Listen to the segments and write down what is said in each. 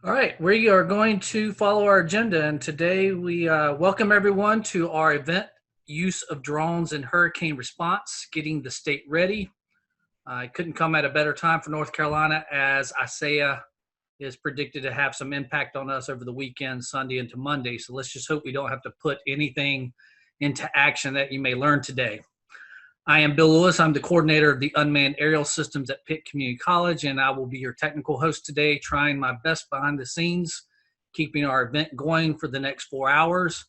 All right, we are going to follow our agenda, and today we welcome everyone to our event, Use of Drones in Hurricane Response, Getting the State Ready. I couldn't come at a better time for North Carolina as Isaiah is predicted to have some impact on us over the weekend, Sunday into Monday. So let's just hope we don't have to put anything into action that you may learn today. I am Bill Lewis. I'm the coordinator of the Unmanned Aerial Systems at Pickett Community College, and I will be your technical host today, trying my best behind the scenes, keeping our event going for the next 4 hours,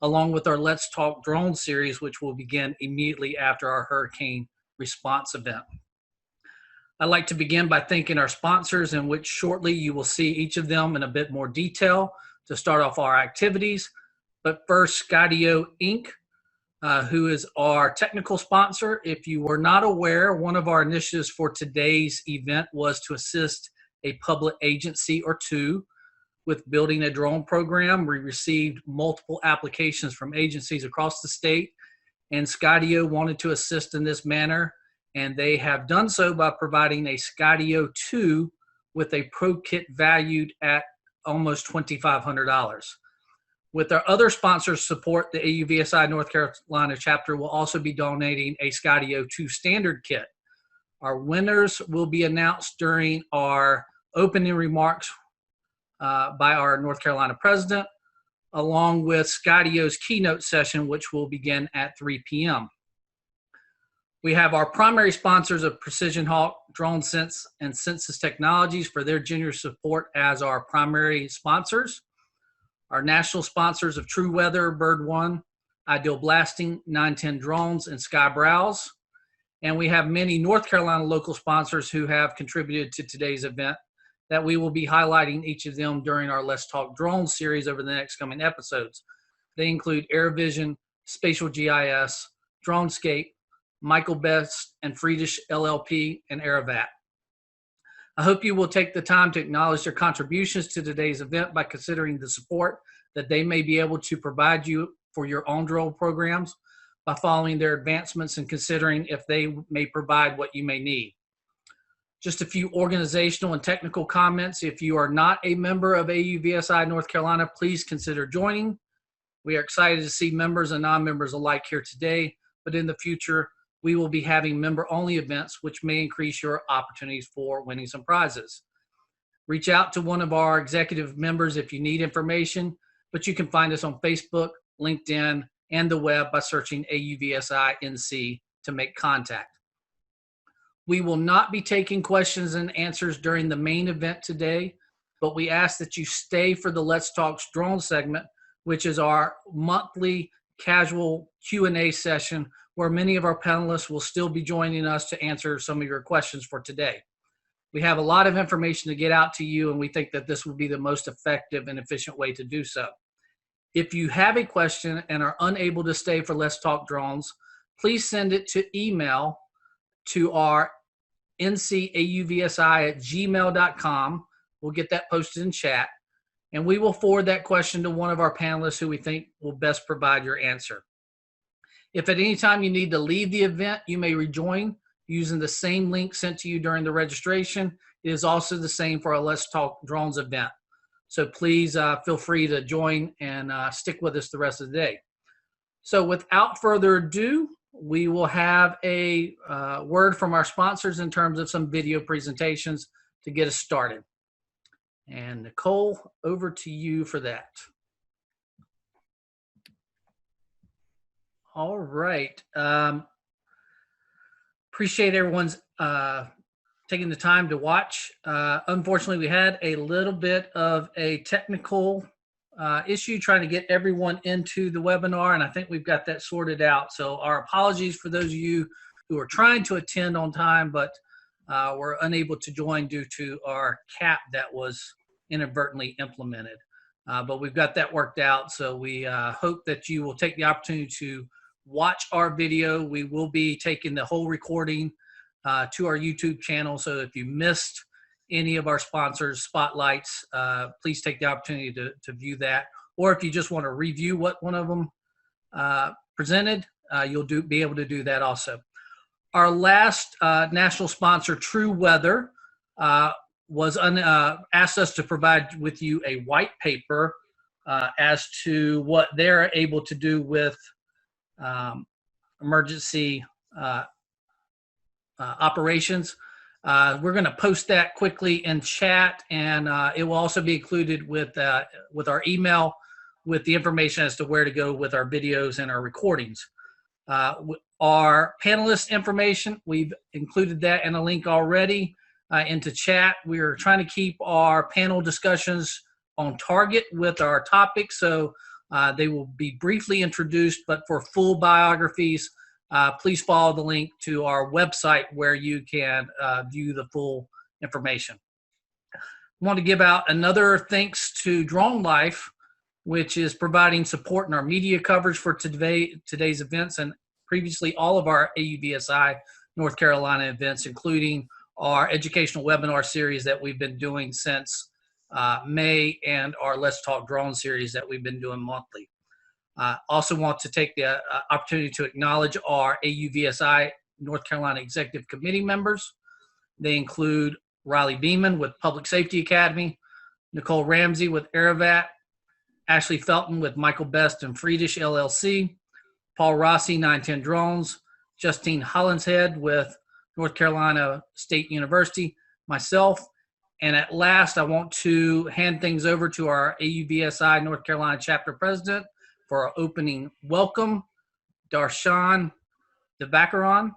along with our Let's Talk Drone series, which will begin immediately after our hurricane response event. I'd like to begin by thanking our sponsors, in which shortly you will see each of them in a bit more detail to start off our activities. But first, Skydio Inc., who is our technical sponsor. If you were not aware, one of our initiatives for today's event was to assist a public agency or two with building a drone program. We received multiple applications from agencies across the state, and Skydio wanted to assist in this manner, and they have done so by providing a Skydio 2 with a Pro Kit valued at almost $2,500. With our other sponsors' support, the AUVSI North Carolina chapter will also be donating a Skydio 2 standard kit. Our winners will be announced during our opening remarks by our North Carolina president, along with Skydio's keynote session, which will begin at 3 p.m. We have our primary sponsors of Precision Hawk, Drone Sense, and Census Technologies for their generous support as our primary sponsors. Our national sponsors of True Weather, Bird One, Ideal Blasting, 910 Drones, and Sky Browse. And we have many North Carolina local sponsors who have contributed to today's event that we will be highlighting each of them during our Let's Talk Drone series over the next coming episodes. They include AirVision, Spatial GIS, Dronescape, Michael Best and Friedish LLP, and Aerovat. I hope you will take the time to acknowledge their contributions to today's event by considering the support that they may be able to provide you for your own drone programs by following their advancements and considering if they may provide what you may need. Just a few organizational and technical comments. If you are not a member of AUVSI North Carolina, please consider joining. We are excited to see members and non-members alike here today, but in the future, we will be having member-only events, which may increase your opportunities for winning some prizes. Reach out to one of our executive members if you need information, but you can find us on Facebook, LinkedIn, and the web by searching AUVSI-NC to make contact. We will not be taking questions and answers during the main event today, but we ask that you stay for the Let's Talk Drone segment, which is our monthly casual Q&A session where many of our panelists will still be joining us to answer some of your questions for today. We have a lot of information to get out to you, and we think that this will be the most effective and efficient way to do so. If you have a question and are unable to stay for Let's Talk Drones, please send it to email to our ncauvsi@gmail.com. We'll get that posted in chat, and we will forward that question to one of our panelists who we think will best provide your answer. If at any time you need to leave the event, you may rejoin using the same link sent to you during the registration. It is also the same for our Let's Talk Drones event. So please feel free to join and stick with us the rest of the day. So without further ado, we will have a word from our sponsors in terms of some video presentations to get us started. And Nicole, over to you for that. All right. Appreciate everyone's taking the time to watch. Unfortunately, we had a little bit of a technical issue trying to get everyone into the webinar, and I think we've got that sorted out. So our apologies for those of you who are trying to attend on time, but were unable to join due to our cap that was inadvertently implemented. But we've got that worked out, so we hope that you will take the opportunity to watch our video. We will be taking the whole recording to our YouTube channel, so if you missed any of our sponsors' spotlights, please take the opportunity to view that. Or if you just want to review what one of them presented, you'll be able to do that also. Our last national sponsor, True Weather, asked us to provide with you a white paper as to what they're able to do with emergency operations. We're going to post that quickly in chat, and it will also be included with our email with the information as to where to go with our videos and our recordings. Our panelist information, we've included that in a link already into chat. We're trying to keep our panel discussions on target with our topics, so they will be briefly introduced, but for full biographies, please follow the link to our website where you can view the full information. I want to give out another thanks to Drone Life, which is providing support in our media coverage for today's events and previously all of our AUVSI North Carolina events, including our educational webinar series that we've been doing since May and our Let's Talk Drone series that we've been doing monthly. Also want to take the opportunity to acknowledge our AUVSI North Carolina Executive Committee members. They include Riley Beeman with Public Safety Academy, Nicole Ramsey with Aravat, Ashley Felton with Michael Best and Friedish LLC, Paul Rossi, 910 Drones, Justine Hollinshead with North Carolina State University, myself, and at last I want to hand things over to our AUVSI North Carolina chapter president for our opening welcome, Darshan Devakaran,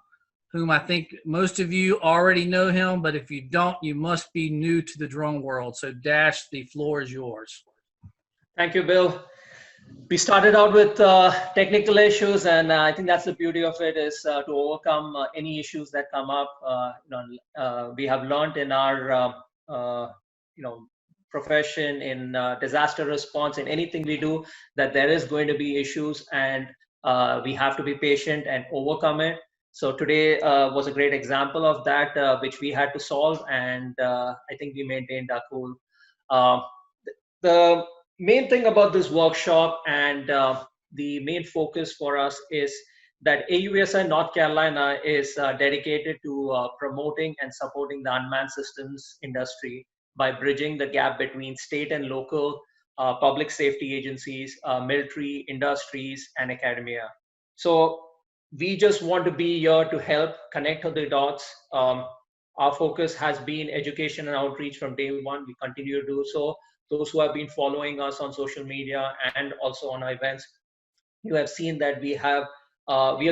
whom I think most of you already know him, but if you don't, you must be new to the drone world. So Dash, the floor is yours. Thank you, Bill. We started out with technical issues, and I think that's the beauty of it, is to overcome any issues that come up. We have learned in our profession, in disaster response, in anything we do, that there is going to be issues, and we have to be patient and overcome it. So today was a great example of that, which we had to solve, and I think we maintained our cool. The main thing about this workshop and the main focus for us is that AUVSI North Carolina is dedicated to promoting and supporting the unmanned systems industry by bridging the gap between state and local public safety agencies, military, industries, and academia. So we just want to be here to help connect the dots. Our focus has been education and outreach from day one. We continue to do so. Those who have been following us on social media and also on our events, you have seen that we have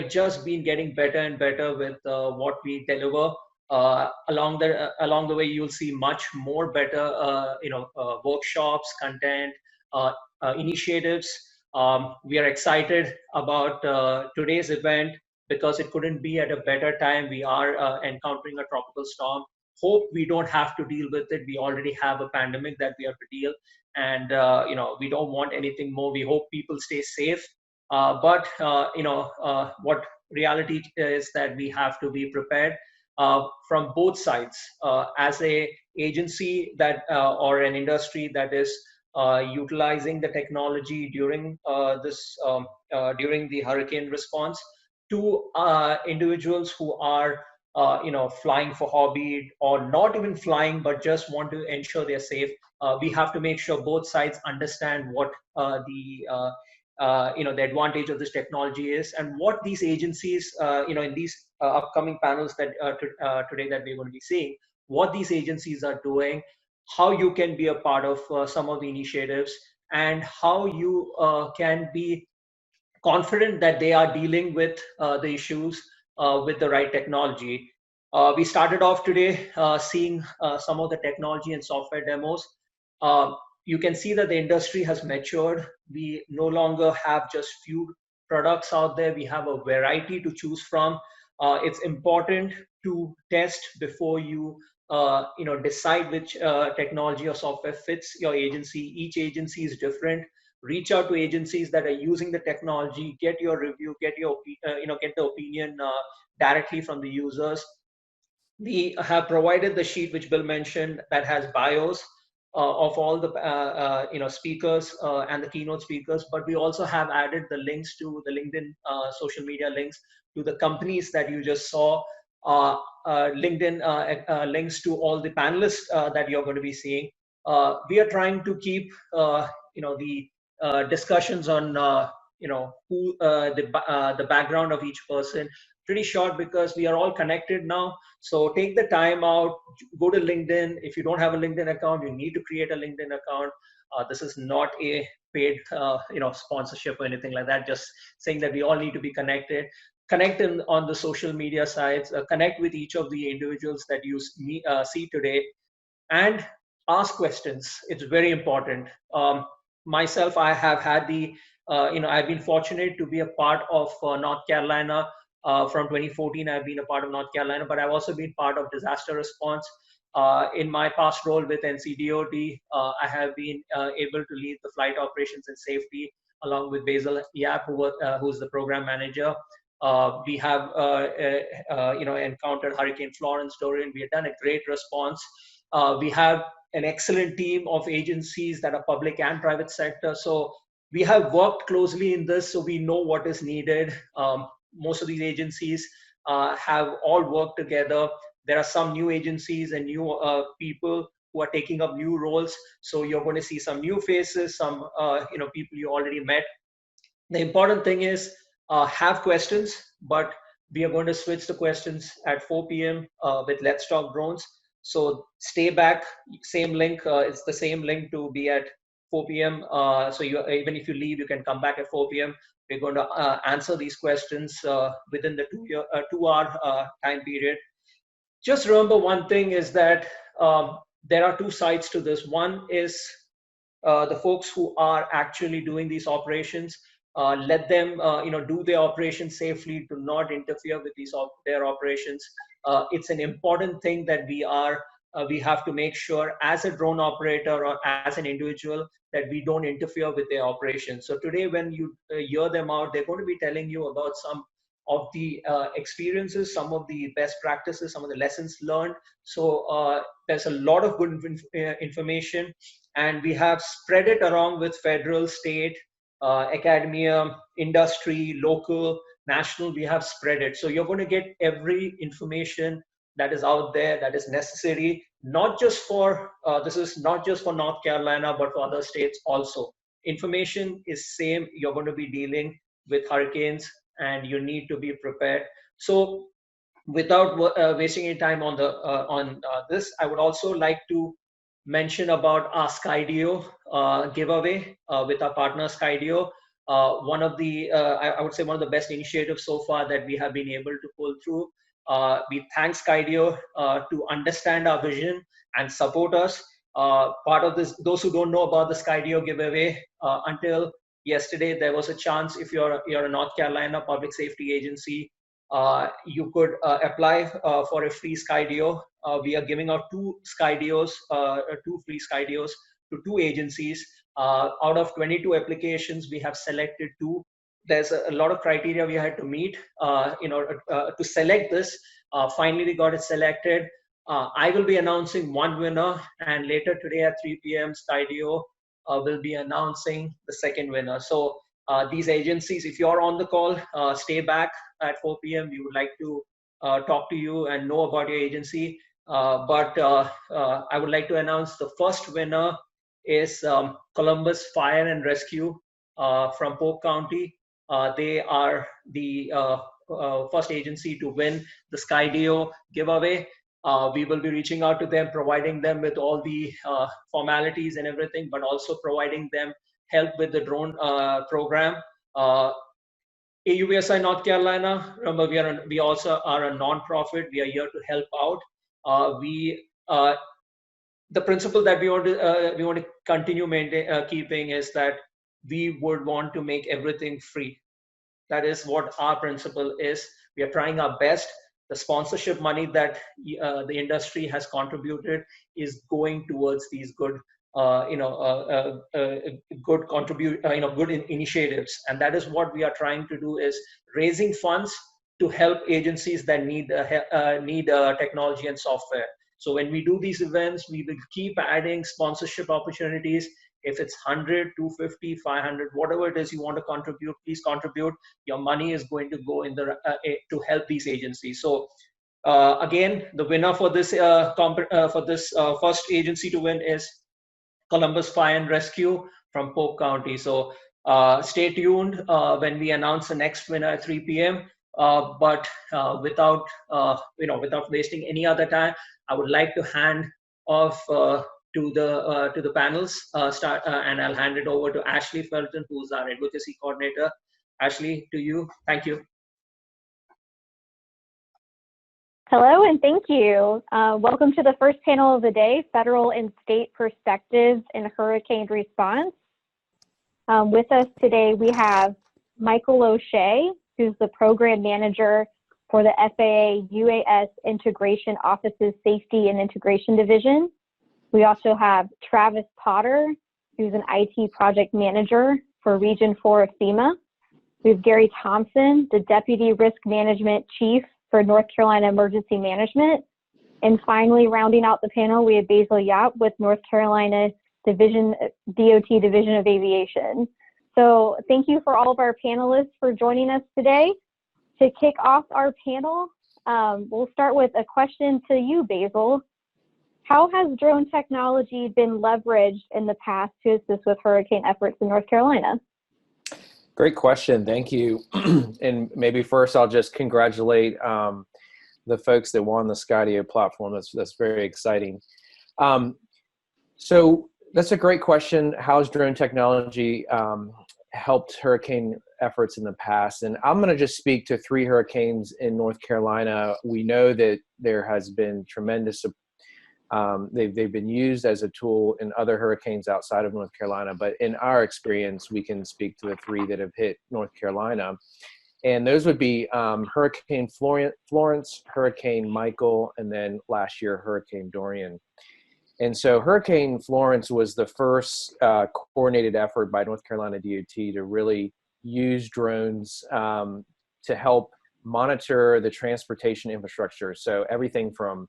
just been getting better and better with what we deliver. Along the way, you'll see much more better, workshops, content, initiatives. We are excited about today's event because it couldn't be at a better time. We are encountering a tropical storm. Hope we don't have to deal with it. We already have a pandemic that we have to deal, and we don't want anything more. We hope people stay safe, but what reality is that we have to be prepared from both sides. As a agency that or an industry that is utilizing the technology during during the hurricane response, to individuals who are flying for hobby or not even flying, but just want to ensure they're safe. We have to make sure both sides understand what the advantage of this technology is, and what these agencies, in these upcoming panels that today that we're going to be seeing, what these agencies are doing, how you can be a part of some of the initiatives, and how you can be confident that they are dealing with the issues with the right technology. We started off today seeing some of the technology and software demos. You can see that the industry has matured. We no longer have just few products out there. We have a variety to choose from. It's important to test before you decide which technology or software fits your agency. Each agency is different. Reach out to agencies that are using the technology, get your review, get the opinion directly from the users. We have provided the sheet which Bill mentioned that has bios of all the speakers and the keynote speakers, but we also have added the links to the LinkedIn social media links to the companies that you just saw LinkedIn links to all the panelists that you're going to be seeing. We are trying to keep the discussions on who the background of each person pretty short, because we are all connected now. So take the time out, go to LinkedIn. If you don't have a LinkedIn account, you need to create a LinkedIn account. This is not a paid sponsorship or anything like that. Just saying that we all need to be connected. Connect on the social media sites. Connect with each of the individuals that you see today, and ask questions. It's very important. Myself, I have had I've been fortunate to be a part of North Carolina. From 2014, I've been a part of North Carolina, but I've also been part of disaster response. In my past role with NCDOT, I have been able to lead the flight operations and safety along with Basil Yap, who's the program manager. We have encountered Hurricane Florence, Dorian. We have done a great response. We have an excellent team of agencies that are public and private sector. So we have worked closely in this, so we know what is needed. Most of these agencies have all worked together. There are some new agencies and new people who are taking up new roles. So you're going to see some new faces, some people you already met. The important thing is have questions, but we are going to switch the questions at 4 p.m. With Let's Talk Drones. So stay back. Same link. It's the same link to be at 4 p.m. So even if you leave, you can come back at 4 p.m. We're going to answer these questions within the 2-hour time period. Just remember one thing is that there are two sides to this. One is the folks who are actually doing these operations. Let them do their operations safely, to not interfere with their operations. It's an important thing that we have to make sure as a drone operator or as an individual that we don't interfere with their operations. So today when you hear them out, they're going to be telling you about some of the experiences, some of the best practices, some of the lessons learned. So there's a lot of good information, and we have spread it around with federal, state, academia, industry, local, national. We have spread it. So you're going to get every information that is out there that is necessary, not just for, this is not just for North Carolina, but for other states also. Information is same. You're going to be dealing with hurricanes, and you need to be prepared. So without wasting any time on this, I would also like to mention about our Skydio giveaway with our partner Skydio. One of the, I would say one of the best initiatives so far that we have been able to pull through. We thank Skydio to understand our vision and support us. Part of this, those who don't know about the Skydio giveaway, until yesterday, there was a chance if you're a North Carolina public safety agency, you could apply for a free Skydio. We are giving out two Skydios, two free Skydios to two agencies. Out of 22 applications, we have selected two. There's a lot of criteria we had to meet in order to select this. Finally, we got it selected. I will be announcing one winner, and later today at 3 p.m., Skydio will be announcing the second winner. So these agencies, if you're on the call, stay back at 4 p.m. We would like to talk to you and know about your agency. But I would like to announce the first winner is Columbus Fire and Rescue from Polk County. They are the first agency to win the Skydio giveaway. We will be reaching out to them, providing them with all the formalities and everything, but also providing them help with the drone program. AUVSI North Carolina, remember we also are a non-profit. We are here to help out. The principle that we want to continue keeping is that we would want to make everything free. That is what our principle is. We are trying our best. The sponsorship money that the industry has contributed is going towards these good, good initiatives, and that is what we are trying to do: is raising funds to help agencies that need technology and software. So when we do these events, we will keep adding sponsorship opportunities. If it's 100, 250, 500, whatever it is you want to contribute, please contribute. Your money is going to go in to help these agencies. So Again, the winner for this first agency to win is Columbus Fire and Rescue from Polk County. So stay tuned when we announce the next winner at 3 p.m. But without wasting any other time, I would like to hand off to the panels. And I'll hand it over to Ashley Felton, who's our advocacy coordinator. Ashley, to you. Thank you. Hello and thank you. Welcome to the first panel of the day, Federal and State Perspectives in Hurricane Response. With us today, we have Michael O'Shea, who's the Program Manager for the FAA UAS Integration Office's Safety and Integration Division. We also have Travis Potter, who's an IT Project Manager for Region 4 of Fema. We have Gary Thompson, the Deputy Risk Management Chief for North Carolina Emergency Management. And finally, rounding out the panel, we have Basil Yap with North Carolina DOT Division of Aviation. So thank you for all of our panelists for joining us today. To kick off our panel, we'll start with a question to you, Basil. How has drone technology been leveraged in the past to assist with hurricane efforts in North Carolina? Great question. Thank you. And maybe first I'll just congratulate the folks that won the Skydio platform. That's very exciting. So that's a great question. How's drone technology helped hurricane efforts in the past? And I'm going to just speak to 3 hurricanes in North Carolina. We know that there has been tremendous they've been used as a tool in other hurricanes outside of North Carolina, but in our experience, we can speak to the 3 that have hit North Carolina. And those would be Hurricane Florence, Hurricane Michael, and then last year, Hurricane Dorian. And so Hurricane Florence was the first coordinated effort by North Carolina DOT to really use drones to help monitor the transportation infrastructure. So everything from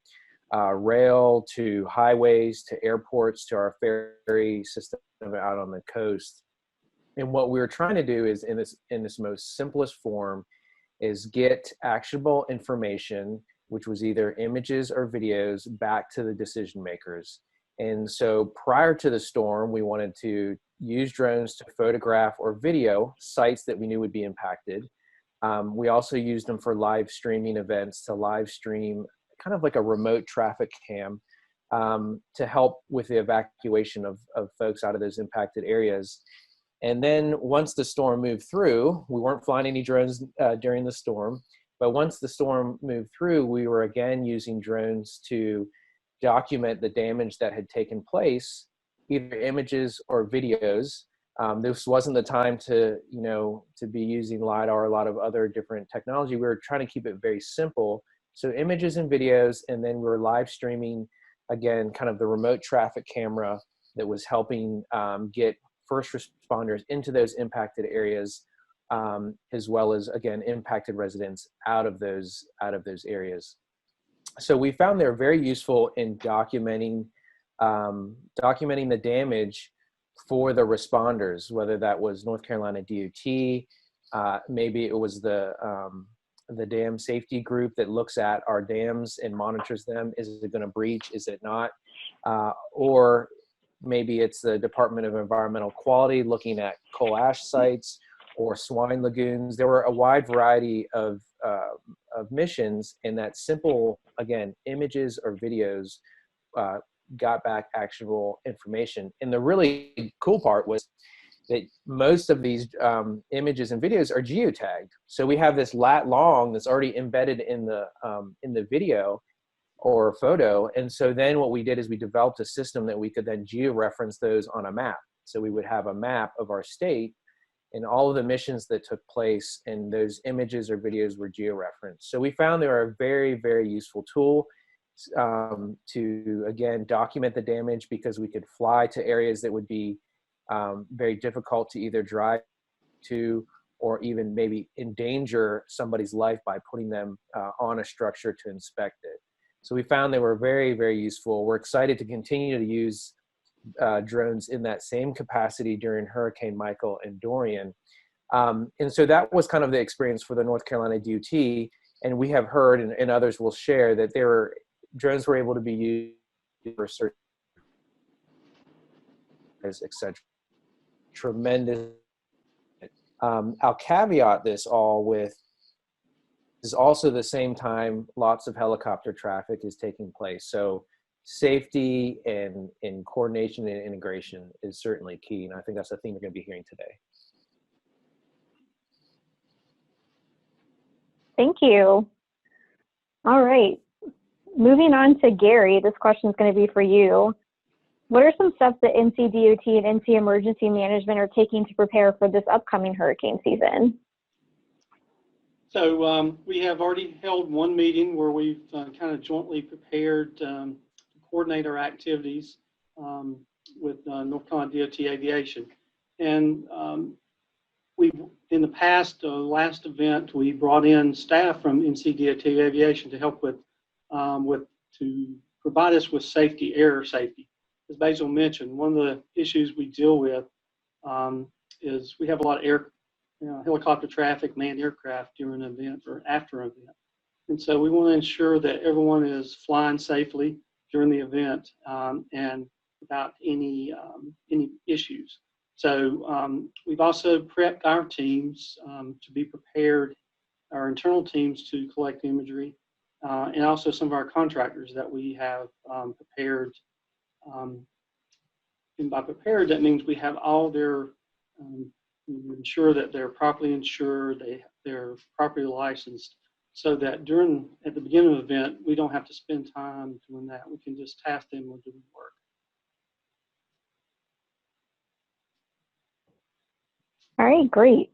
rail to highways to airports to our ferry system out on the coast. And what we were trying to do is in this most simplest form is get actionable information, which was either images or videos, back to the decision makers. And so prior to the storm, we wanted to use drones to photograph or video sites that we knew would be impacted. We also used them for live streaming events to live stream kind of like a remote traffic cam to help with the evacuation of folks out of those impacted areas. And then once the storm moved through, we weren't flying any drones during the storm, but once the storm moved through, we were again using drones to document the damage that had taken place, either images or videos. This wasn't the time to be using LiDAR or a lot of other different technology. We were trying to keep it very simple. So images and videos, and then we were live streaming, again, kind of the remote traffic camera that was helping get first responders into those impacted areas, as well as, again, impacted residents out of those areas. So we found they're very useful in documenting the damage for the responders, whether that was North Carolina DOT, maybe it was the dam safety group that looks at our dams and monitors them. Is it going to breach? Is it not? Or maybe it's the Department of Environmental Quality looking at coal ash sites or swine lagoons. There were a wide variety of missions, and that simple, again, images or videos got back actionable information. And the really cool part was that most of these images and videos are geotagged. So we have this lat long that's already embedded in the video or photo. And so then what we did is we developed a system that we could then geo-reference those on a map. So we would have a map of our state and all of the missions that took place, and those images or videos were geo-referenced. So we found they were a very, very useful tool to, again, document the damage, because we could fly to areas that would be very difficult to either drive to, or even maybe endanger somebody's life by putting them on a structure to inspect it. So we found they were very, very useful. We're excited to continue to use drones in that same capacity during Hurricane Michael and Dorian. And so that was kind of the experience for the North Carolina DOT. And we have heard, and others will share, that drones were able to be used for certain, etc. Tremendous. I'll caveat this all with, is also the same time lots of helicopter traffic is taking place. So safety and coordination and integration is certainly key. And I think that's the theme we're going to be hearing today. Thank you. All right. Moving on to Gary, this question is going to be for you. What are some steps that NCDOT and NC Emergency Management are taking to prepare for this upcoming hurricane season? So we have already held one meeting where we've kind of jointly prepared to coordinate our activities with North Carolina DOT Aviation. And in the past, last event, we brought in staff from NCDOT Aviation to help to provide us with air safety. As Basil mentioned, one of the issues we deal with is we have a lot of helicopter traffic, manned aircraft during an event or after an event. And so we want to ensure that everyone is flying safely during the event and without any issues. So we've also prepped our teams to be prepared, our internal teams to collect imagery, and also some of our contractors that we have prepared. And by prepared, that means we have all their, we ensure that they're properly insured, they're properly licensed, so that at the beginning of the event, we don't have to spend time doing that. We can just task them with doing work. All right, great.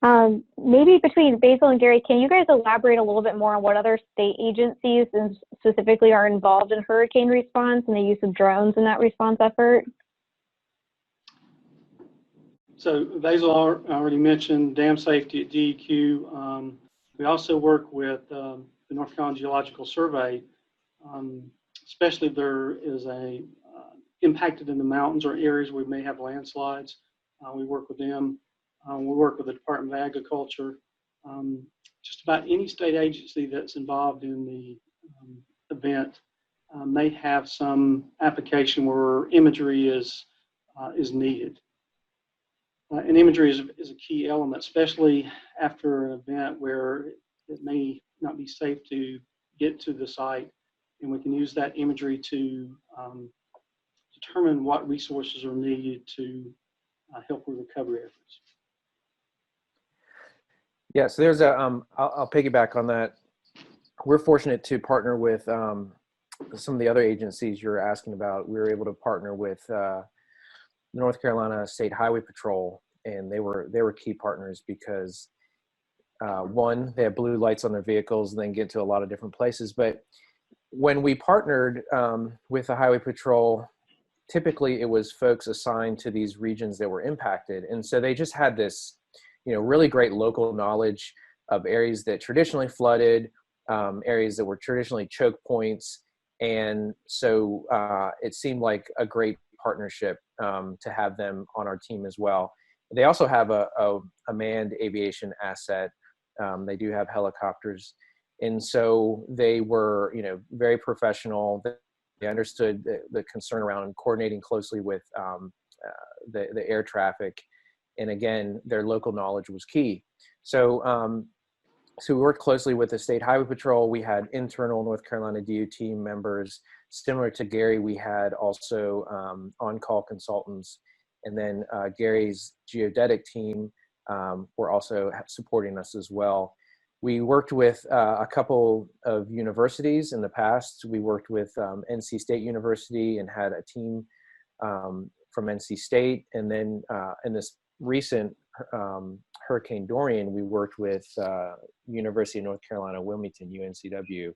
Maybe between Basil and Gary, can you guys elaborate a little bit more on what other state agencies and specifically are involved in hurricane response and the use of drones in that response effort? So Basil already mentioned dam safety at DEQ. We also work with the North Carolina Geological Survey, especially if there is impacted in the mountains or areas where we may have landslides. We work with them. We work with the Department of Agriculture. Just about any state agency that's involved in the event may have some application where imagery is needed. And imagery is a key element, especially after an event where it may not be safe to get to the site, and we can use that imagery to determine what resources are needed to help with recovery efforts. Yeah, so there's I'll piggyback on that. We're fortunate to partner with some of the other agencies you're asking about. We were able to partner with North Carolina State Highway Patrol, and they were key partners because one, they have blue lights on their vehicles and then get to a lot of different places. But when we partnered with the Highway Patrol, typically it was folks assigned to these regions that were impacted, and so they just had this, really great local knowledge of areas that traditionally flooded, areas that were traditionally choke points, and so it seemed like a great partnership to have them on our team as well. They also have a manned aviation asset. They do have helicopters, and so they were, very professional. They understood the concern around coordinating closely with the air traffic, and again, their local knowledge was key. So we worked closely with the State Highway Patrol. We had internal North Carolina DOT members. Similar to Gary, we had also on-call consultants, and then Gary's geodetic team were also supporting us as well. We worked with a couple of universities in the past. We worked with NC State University and had a team from NC State, and then in this recent Hurricane Dorian, we worked with University of North Carolina, Wilmington, UNCW.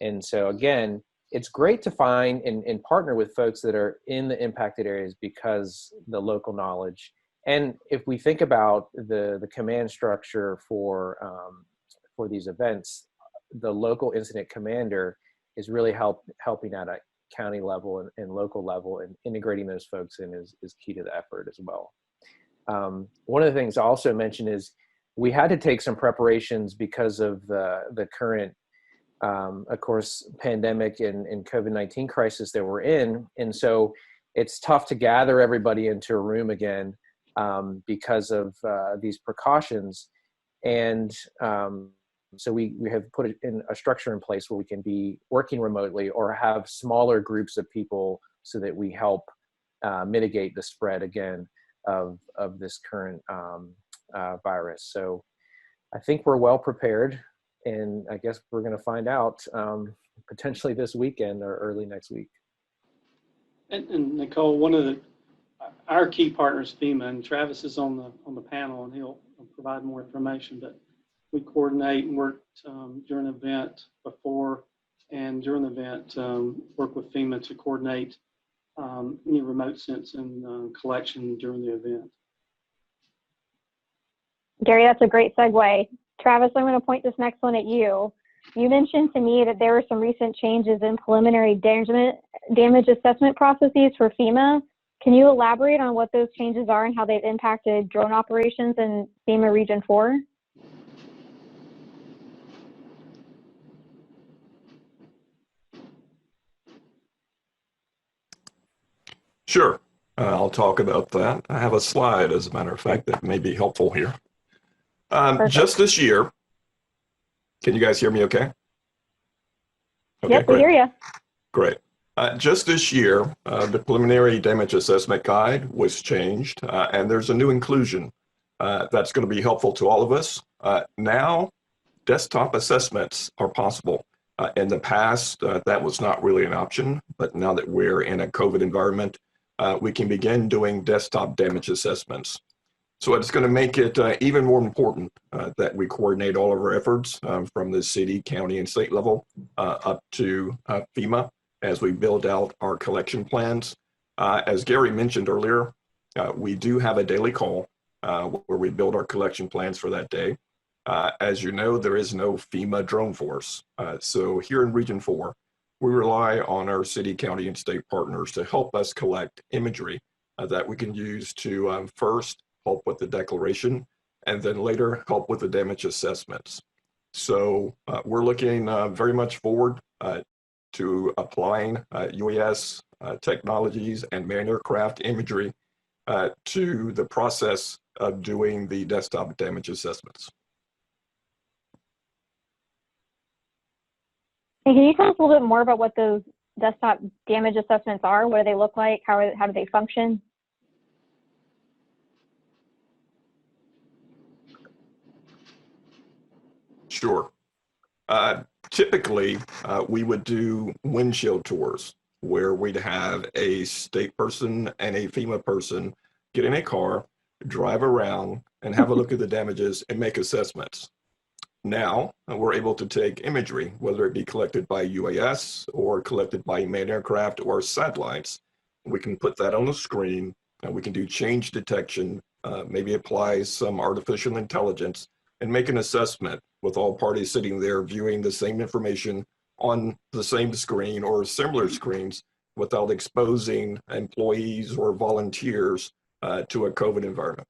And so again, it's great to find and partner with folks that are in the impacted areas because the local knowledge. And if we think about the command structure for these events, the local incident commander is really helping at a county level and local level, and integrating those folks in is key to the effort as well. One of the things I also mentioned is we had to take some preparations because of the current, of course, pandemic and COVID-19 crisis that we're in. And so it's tough to gather everybody into a room again because of these precautions. And so we have put in a structure in place where we can be working remotely or have smaller groups of people so that we help mitigate the spread again of this current virus. So I think we're well prepared, and I guess we're going to find out potentially this weekend or early next week. And Nicole, one of our key partners, FEMA, and Travis is on the panel, and he'll provide more information. But we coordinate and work during the event, before and during the event, work with FEMA to coordinate any remote sensing collection during the event. Gary, that's a great segue. Travis, I'm going to point this next one at you. You mentioned to me that there were some recent changes in preliminary damage assessment processes for FEMA. Can you elaborate on what those changes are and how they've impacted drone operations in FEMA Region 4? Sure. I'll talk about that. I have a slide, as a matter of fact, that may be helpful here. Just this year, can you guys hear me okay? Okay, yep, we hear you. Great. Just this year, the preliminary damage assessment guide was changed, and there's a new inclusion that's going to be helpful to all of us. Now, desktop assessments are possible. In the past, that was not really an option, but now that we're in a COVID environment, we can begin doing desktop damage assessments. So it's going to make it even more important that we coordinate all of our efforts from the city, county, and state level up to FEMA as we build out our collection plans. As Gary mentioned earlier, we do have a daily call where we build our collection plans for that day. As you know, there is no FEMA drone force. So here in Region 4, we rely on our city, county, and state partners to help us collect imagery that we can use to first help with the declaration and then later help with the damage assessments. So we're looking very much forward to applying UAS technologies and manned aircraft imagery to the process of doing the desktop damage assessments. And can you tell us a little bit more about what those desktop damage assessments are? What do they look like? How do they function? Sure. Typically, we would do windshield tours where we'd have a state person and a FEMA person get in a car, drive around, and have a look at the damages and make assessments. Now, we're able to take imagery, whether it be collected by UAS or collected by manned aircraft or satellites. We can put that on the screen, and we can do change detection, maybe apply some artificial intelligence, and make an assessment with all parties sitting there viewing the same information on the same screen or similar screens without exposing employees or volunteers to a COVID environment.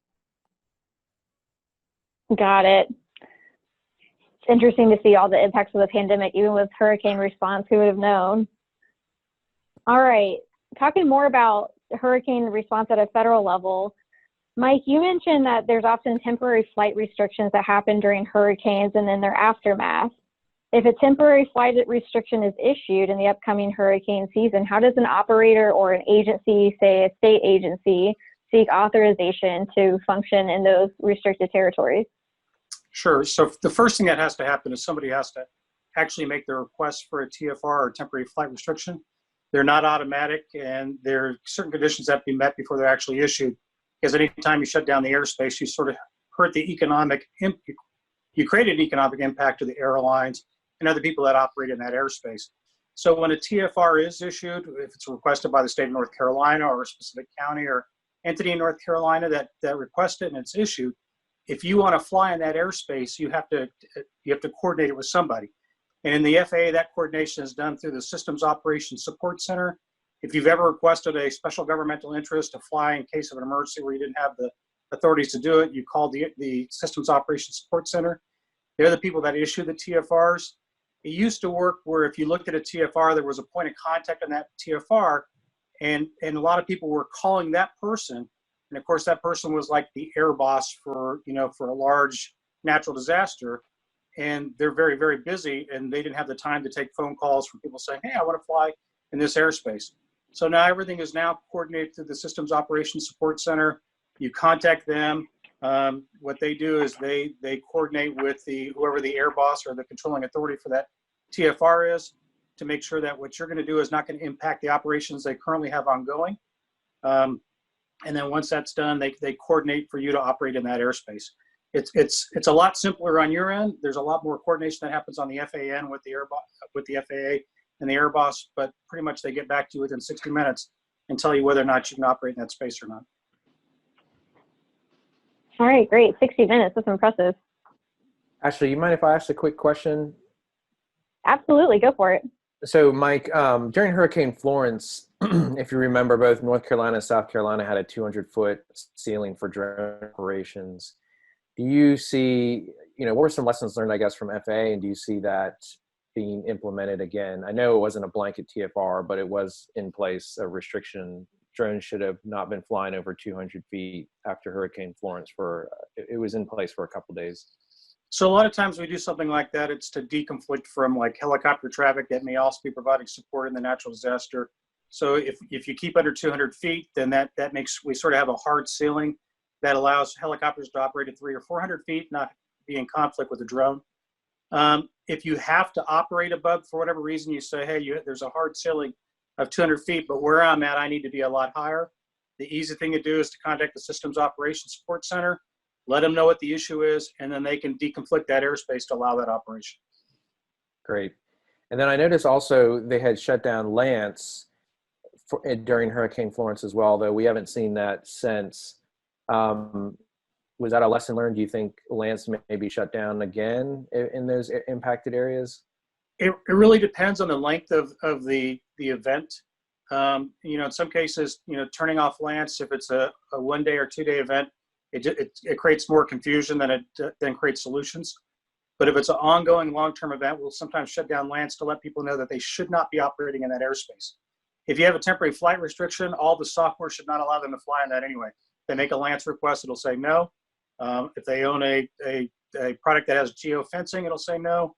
Got it. It's interesting to see all the impacts of the pandemic, even with hurricane response, who would have known? All right, talking more about hurricane response at a federal level, Mike, you mentioned that there's often temporary flight restrictions that happen during hurricanes and then their aftermath. If a temporary flight restriction is issued in the upcoming hurricane season, how does an operator or an agency, say a state agency, seek authorization to function in those restricted territories? Sure. So the first thing that has to happen is somebody has to actually make the request for a TFR or temporary flight restriction. They're not automatic, and there are certain conditions that have to be met before they're actually issued. Because anytime you shut down the airspace, you sort of hurt the economic, you create an economic impact to the airlines and other people that operate in that airspace. So when a TFR is issued, if it's requested by the state of North Carolina or a specific county or entity in North Carolina that requests it and it's issued, if you want to fly in that airspace, you have to coordinate it with somebody. And in the FAA, that coordination is done through the Systems Operations Support Center. If you've ever requested a special governmental interest to fly in case of an emergency where you didn't have the authorities to do it, you call the Systems Operations Support Center. They're the people that issue the TFRs. It used to work where if you looked at a TFR, there was a point of contact on that TFR, and a lot of people were calling that person. And of course, that person was like the air boss for, for a large natural disaster. And they're very, very busy, and they didn't have the time to take phone calls from people saying, hey, I want to fly in this airspace. So now everything is now coordinated through the Systems Operations Support Center. You contact them. What they do is they coordinate with whoever the air boss or the controlling authority for that TFR is, to make sure that what you're going to do is not going to impact the operations they currently have ongoing. And then once that's done, they coordinate for you to operate in that airspace. It's a lot simpler on your end. There's a lot more coordination that happens on the FAN with the FAA and the air boss, but pretty much they get back to you within 60 minutes and tell you whether or not you can operate in that space or not. All right, great. 60 minutes. That's impressive. Ashley, you mind if I ask a quick question? Absolutely. Go for it. So, Mike, during Hurricane Florence, if you remember, both North Carolina and South Carolina had a 200-foot ceiling for drone operations. Do you see, what were some lessons learned, I guess, from FAA, and do you see that being implemented again? I know it wasn't a blanket TFR, but it was in place, a restriction. Drones should have not been flying over 200 feet after Hurricane Florence it was in place for a couple of days. So a lot of times we do something like that. It's to deconflict from like helicopter traffic that may also be providing support in the natural disaster. So if you keep under 200 feet, then that makes, we sort of have a hard ceiling that allows helicopters to operate at 300 or 400 feet, not be in conflict with the drone. If you have to operate above, for whatever reason, you say, hey, there's a hard ceiling of 200 feet, but where I'm at, I need to be a lot higher. The easy thing to do is to contact the Systems Operations Support Center, let them know what the issue is, and then they can deconflict that airspace to allow that operation. Great. And then I noticed also they had shut down Lance during Hurricane Florence as well, though we haven't seen that since. Was that a lesson learned? Do you think Lance may be shut down again in those impacted areas? It really depends on the length of the event. In some cases, turning off Lance, if it's a 1 day or 2 day event, it creates more confusion than it creates solutions. But if it's an ongoing long-term event, we'll sometimes shut down Lance to let people know that they should not be operating in that airspace. If you have a temporary flight restriction, all the software should not allow them to fly in that anyway. If they make a Lance request, it'll say no. If they own a product that has geofencing, it'll say no.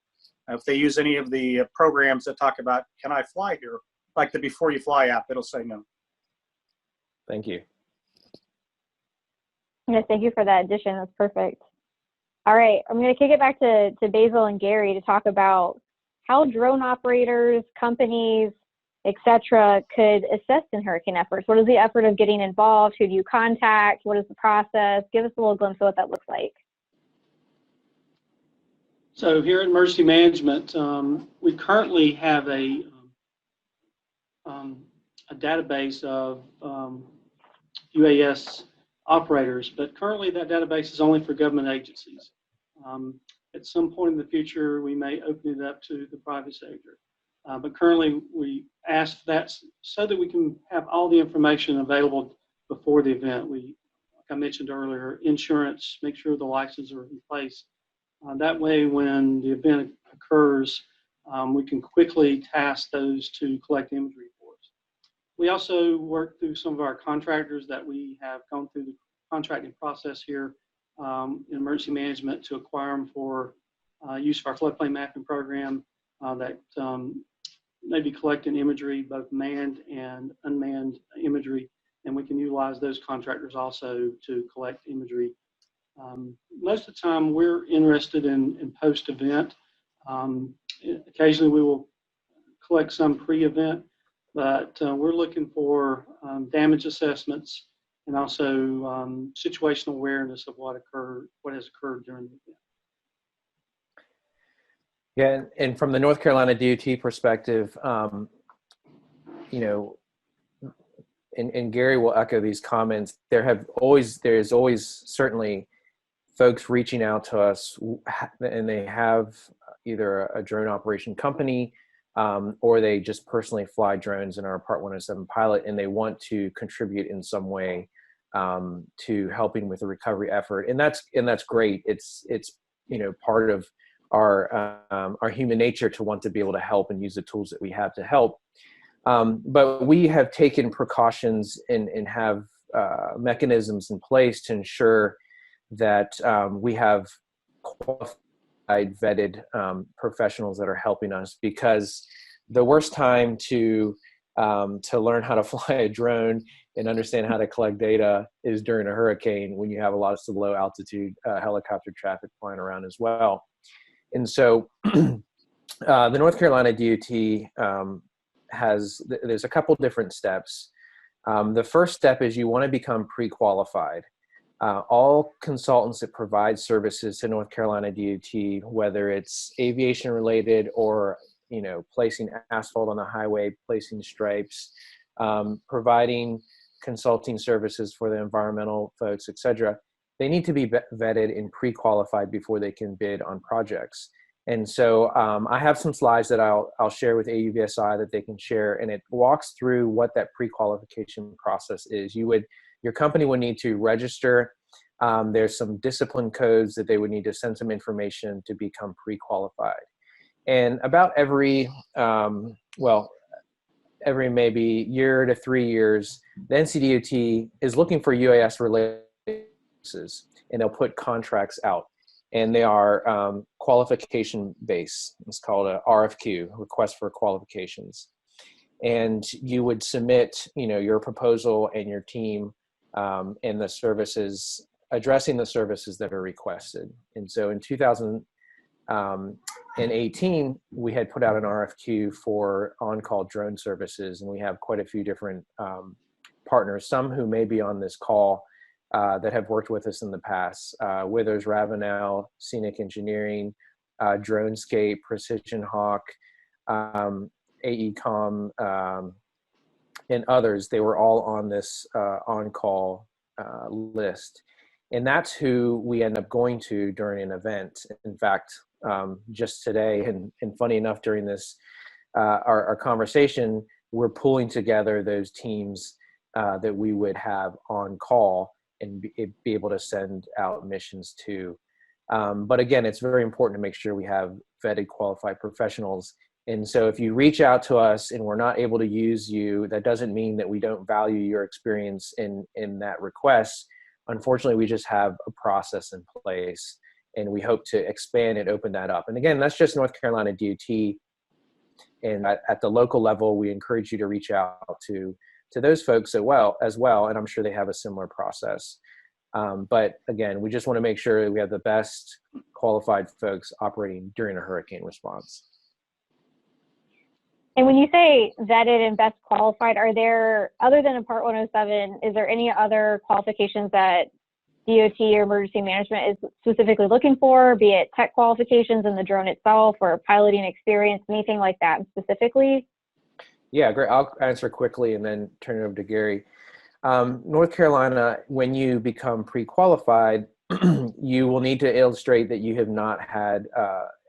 If they use any of the programs that talk about, can I fly here? Like the Before You Fly app, it'll say no. Thank you. Yeah, thank you for that addition. That's perfect. All right, I'm going to kick it back to Basil and Gary to talk about how drone operators, companies, etc., could assist in hurricane efforts. What is the effort of getting involved? Who do you contact? What is the process? Give us a little glimpse of what that looks like. So here at Emergency Management, we currently have a database of UAS operators, but currently that database is only for government agencies. At some point in the future, we may open it up to the private sector. But currently, we ask that so that we can have all the information available before the event. Like I mentioned earlier, insurance, make sure the licenses are in place. That way, when the event occurs, we can quickly task those to collect imagery for us. We also work through some of our contractors that we have gone through the contracting process here in emergency management to acquire them for use of our floodplain mapping program that may be collecting imagery, both manned and unmanned imagery, and we can utilize those contractors also to collect imagery. Most of the time, we're interested in post-event. Occasionally, we will collect some pre-event, but we're looking for damage assessments and also situational awareness of what has occurred during the event. Yeah, and from the North Carolina DOT perspective, and Gary will echo these comments. There is always certainly folks reaching out to us, and they have either a drone operation company or they just personally fly drones and are a Part 107 pilot, and they want to contribute in some way. to helping with the recovery effort, and that's great. It's part of our human nature to want to be able to help and use the tools that we have to help. But we have taken precautions and have mechanisms in place to ensure that we have qualified, vetted professionals that are helping us, because the worst time to learn how to fly a drone and understand how to collect data is during a hurricane, when you have a lot of low altitude helicopter traffic flying around as well. And so the North Carolina DOT there's a couple different steps. The first step is you want to become pre-qualified. All consultants that provide services to North Carolina DOT, whether it's aviation related or placing asphalt on the highway, placing stripes, providing consulting services for the environmental folks, etc., they need to be vetted and pre-qualified before they can bid on projects. And so I have some slides that I'll share with AUVSI that they can share, and it walks through what that pre-qualification process is. Your company would need to register. There's some discipline codes that they would need to send some information to become pre-qualified. And about every maybe year to 3 years, the NCDOT is looking for UAS related services, and they'll put contracts out. And they are qualification based. It's called a RFQ, request for qualifications. And you would submit, your proposal and your team and the services, addressing the services that are requested. And so in 2018, we had put out an RFQ for on-call drone services, and we have quite a few different partners, some who may be on this call, that have worked with us in the past. Withers, Ravenel, Scenic Engineering, Dronescape, Precision Hawk, AECOM, and others. They were all on this on-call list. And that's who we end up going to during an event. In fact, just today, and funny enough, during this, our conversation, we're pulling together those teams that we would have on call and be able to send out missions to. But again, it's very important to make sure we have vetted, qualified professionals. And so if you reach out to us and we're not able to use you, that doesn't mean that we don't value your experience in that request. Unfortunately, we just have a process in place, and we hope to expand and open that up. And again, that's just North Carolina DOT. And at the local level, we encourage you to reach out to those folks as well, and I'm sure they have a similar process. But again, we just want to make sure that we have the best qualified folks operating during a hurricane response. And when you say vetted and best qualified, are there, other than a Part 107, is there any other qualifications that DOT or emergency management is specifically looking for, be it tech qualifications in the drone itself or piloting experience, anything like that specifically? Yeah, great. I'll answer quickly and then turn it over to Gary. North Carolina, when you become pre-qualified, you will need to illustrate that you have not had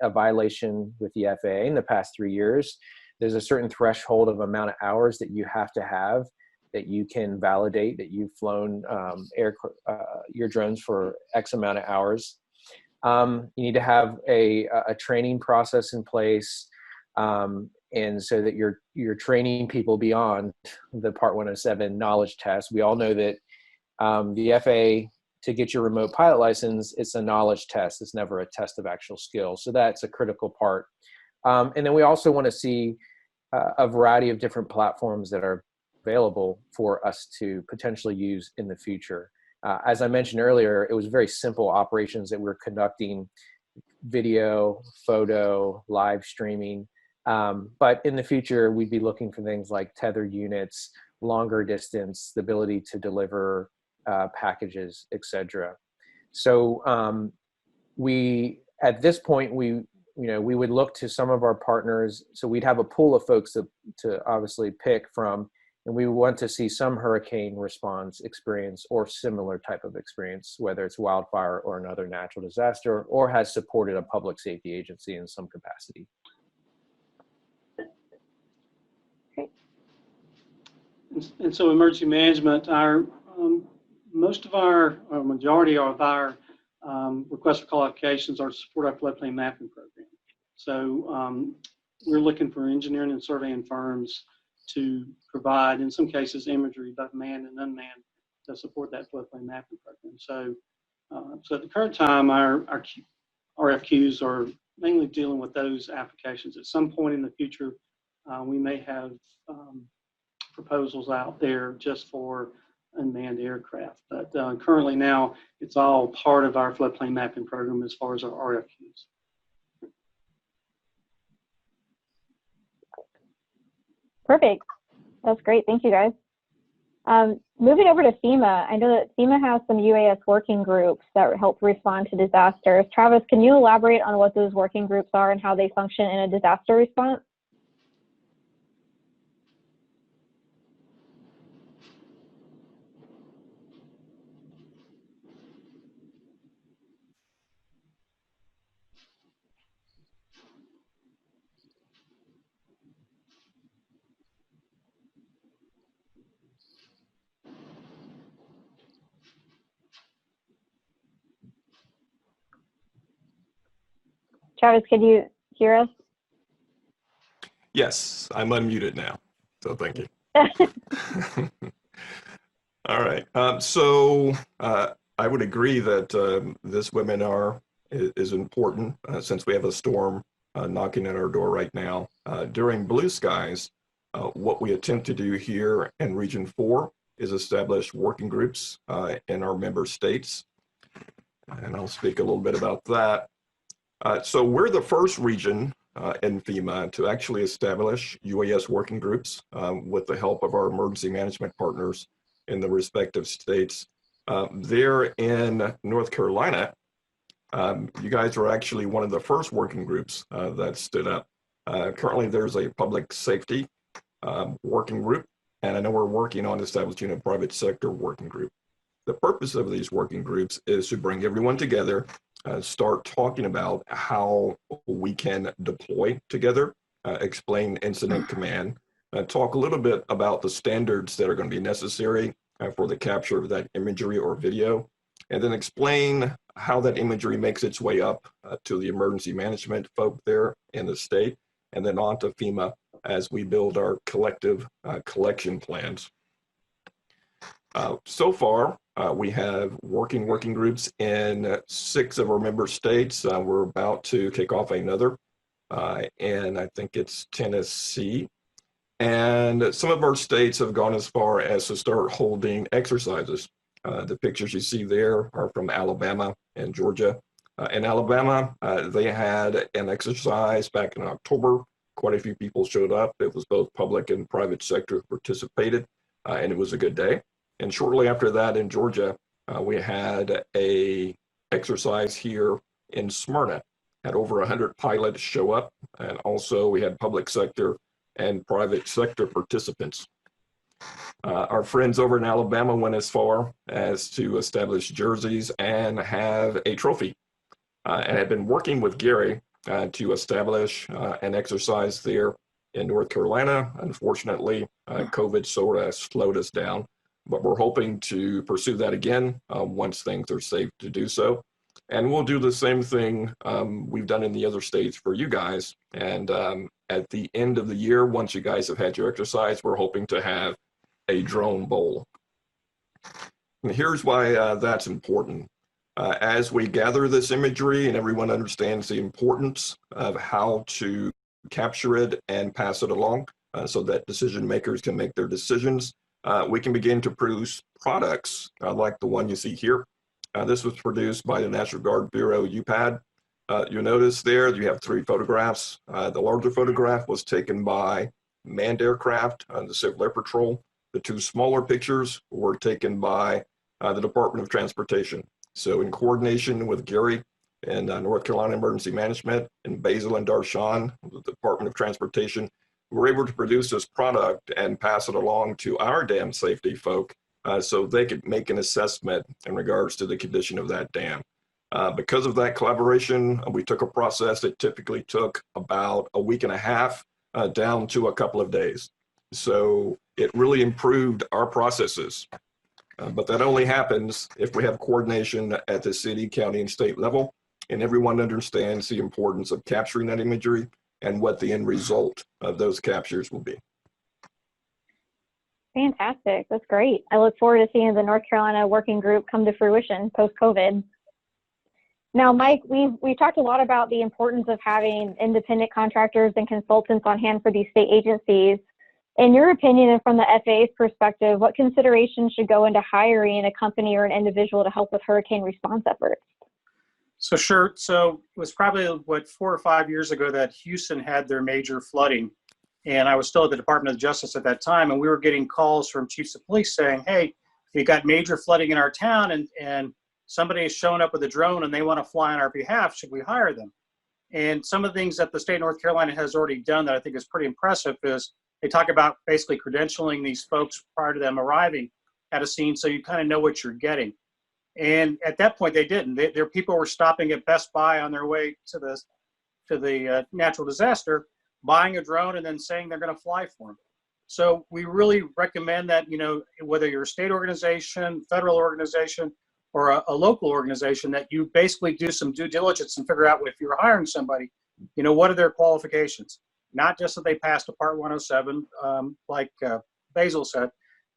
a violation with the FAA in the past 3 years. There's a certain threshold of amount of hours that you have to have that you can validate that you've flown your drones for X amount of hours. You need to have a training process in place, and so that you're training people beyond the Part 107 knowledge test. We all know that the FAA, to get your remote pilot license, it's a knowledge test. It's never a test of actual skill. So that's a critical part. And then we also want to see a variety of different platforms that are available for us to potentially use in the future. As I mentioned earlier, it was very simple operations that we're conducting: video, photo, live streaming. But in the future, we'd be looking for things like tethered units, longer distance, the ability to deliver packages, etc. So at this point, we would look to some of our partners. So we'd have a pool of folks to obviously pick from, and we want to see some hurricane response experience or similar type of experience, whether it's wildfire or another natural disaster, or has supported a public safety agency in some capacity. And so emergency management, our most of our, or majority of our requests for qualifications are to support our floodplain mapping program. So we're looking for engineering and surveying firms to provide, in some cases, imagery, both manned and unmanned, to support that floodplain mapping program. So, so at the current time, our RFQs are mainly dealing with those applications. At some point in the future, we may have proposals out there just for unmanned aircraft. But currently now, it's all part of our floodplain mapping program as far as our RFQs. Perfect. That's great. Thank you, guys. Moving over to FEMA, I know that FEMA has some UAS working groups that help respond to disasters. Travis, can you elaborate on what those working groups are and how they function in a disaster response? Travis, can you hear us? Yes, I'm unmuted now, so thank you. All right, I would agree that this webinar is important since we have a storm knocking at our door right now. During blue skies, what we attempt to do here in Region 4 is establish working groups in our member states. And I'll speak a little bit about that. So we're the first region in FEMA to actually establish UAS working groups with the help of our emergency management partners in the respective states. There in North Carolina, you guys are actually one of the first working groups that stood up. Currently, there's a public safety working group, and I know we're working on establishing a private sector working group. The purpose of these working groups is to bring everyone together, start talking about how we can deploy together, explain incident command, talk a little bit about the standards that are going to be necessary for the capture of that imagery or video, and then explain how that imagery makes its way up to the emergency management folk there in the state, and then on to FEMA as we build our collective collection plans. So far, we have working groups in 6 of our member states. We're about to kick off another, and I think it's Tennessee. And some of our states have gone as far as to start holding exercises. The pictures you see there are from Alabama and Georgia. In Alabama, they had an exercise back in October. Quite a few people showed up. It was both public and private sector participated, and it was a good day. And shortly after that in Georgia, we had a exercise here in Smyrna. Had over 100 pilots show up, and also we had public sector and private sector participants. Our friends over in Alabama went as far as to establish jerseys and have a trophy, and have been working with Gary to establish an exercise there in North Carolina. Unfortunately, COVID sort of slowed us down, but we're hoping to pursue that again once things are safe to do so. And we'll do the same thing we've done in the other states for you guys. And at the end of the year, once you guys have had your exercise, we're hoping to have a drone bowl. And here's why that's important. As we gather this imagery and everyone understands the importance of how to capture it and pass it along so that decision makers can make their decisions, we can begin to produce products like the one you see here. This was produced by the National Guard Bureau UPAD. You'll notice there you have 3 photographs. The larger photograph was taken by manned aircraft, the Civil Air Patrol. The 2 smaller pictures were taken by the Department of Transportation. So in coordination with Gary and North Carolina Emergency Management and Basil and Darshan, the Department of Transportation, we were able to produce this product and pass it along to our dam safety folk so they could make an assessment in regards to the condition of that dam. Because of that collaboration, we took a process that typically took about a week and a half down to a couple of days. So it really improved our processes. But that only happens if we have coordination at the city, county, and state level, and everyone understands the importance of capturing that imagery and what the end result of those captures will be. Fantastic. That's great. I look forward to seeing the North Carolina working group come to fruition post-COVID. Now, Mike, we've talked a lot about the importance of having independent contractors and consultants on hand for these state agencies. In your opinion, and from the FAA's perspective, what considerations should go into hiring a company or an individual to help with hurricane response efforts? So sure. So it was probably, 4 or 5 years ago that Houston had their major flooding. And I was still at the Department of Justice at that time, and we were getting calls from chiefs of police saying, hey, we got major flooding in our town, and somebody is showing up with a drone and they want to fly on our behalf. Should we hire them? And some of the things that the state of North Carolina has already done that I think is pretty impressive is they talk about basically credentialing these folks prior to them arriving at a scene, so you kind of know what you're getting. And at that point, they didn't. Their people were stopping at Best Buy on their way to the natural disaster, buying a drone and then saying they're going to fly for them. So we really recommend that, whether you're a state organization, federal organization, or a local organization, that you basically do some due diligence and figure out if you're hiring somebody, what are their qualifications? Not just that they passed a Part 107, like Basil said,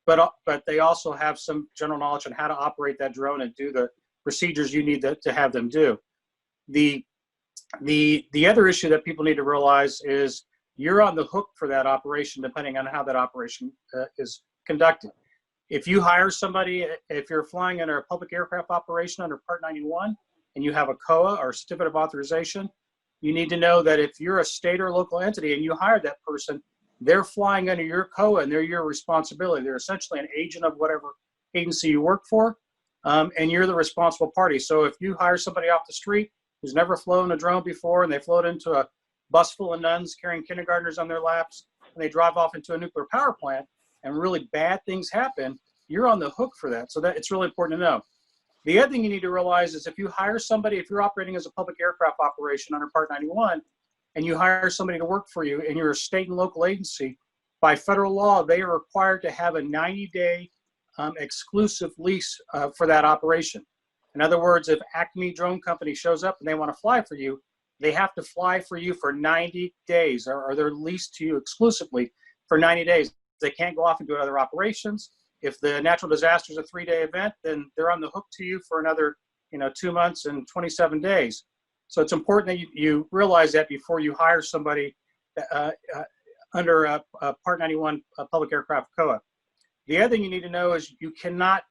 but they also have some general knowledge on how to operate that drone and do the procedures you need to have them do. The other issue that people need to realize is you're on the hook for that operation depending on how that operation is conducted. If you hire somebody, if you're flying under a public aircraft operation under Part 91 and you have a COA or certificate of authorization, you need to know that if you're a state or local entity and you hire that person, they're flying under your COA and they're your responsibility. They're essentially an agent of whatever agency you work for, and you're the responsible party. So if you hire somebody off the street who's never flown a drone before and they float into a bus full of nuns carrying kindergartners on their laps and they drive off into a nuclear power plant and really bad things happen, you're on the hook for that. So that it's really important to know. The other thing you need to realize is if you hire somebody, if you're operating as a public aircraft operation under Part 91, and you hire somebody to work for you and you're a state and local agency, by federal law, they are required to have a 90-day exclusive lease for that operation. In other words, if Acme Drone Company shows up and they want to fly for you, they have to fly for you for 90 days, or they're leased to you exclusively for 90 days. They can't go off and do other operations. If the natural disaster is a 3-day event, then they're on the hook to you for another 2 months and 27 days. So it's important that you realize that before you hire somebody under a Part 91 public aircraft COA. The other thing you need to know is you cannot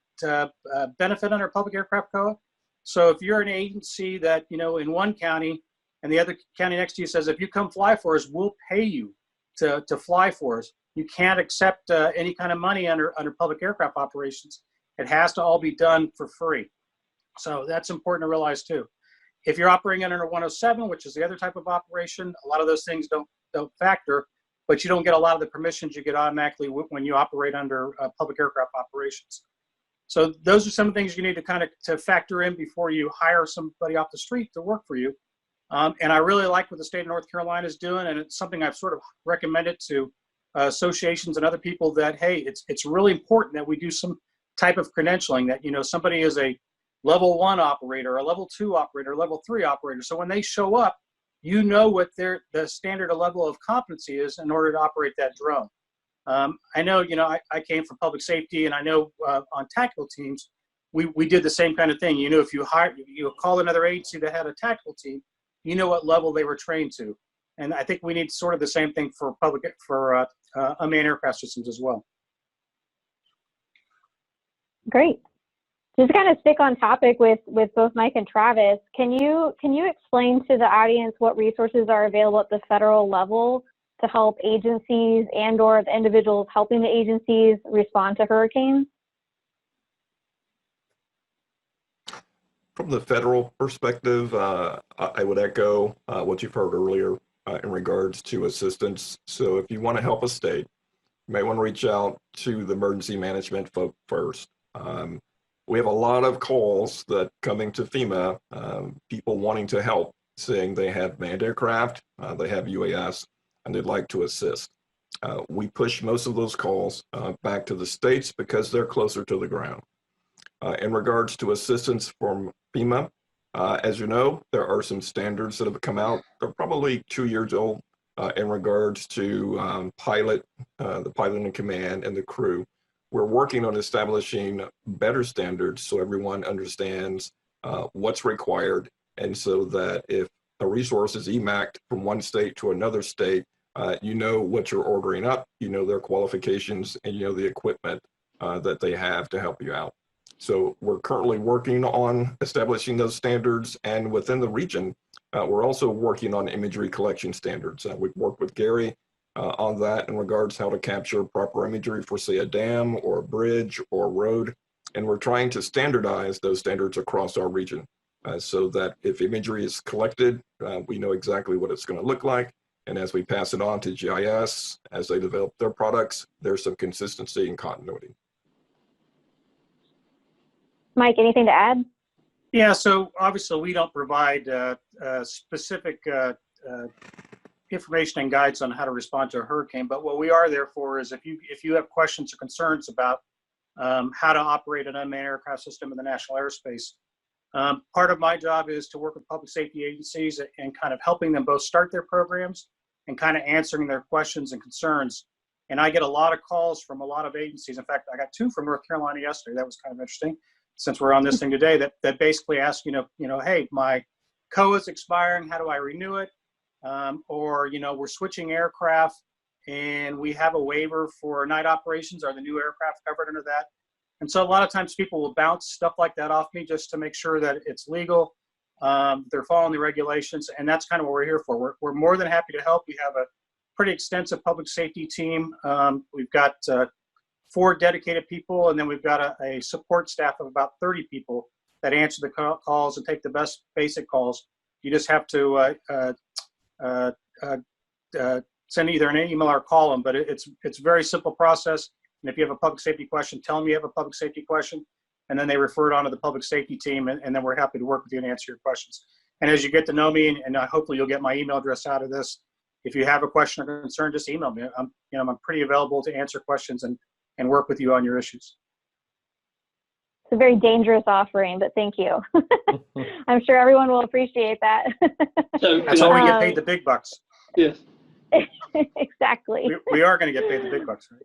benefit under public aircraft COA. So if you're an agency that, in one county and the other county next to you says, if you come fly for us, we'll pay you to fly for us. You can't accept any kind of money under public aircraft operations. It has to all be done for free. So that's important to realize too. If you're operating under 107, which is the other type of operation, a lot of those things don't factor, but you don't get a lot of the permissions you get automatically when you operate under public aircraft operations. So those are some of the things you need to factor in before you hire somebody off the street to work for you. And I really like what the state of North Carolina is doing, and it's something I've sort of recommended to associations and other people that, hey, it's really important that we do some type of credentialing, that, somebody is a level 1 operator, a level 2 operator, level 3 operator. So when they show up, what the standard or level of competency is in order to operate that drone. I know, I came from public safety, and I know on tactical teams, we did the same kind of thing. If you call another agency that had a tactical team, what level they were trained to. And I think we need sort of the same thing for unmanned aircraft systems as well. Great. Just kind of stick on topic with both Mike and Travis. Can you explain to the audience what resources are available at the federal level to help agencies and/or the individuals helping the agencies respond to hurricanes? From the federal perspective, I would echo what you've heard earlier in regards to assistance. So if you want to help a state, you may want to reach out to the emergency management folk first. We have a lot of calls that coming to FEMA, people wanting to help, saying they have manned aircraft, they have UAS, and they'd like to assist. We push most of those calls back to the states because they're closer to the ground. In regards to assistance from FEMA, as you know, there are some standards that have come out. They're probably 2 years old in regards to the pilot in command and the crew. We're working on establishing better standards so everyone understands what's required, and so that if a resource is EMAC'd from one state to another state, you know what you're ordering up, you know their qualifications, and you know the equipment that they have to help you out. So we're currently working on establishing those standards, and within the region, we're also working on imagery collection standards. We've worked with Gary on that in regards to how to capture proper imagery for, say, a dam or a bridge or a road. And we're trying to standardize those standards across our region so that if imagery is collected, we know exactly what it's going to look like. And as we pass it on to GIS, as they develop their products, there's some consistency and continuity. Mike, anything to add? Yeah, so obviously we don't provide specific information and guides on how to respond to a hurricane, but what we are there for is if you have questions or concerns about how to operate an unmanned aircraft system in the national airspace, part of my job is to work with public safety agencies and kind of helping them both start their programs and kind of answering their questions and concerns. And I get a lot of calls from a lot of agencies. In fact, I got 2 from North Carolina yesterday. That was kind of interesting, since we're on this thing today, that basically ask, hey, my COA is expiring, how do I renew it? Or, we're switching aircraft and we have a waiver for night operations. Are the new aircraft covered under that? And so a lot of times people will bounce stuff like that off me just to make sure that it's legal. They're following the regulations, and that's kind of what we're here for. We're more than happy to help. We have a pretty extensive public safety team. We've got 4 dedicated people, and then we've got a support staff of about 30 people that answer the calls and take the best basic calls. You just have to send either an email or call them, but it's a very simple process. And if you have a public safety question, tell them you have a public safety question, and then they refer it on to the public safety team, and then we're happy to work with you and answer your questions. And as you get to know me, and hopefully you'll get my email address out of this, if you have a question or concern, just email me. I'm pretty available to answer questions and work with you on your issues. It's a very dangerous offering, but thank you. I'm sure everyone will appreciate that. So that's how we get paid the big bucks. Yes. Exactly. We are going to get paid the big bucks, right?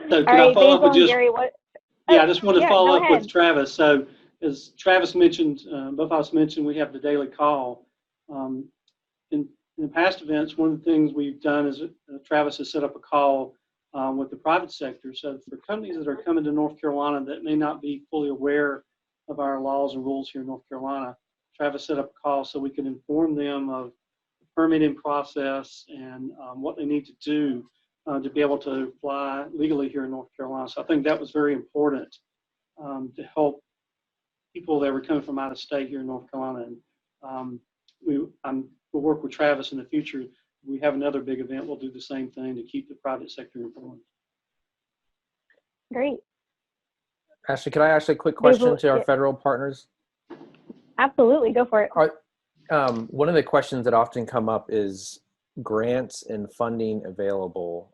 So can I follow up with just, Gary, I just want to follow up ahead. with Travis. So as Travis mentioned, both of us mentioned, we have the daily call. In the past events, one of the things we've done is Travis has set up a call with the private sector. So for companies that are coming to North Carolina that may not be fully aware of our laws and rules here in North Carolina, Travis set up a call so we can inform them of the permitting process and what they need to do to be able to fly legally here in North Carolina. So I think that was very important to help people that were coming from out of state here in North Carolina. And we'll work with Travis in the future. If we have another big event, we'll do the same thing to keep the private sector informed. Great. Ashley, could I ask a quick question to our federal partners? Absolutely, go for it. One of the questions that often come up is grants and funding available.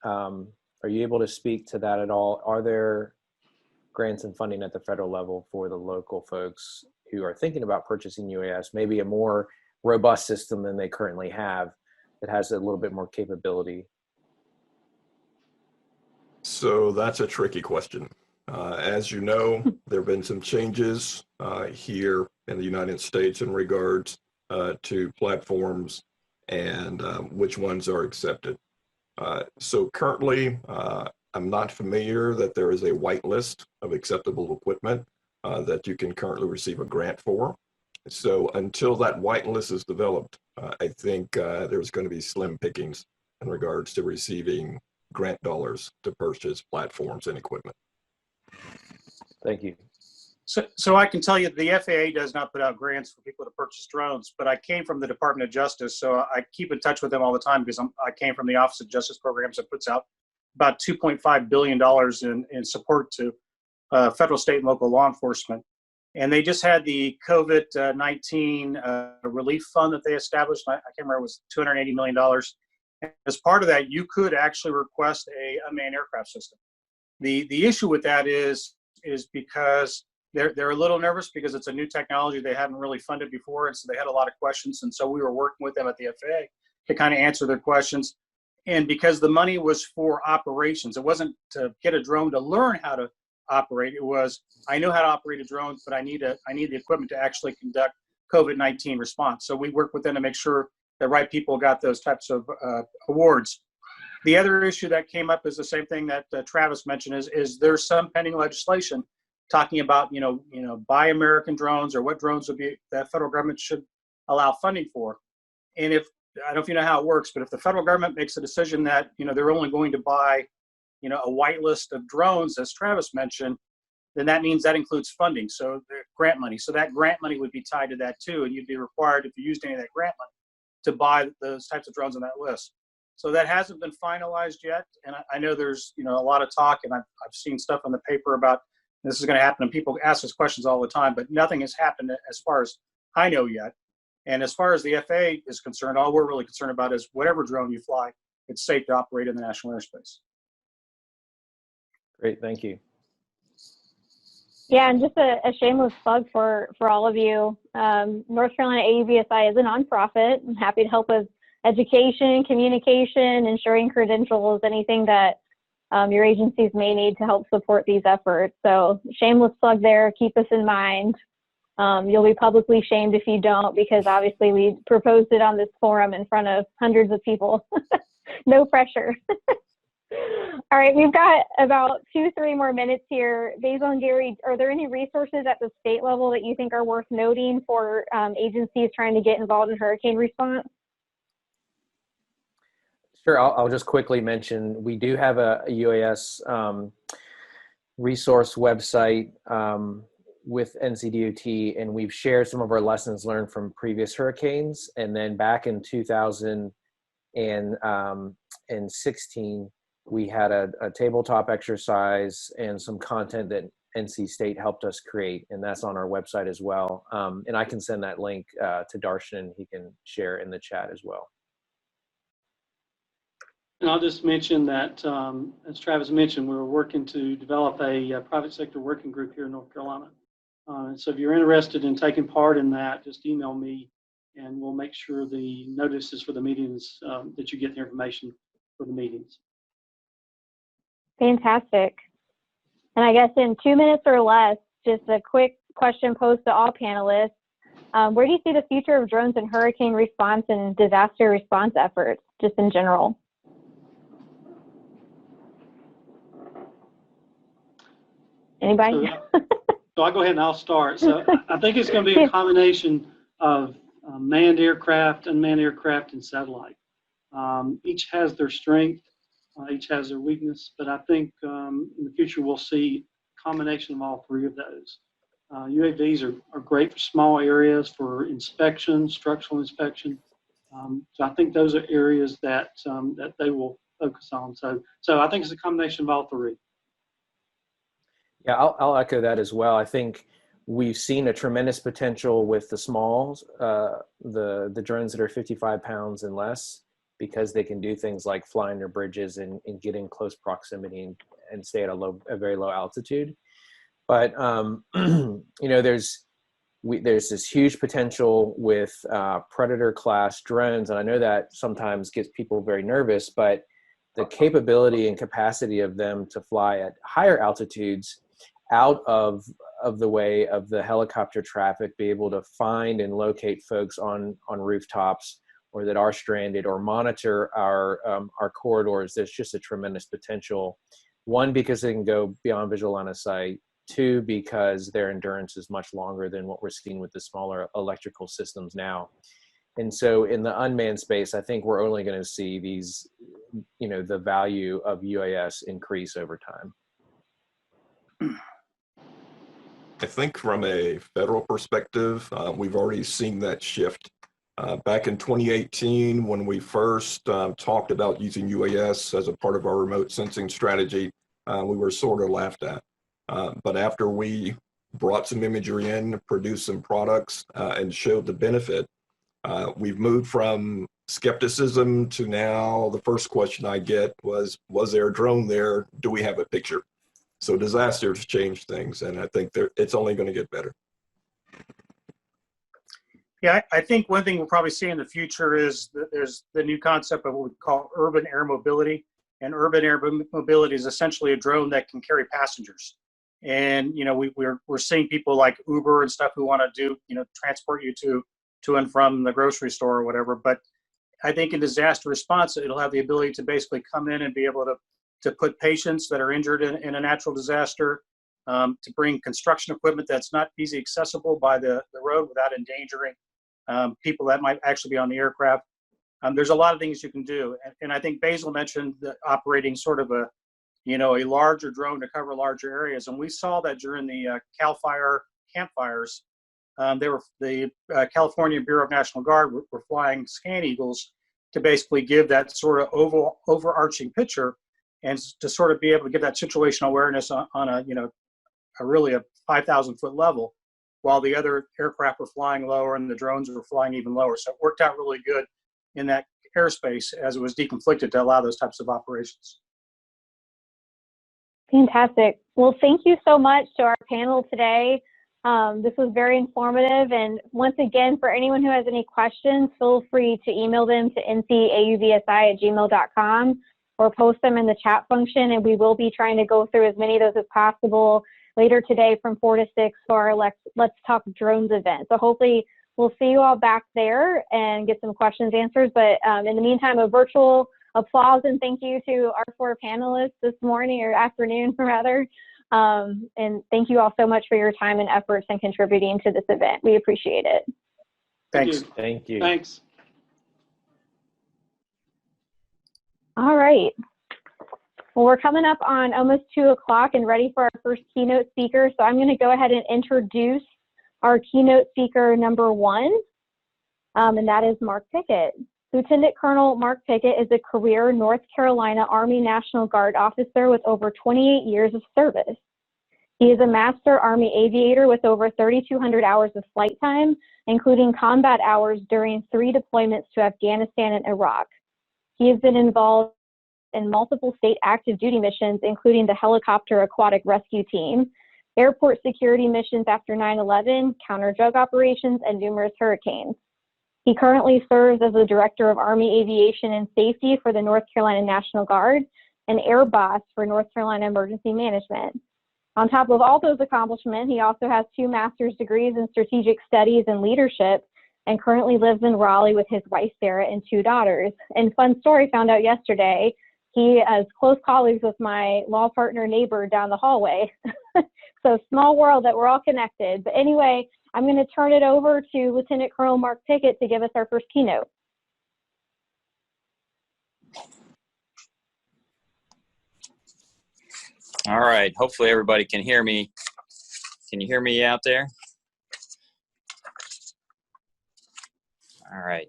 Are you able to speak to that at all? Are there grants and funding at the federal level for the local folks who are thinking about purchasing UAS, maybe a more robust system than they currently have that has a little bit more capability? So that's a tricky question. As you know, there have been some changes here in the United States in regards to platforms and which ones are accepted. So currently, I'm not familiar that there is a white list of acceptable equipment that you can currently receive a grant for. So until that white list is developed, I think there's going to be slim pickings in regards to receiving grant dollars to purchase platforms and equipment. Thank you. So I can tell you the FAA does not put out grants for people to purchase drones, but I came from the Department of Justice, so I keep in touch with them all the time because I came from the Office of Justice Programs that puts out about $2.5 billion in support to federal, state, and local law enforcement. And they just had the COVID-19 relief fund that they established. I can't remember, it was $280 million. As part of that, you could actually request a unmanned aircraft system. The issue with that is because they're a little nervous because it's a new technology they hadn't really funded before, and so they had a lot of questions. And so we were working with them at the FAA to kind of answer their questions. And because the money was for operations, it wasn't to get a drone to learn how to operate. It was, I know how to operate a drone, but I need the equipment to actually conduct COVID-19 response. So we work with them to make sure the right people got those types of awards. The other issue that came up is the same thing that Travis mentioned is there's some pending legislation talking about, buy American drones, or what drones would be that federal government should allow funding for. And if, I don't know if you know how it works, but if the federal government makes a decision that, they're only going to buy, a white list of drones, as Travis mentioned, then that means that includes funding. So the grant money. So that grant money would be tied to that too. And you'd be required, if you used any of that grant money, to buy those types of drones on that list. So that hasn't been finalized yet. And I know there's, a lot of talk, and I've seen stuff in the paper about this is going to happen, and people ask us questions all the time, but nothing has happened as far as I know yet. And as far as the FAA is concerned, all we're really concerned about is whatever drone you fly, it's safe to operate in the national airspace. Great, thank you. Yeah, and just a shameless plug for all of you. North Carolina AUVSI is a nonprofit. I'm happy to help with education, communication, ensuring credentials, anything that your agencies may need to help support these efforts. So shameless plug there, keep us in mind. You'll be publicly shamed if you don't, because obviously we proposed it on this forum in front of hundreds of people. No pressure. All right, we've got about 2-3 more minutes here. Basil and Gary, are there any resources at the state level that you think are worth noting for agencies trying to get involved in hurricane response? Sure, I'll just quickly mention, we do have a UAS resource website with NCDOT, and we've shared some of our lessons learned from previous hurricanes. And then back in 2016, we had a tabletop exercise and some content that NC State helped us create, and that's on our website as well. And I can send that link to Darshan, and he can share in the chat as well. And I'll just mention that, as Travis mentioned, we're working to develop a private sector working group here in North Carolina. So if you're interested in taking part in that, just email me, and we'll make sure the notices for the meetings, that you get the information for the meetings. Fantastic. And I guess in 2 minutes or less, just a quick question posed to all panelists. Where do you see the future of drones in hurricane response and disaster response efforts, just in general? Anybody? So I'll go ahead and I'll start. So I think it's going to be a combination of manned aircraft, unmanned aircraft, and satellite. Each has their strength, each has their weakness, but I think in the future we'll see a combination of all three of those. UAVs are great for small areas, for inspection, structural inspection. So I think those are areas that that they will focus on. So I think it's a combination of all three. Yeah, I'll echo that as well. I think we've seen a tremendous potential with the smalls, the drones that are 55 pounds and less, because they can do things like fly under bridges and get in close proximity and stay at a very low altitude. But there's this huge potential with Predator class drones, and I know that sometimes gets people very nervous, but the capability and capacity of them to fly at higher altitudes, out of the way of the helicopter traffic, be able to find and locate folks on rooftops or that are stranded, or monitor our corridors. There's just a tremendous potential. One, because they can go beyond visual line of sight. Two, because their endurance is much longer than what we're seeing with the smaller electrical systems now. And so in the unmanned space, I think we're only going to see these, the value of UAS increase over time. I think from a federal perspective, we've already seen that shift. Back in 2018, when we first talked about using UAS as a part of our remote sensing strategy, we were sort of laughed at. But after we brought some imagery in, produced some products, and showed the benefit, we've moved from skepticism to now the first question I get was there a drone there? Do we have a picture? So disasters change things, and I think it's only going to get better. Yeah, I think one thing we'll probably see in the future is that there's the new concept of what we call urban air mobility. And urban air mobility is essentially a drone that can carry passengers. And, you know, we're seeing people like Uber and stuff who want to do, you know, transport you to and from the grocery store or whatever. But I think in disaster response, it'll have the ability to basically come in and be able to put patients that are injured in a natural disaster, to bring construction equipment that's not easily accessible by the road without endangering people that might actually be on the aircraft. There's a lot of things you can do. And I think Basil mentioned operating sort of a larger drone to cover larger areas. And we saw that during the CAL FIRE campfires. The California Bureau of National Guard were flying Scan Eagles to basically give that sort of overarching picture and to sort of be able to give that situational awareness on a 5,000 foot level, while the other aircraft were flying lower and the drones were flying even lower. So it worked out really good in that airspace as it was deconflicted to allow those types of operations. Fantastic. Well, thank you so much to our panel today. This was very informative. And once again, for anyone who has any questions, feel free to email them to ncauvsi@gmail.com or post them in the chat function. And we will be trying to go through as many of those as possible later today from 4 to 6 for our Let's Talk Drones event. So hopefully we'll see you all back there and get some questions answered. But in the meantime, a virtual applause and thank you to our 4 panelists this morning or afternoon rather. And thank you all so much for your time and efforts and contributing to this event. We appreciate it. Thanks. Thank you. Thanks. All right. Well, we're coming up on almost 2 o'clock and ready for our first keynote speaker. So I'm going to go ahead and introduce our keynote speaker number 1, and that is Mark Pickett. Lieutenant Colonel Mark Pickett is a career North Carolina Army National Guard officer with over 28 years of service. He is a master Army aviator with over 3,200 hours of flight time, including combat hours during 3 deployments to Afghanistan and Iraq. He has been involved in multiple state active duty missions, including the Helicopter Aquatic Rescue Team, airport security missions after 9/11, counter-drug operations, and numerous hurricanes. He currently serves as the Director of Army Aviation and Safety for the North Carolina National Guard and Air Boss for North Carolina Emergency Management. On top of all those accomplishments, he also has 2 master's degrees in strategic studies and leadership and currently lives in Raleigh with his wife, Sarah, and 2 daughters. And fun story, found out yesterday, he is close colleagues with my law partner neighbor down the hallway. So small world that we're all connected. But anyway, I'm going to turn it over to Lieutenant Colonel Mark Pickett to give us our first keynote. All right, hopefully everybody can hear me. Can you hear me out there? All right,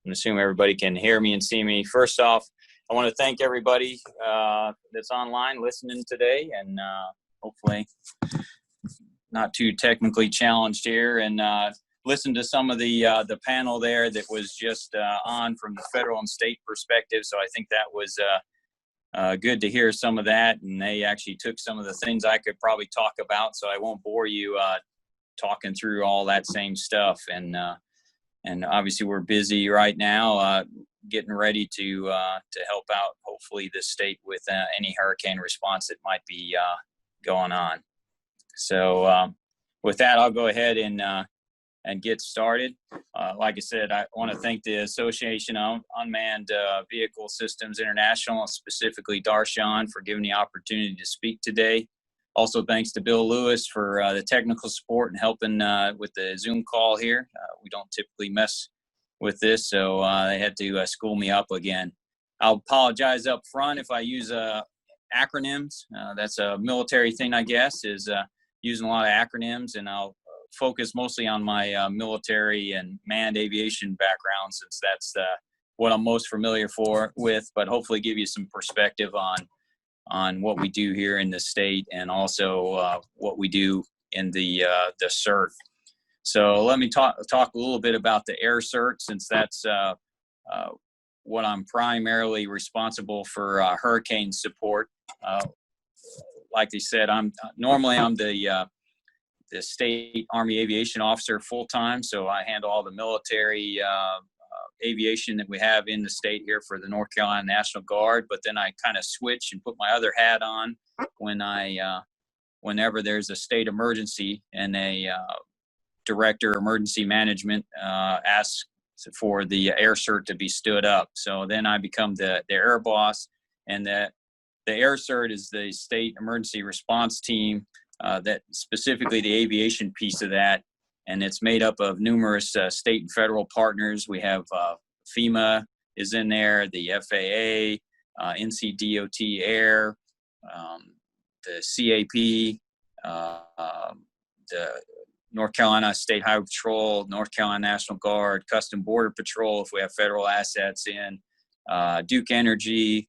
I'm assuming everybody can hear me and see me. First off, I want to thank everybody that's online listening today, and hopefully not too technically challenged here, and listen to some of the panel there that was just on from the federal and state perspective. So I think that was good to hear some of that, and they actually took some of the things I could probably talk about, so I won't bore you talking through all that same stuff. And obviously we're busy right now getting ready to help out hopefully the state with any hurricane response that might be going on. So with that, I'll go ahead and get started. Like I said, I want to thank the Association of Unmanned Vehicle Systems International, specifically Darshan, for giving the opportunity to speak today. Also, thanks to Bill Lewis for the technical support and helping with the Zoom call here. We don't typically mess with this, so they had to school me up again. I'll apologize up front if I use acronyms. That's a military thing, I guess, is using a lot of acronyms, and I'll focus mostly on my military and manned aviation background, since that's what I'm most familiar with, but hopefully give you some perspective on what we do here in the state, and also what we do in the CERT. So let me talk a little bit about the air CERT, since that's what I'm primarily responsible for hurricane support. like they said, I'm the state Army aviation officer full-time. So I handle all the military aviation that we have in the state here for the North Carolina National Guard. But then I kind of switch and put my other hat on when whenever there's a state emergency and a director of emergency management asks for the air cert to be stood up. So then I become the air boss, and the air cert is the state emergency response team, that specifically the aviation piece of that. And it's made up of numerous state and federal partners. We have Fema is in there, the FAA, NCDOT Air, the CAP, the North Carolina State Highway Patrol, North Carolina National Guard, Custom Border Patrol if we have federal assets in, Duke Energy,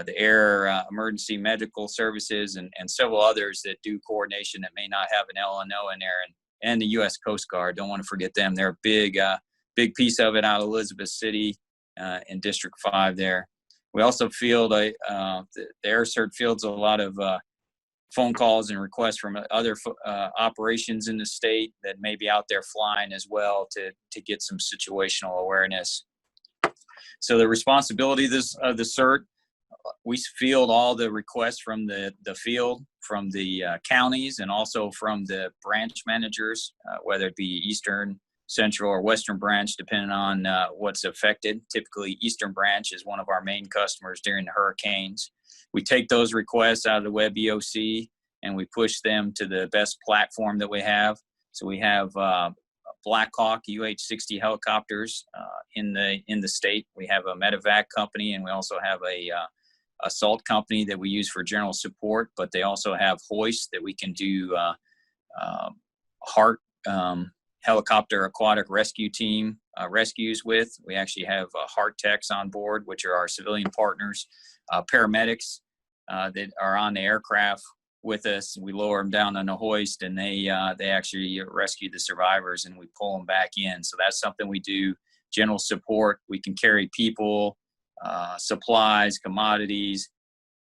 the Air Emergency Medical Services, and several others that do coordination that may not have an LNO in there, and the U.S. Coast Guard. Don't want to forget them. They're a big piece of it out of Elizabeth City in District 5 there. We also field the Air Cert fields a lot of phone calls and requests from other operations in the state that may be out there flying as well to get some situational awareness. So the responsibility of the cert, we field all the requests from the field, from the counties, and also from the branch managers, whether it be Eastern, Central, or Western branch, depending on what's affected. Typically, Eastern branch is one of our main customers during the hurricanes. We take those requests out of the web EOC and we push them to the best platform that we have. So we have Black Hawk UH-60 helicopters in the state. We have a medevac company, and we also have a assault company that we use for general support, but they also have hoists that we can do HART, helicopter aquatic rescue team rescues with. We actually have HART techs on board, which are our civilian partners, paramedics that are on the aircraft with us. We lower them down on a hoist, and they actually rescue the survivors, and we pull them back in. So that's something we do. General support, we can carry people, supplies, commodities,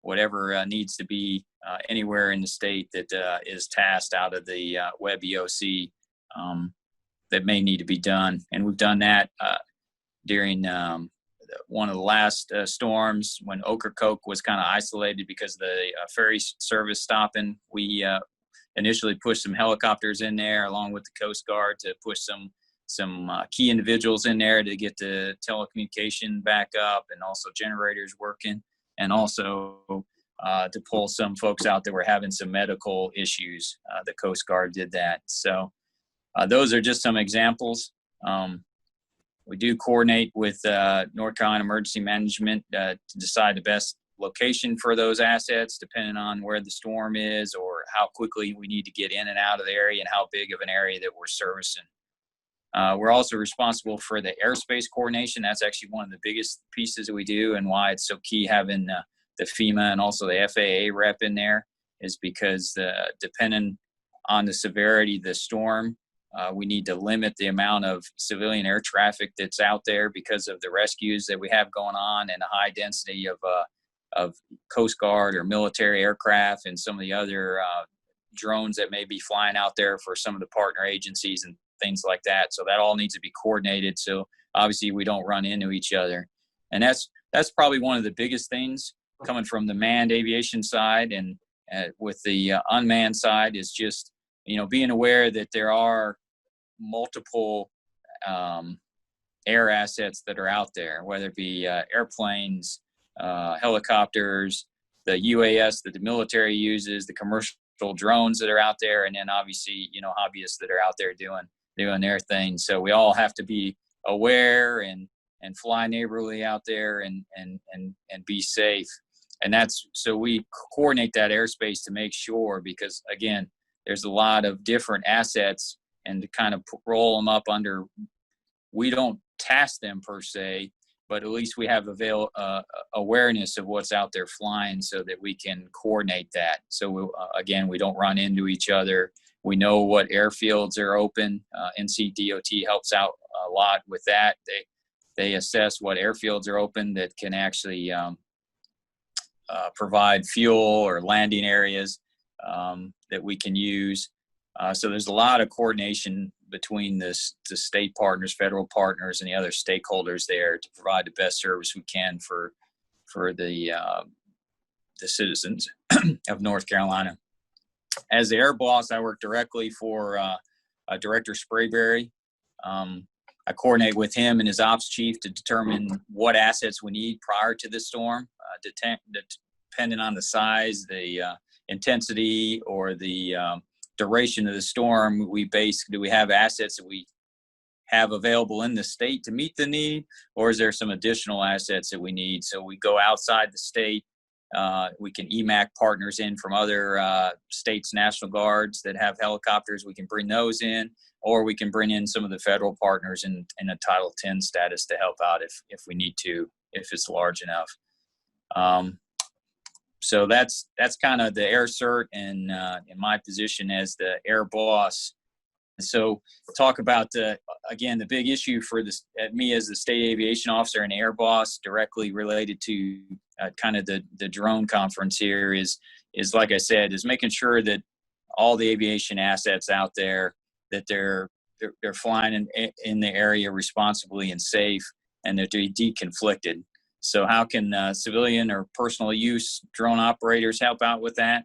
whatever needs to be anywhere in the state that is tasked out of the web EOC that may need to be done. And we've done that during one of the last storms when Ocracoke was kind of isolated because of the ferry service stopping. We initially pushed some helicopters in there along with the Coast Guard to push some key individuals in there to get the telecommunication back up, and also generators working, and also to pull some folks out that were having some medical issues. The Coast Guard did that. So those are just some examples. We do coordinate with North Carolina Emergency Management to decide the best location for those assets, depending on where the storm is or how quickly we need to get in and out of the area and how big of an area that we're servicing. We're also responsible for the airspace coordination. That's actually one of the biggest pieces that we do, and why it's so key having the FEMA and also the FAA rep in there is because depending on the severity of the storm, we need to limit the amount of civilian air traffic that's out there because of the rescues that we have going on and the high density of Coast Guard or military aircraft and some of the other drones that may be flying out there for some of the partner agencies and things like that. So that all needs to be coordinated. So obviously we don't run into each other. And that's probably one of the biggest things coming from the manned aviation side, and with the unmanned side is just, being aware that there are multiple air assets that are out there, whether it be airplanes, helicopters, the UAS that the military uses, the commercial drones that are out there, and then obviously, hobbyists that are out there doing their thing. So we all have to be aware and fly neighborly out there and be safe. And so we coordinate that airspace to make sure, because again, there's a lot of different assets, and to kind of roll them up under, we don't task them per se, but at least we have awareness of what's out there flying so that we can coordinate that. So again, we don't run into each other. We know what airfields are open. NCDOT helps out a lot with that. They assess what airfields are open that can actually provide fuel or landing areas. that we can use. So there's a lot of coordination between the state partners, federal partners, and the other stakeholders there to provide the best service we can for the citizens of North Carolina. As the air boss, I work directly for Director Sprayberry. I coordinate with him and his ops chief to determine what assets we need prior to the storm, depending on the size, the intensity, or the duration of the storm. Do we have assets that we have available in the state to meet the need, or is there some additional assets that we need? So we go outside the state. We can EMAC partners in from other states' National Guards that have helicopters. We can bring those in, or we can bring in some of the federal partners in a Title 10 status to help out if we need to, if it's large enough. So that's kind of the air cert and in my position as the air boss. So talk about again, the big issue for me as the state aviation officer and air boss directly related to kind of the drone conference here is like I said, is making sure that all the aviation assets out there, that they're flying in the area responsibly and safe, and that they're deconflicted. So how can civilian or personal use drone operators help out with that?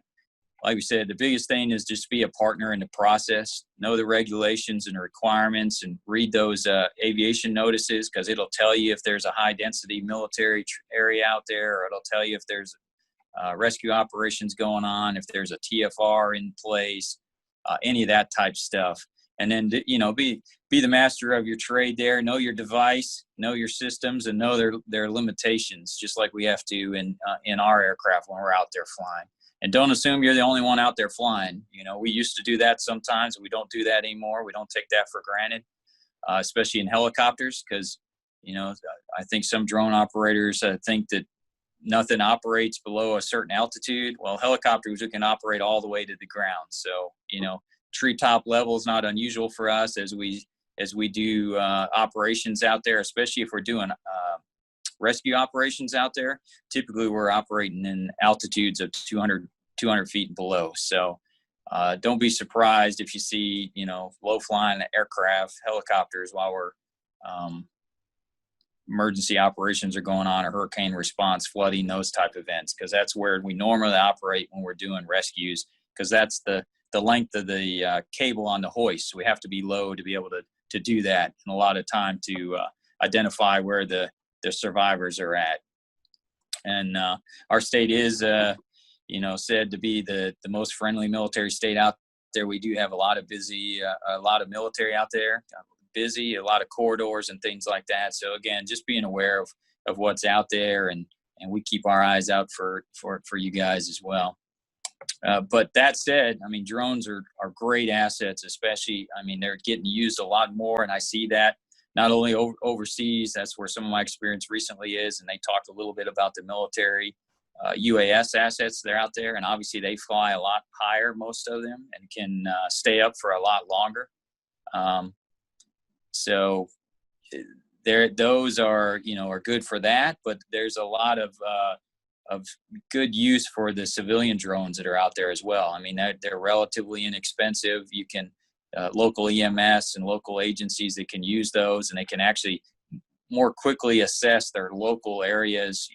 Like we said, the biggest thing is just be a partner in the process, know the regulations and the requirements, and read those aviation notices, because it'll tell you if there's a high density military area out there, or it'll tell you if there's rescue operations going on, if there's a TFR in place, any of that type stuff. And then, be the master of your trade there, know your device, know your systems, and know their limitations, just like we have to in our aircraft when we're out there flying. And don't assume you're the only one out there flying. We used to do that sometimes. We don't do that anymore. We don't take that for granted, especially in helicopters, because, I think some drone operators think that nothing operates below a certain altitude. Well, helicopters, we can operate all the way to the ground. So, treetop level is not unusual for us as we do operations out there, especially if we're doing rescue operations out there. Typically we're operating in altitudes of 200 feet and below. So don't be surprised if you see, low flying aircraft, helicopters while we're emergency operations are going on, or hurricane response, flooding, those type of events, because that's where we normally operate when we're doing rescues, because that's the length of the cable on the hoist. So we have to be low to be able to do that, and a lot of time to identify where the survivors are at. And our state is, said to be the most friendly military state out there. We do have a lot of military out there, busy, a lot of corridors and things like that. So again, just being aware of what's out there, and we keep our eyes out for you guys as well. But that said, drones are great assets, especially, they're getting used a lot more, and I see that not only overseas. That's where some of my experience recently is, and they talked a little bit about the military UAS assets that are out there, and obviously they fly a lot higher, most of them, and can stay up for a lot longer. So those are good for that, but there's a lot of good use for the civilian drones that are out there as well. They're relatively inexpensive. You can local EMS and local agencies that can use those, and they can actually more quickly assess their local areas,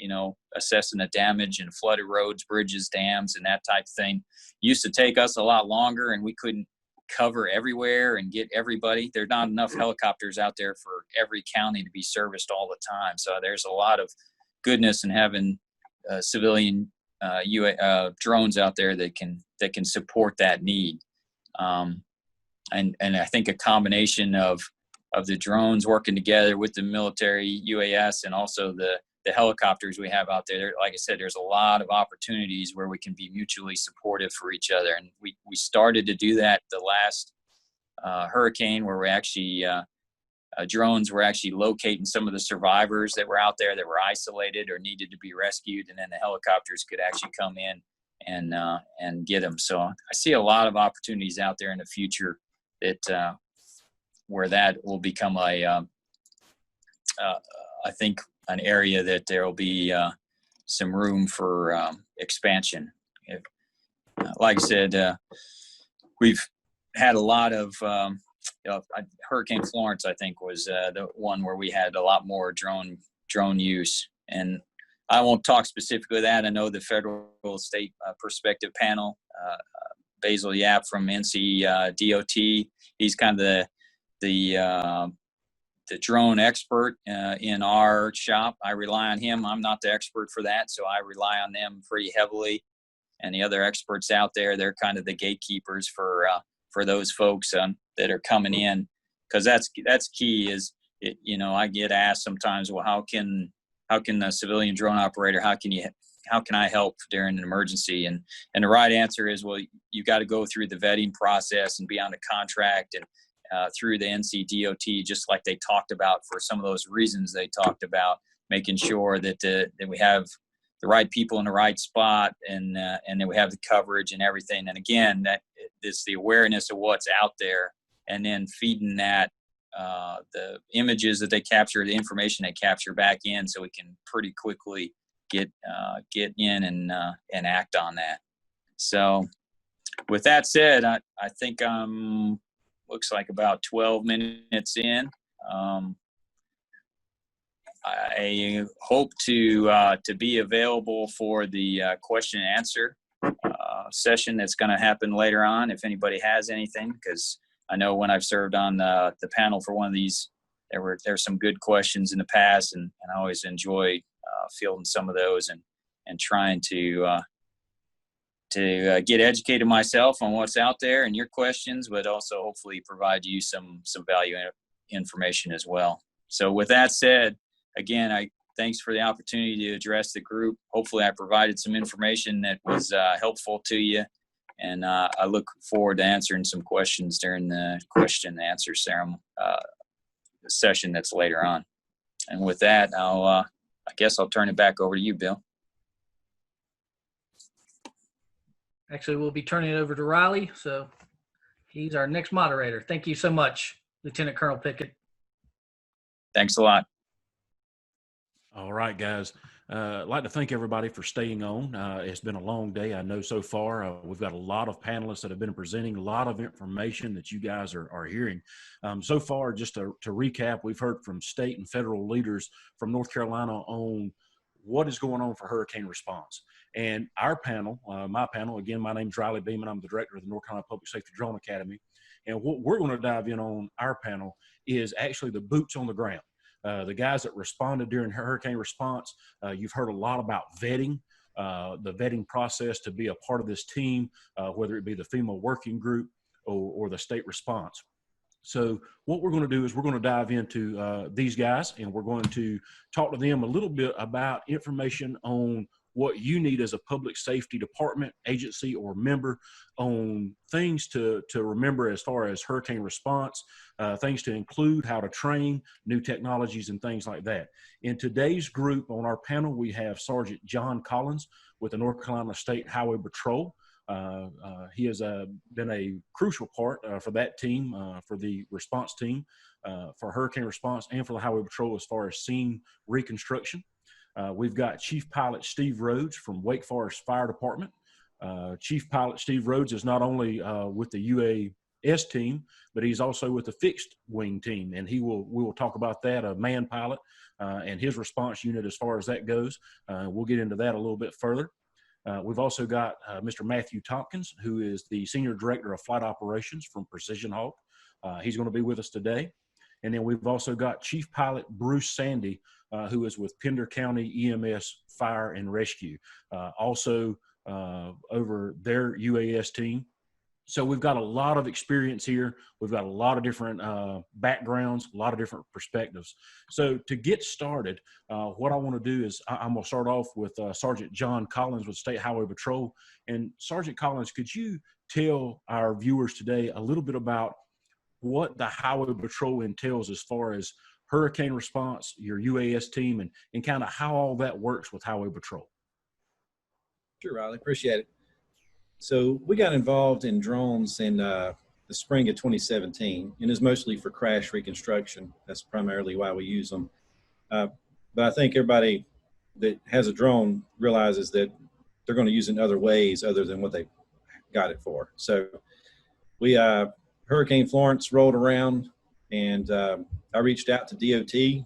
assessing the damage and flooded roads, bridges, dams, and that type of thing. Used to take us a lot longer, and we couldn't cover everywhere and get everybody. There's not enough helicopters out there for every county to be serviced all the time. So there's a lot of goodness in having civilian drones out there that can support that need. And I think a combination of the drones working together with the military UAS and also the helicopters we have out there, like I said, there's a lot of opportunities where we can be mutually supportive for each other. And we started to do that the last hurricane, where we actually drones were actually locating some of the survivors that were out there that were isolated or needed to be rescued, and then the helicopters could actually come in and get them. So I see a lot of opportunities out there in the future that where that will become I think an area that there will be some room for expansion. like I said, we've had a lot of Hurricane Florence, I think, was the one where we had a lot more drone use. And I won't talk specifically that. I know the federal state perspective panel, Basil Yap from NC DOT, he's kind of the drone expert in our shop. I rely on him. I'm not the expert for that, so I rely on them pretty heavily. And the other experts out there, they're kind of the gatekeepers for those folks that are coming in, because that's key. Is I get asked sometimes, well, how can a civilian drone operator, how can I help during an emergency? And the right answer is, well, you got to go through the vetting process and be on the contract and through the NC DOT, just like they talked about for some of those reasons they talked about, making sure that that we have the right people in the right spot and that we have the coverage and everything. And again, that it's the awareness of what's out there, and then feeding that the images that they capture, the information they capture back in, so we can pretty quickly get in and act on that. So with that said, I think looks like about 12 minutes in. I hope to be available for the question and answer session that's going to happen later on, if anybody has anything, because I know when I've served on the panel for one of these, there's some good questions in the past, and I always enjoy fielding some of those and trying to get educated myself on what's out there and your questions, but also hopefully provide you some value information as well. So with that said, again, thanks for the opportunity to address the group. Hopefully I provided some information that was helpful to you. And I look forward to answering some questions during the question and answer session that's later on. And with that, I guess I'll turn it back over to you, Bill. Actually, we'll be turning it over to Riley. So he's our next moderator. Thank you so much, Lieutenant Colonel Pickett. Thanks a lot. All right, guys. I'd like to thank everybody for staying on. It's been a long day, I know, so far. We've got a lot of panelists that have been presenting, a lot of information that you guys are hearing. So far, just to recap, we've heard from state and federal leaders from North Carolina on what is going on for hurricane response. And our panel, my panel, again, my name's Riley Beeman. I'm the director of the North Carolina Public Safety Drone Academy. And what we're going to dive in on our panel is actually the boots on the ground. The guys that responded during hurricane response. You've heard a lot about vetting, the vetting process to be a part of this team, whether it be the FEMA working group or the state response. So what we're going to do is we're going to dive into these guys, and we're going to talk to them a little bit about information on what you need as a public safety department, agency, or member on things to remember as far as hurricane response, things to include, how to train, new technologies, and things like that. In today's group on our panel, we have Sergeant John Collins with the North Carolina State Highway Patrol. He has been a crucial part for that team, for the response team, for hurricane response, and for the Highway Patrol as far as scene reconstruction. We've got Chief Pilot Steve Rhodes from Wake Forest Fire Department. Chief Pilot Steve Rhodes is not only with the UAS team, but he's also with the fixed wing team, and we will talk about that, a man pilot, and his response unit as far as that goes. We'll get into that a little bit further. We've also got Mr. Matthew Tompkins, who is the Senior Director of Flight Operations from Precision Hawk. He's going to be with us today. And then we've also got Chief Pilot Bruce Sandy, who is with Pender County EMS Fire and Rescue, also over their UAS team. So we've got a lot of experience here. We've got a lot of different backgrounds, a lot of different perspectives. So to get started, what I want to do is I'm going to start off with Sergeant John Collins with State Highway Patrol. And Sergeant Collins, could you tell our viewers today a little bit about what the Highway Patrol entails as far as hurricane response, your UAS team, and kind of how all that works with Highway Patrol? Sure, Riley, appreciate it. So we got involved in drones in the spring of 2017, and it's mostly for crash reconstruction. That's primarily why we use them. But I think everybody that has a drone realizes that they're going to use it in other ways other than what they got it for. So we Hurricane Florence rolled around, and I reached out to DOT,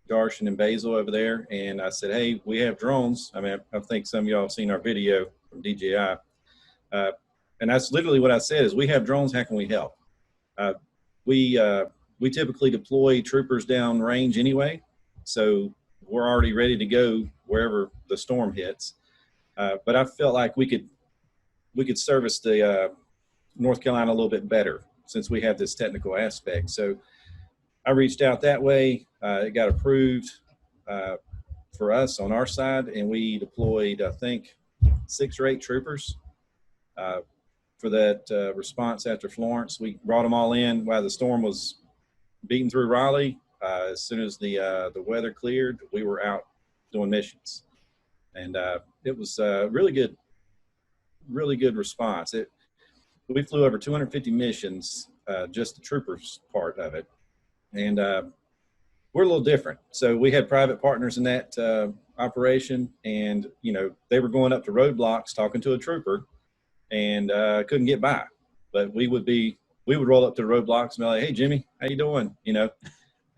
Darshan and Basil over there, and I said, hey, we have drones. I mean, I think some of y'all have seen our video from DJI. And that's literally what I said is, we have drones, how can we help? We typically deploy troopers down range anyway, so we're already ready to go wherever the storm hits. But I felt like we could service the North Carolina a little bit better since we have this technical aspect. So I reached out that way. It got approved for us on our side, and we deployed, I think, 6 or 8 troopers for that response after Florence. We brought them all in while the storm was beating through Raleigh. As soon as the weather cleared, we were out doing missions, and it was really good response. We flew over 250 missions, just the troopers part of it, and we're a little different. So we had private partners in that operation, and they were going up to roadblocks talking to a trooper, and couldn't get by. But we would roll up to the roadblocks and be like, "Hey, Jimmy, how you doing?"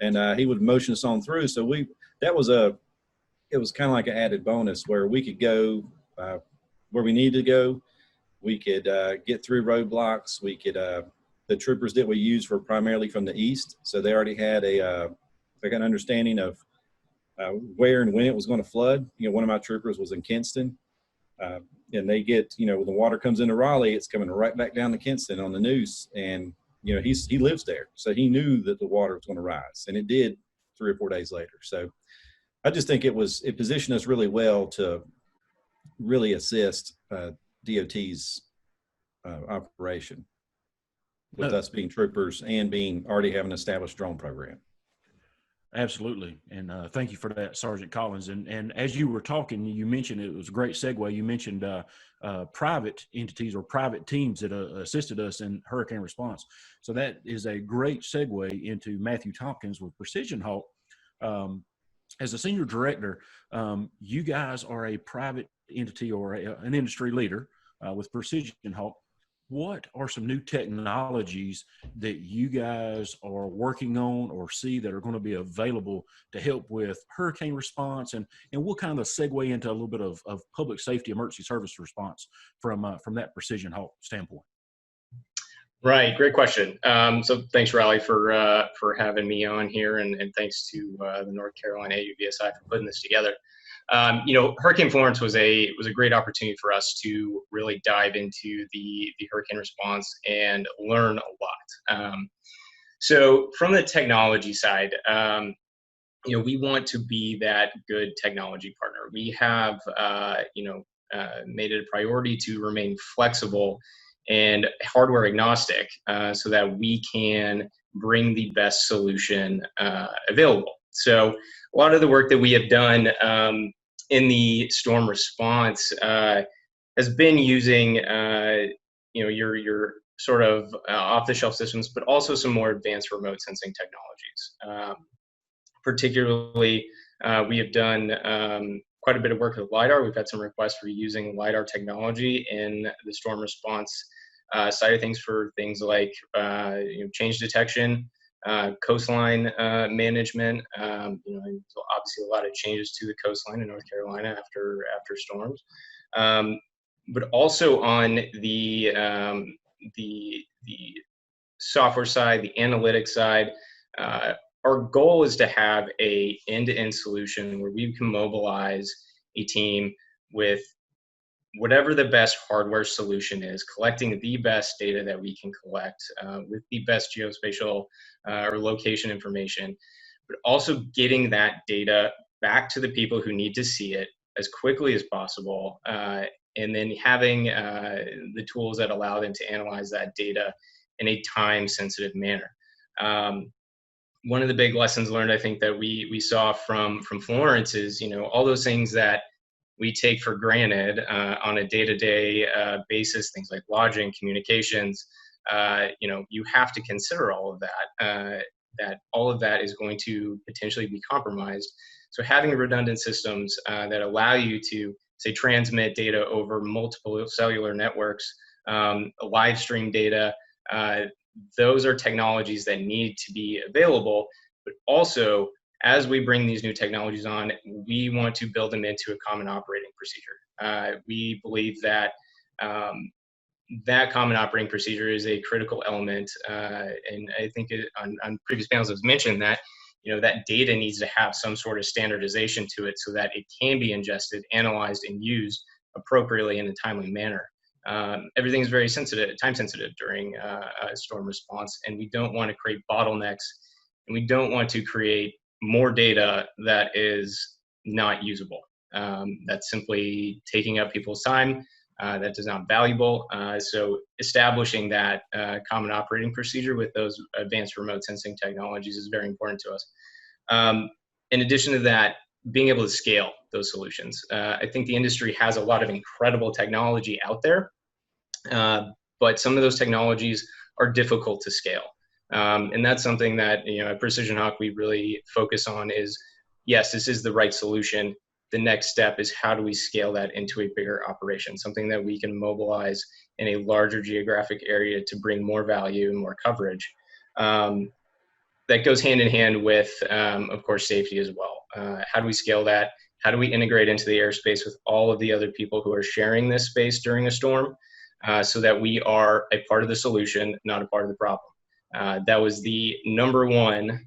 And he would motion us on through. So it was kind of like an added bonus where we could go where we needed to go. We could get through roadblocks. We could the troopers that we used were primarily from the east, so they already had an understanding of where and when it was going to flood. One of my troopers was in Kinston, and they get, when the water comes into Raleigh, it's coming right back down to Kinston on the news, and he lives there, so he knew that the water was going to rise, and it did 3 or 4 days later. So I just think it positioned us really well to really assist DOT's operation with us being troopers and already having an established drone program. Absolutely. And thank you for that, Sergeant Collins. And as you were talking, you mentioned, it was a great segue, you mentioned private entities or private teams that assisted us in hurricane response. So that is a great segue into Matthew Tompkins with Precision Hawk. As a senior director, you guys are a private entity or an industry leader with Precision Hawk. What are some new technologies that you guys are working on or see that are going to be available to help with hurricane response? And we'll kind of segue into a little bit of public safety emergency service response from that Precision Hawk standpoint. Right, great question. So thanks, Riley, for having me on here, and thanks to the North Carolina AUVSI for putting this together. Hurricane Florence was a great opportunity for us to really dive into the hurricane response and learn a lot. So from the technology side, we want to be that good technology partner. We have, made it a priority to remain flexible and hardware agnostic, so that we can bring the best solution available. So a lot of the work that we have done in the storm response has been using, your sort of off-the-shelf systems, but also some more advanced remote sensing technologies. Particularly, we have done quite a bit of work with LiDAR. We've had some requests for using LiDAR technology in the storm response side of things for things like change detection, coastline management. Obviously a lot of changes to the coastline in North Carolina after storms, but also on the software side, the analytics side. Our goal is to have a end-to-end solution where we can mobilize a team with whatever the best hardware solution is, collecting the best data that we can collect with the best geospatial or location information, but also getting that data back to the people who need to see it as quickly as possible, and then having the tools that allow them to analyze that data in a time-sensitive manner. One of the big lessons learned, I think, that we saw from Florence is, all those things that we take for granted on a day-to-day basis, things like lodging, communications, you have to consider all of that, that all of that is going to potentially be compromised. So having redundant systems that allow you to say, transmit data over multiple cellular networks, live stream data. Those are technologies that need to be available, but also, as we bring these new technologies on, we want to build them into a common operating procedure. We believe that that common operating procedure is a critical element, and I think on previous panels it's mentioned that that data needs to have some sort of standardization to it so that it can be ingested, analyzed, and used appropriately in a timely manner. Everything is very time sensitive during a storm response, and we don't want to create bottlenecks, and we don't want to create more data that is not usable. That's simply taking up people's time. That is not valuable. So establishing that common operating procedure with those advanced remote sensing technologies is very important to us. In addition to that, being able to scale those solutions. I think the industry has a lot of incredible technology out there, but some of those technologies are difficult to scale. And that's something that, at Precision Hawk, we really focus on is, yes, this is the right solution. The next step is how do we scale that into a bigger operation, something that we can mobilize in a larger geographic area to bring more value and more coverage. That goes hand in hand with, of course, safety as well. How do we scale that? How do we integrate into the airspace with all of the other people who are sharing this space during a storm so that we are a part of the solution, not a part of the problem? That was the #1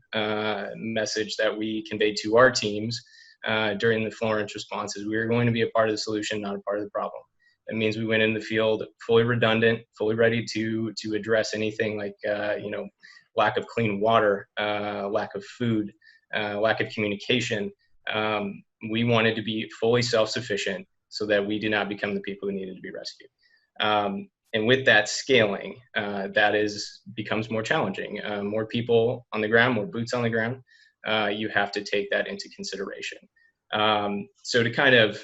message that we conveyed to our teams during the Florence response is we are going to be a part of the solution, not a part of the problem. That means we went in the field fully redundant, fully ready to address anything like, lack of clean water, lack of food, lack of communication. We wanted to be fully self-sufficient so that we do not become the people who needed to be rescued. And with that scaling, becomes more challenging. More people on the ground, more boots on the ground. You have to take that into consideration. So to kind of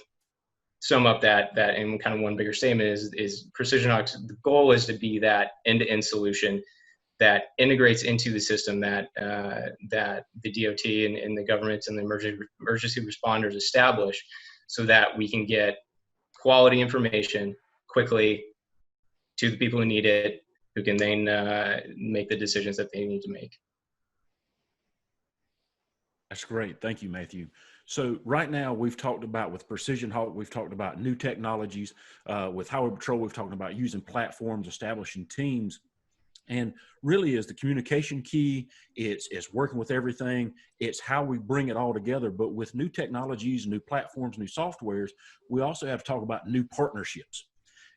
sum up that in kind of one bigger statement is Precision Hawk's, the goal is to be that end-to-end solution that integrates into the system that the DOT and the governments and the emergency responders establish so that we can get quality information quickly to the people who need it, who can then make the decisions that they need to make. That's great. Thank you, Matthew. So right now we've talked about with Precision Hawk, we've talked about new technologies. With Highway Patrol, we've talked about using platforms, establishing teams. And really is the communication key. It's working with everything. It's how we bring it all together. But with new technologies, new platforms, new softwares, we also have to talk about new partnerships.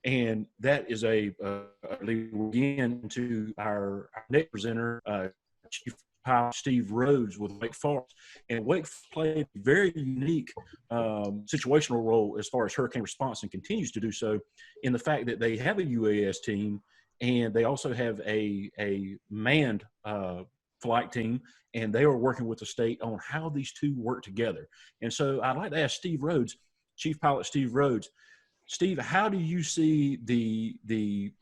And that is again to our next presenter, Chief Pilot Steve Rhodes with Wake Forest. And Wake played a very unique situational role as far as hurricane response and continues to do so in the fact that they have a UAS team and they also have a manned flight team, and they are working with the state on how these two work together. And so I'd like to ask Steve Rhodes, Chief Pilot Steve Rhodes. Steve, how do you see the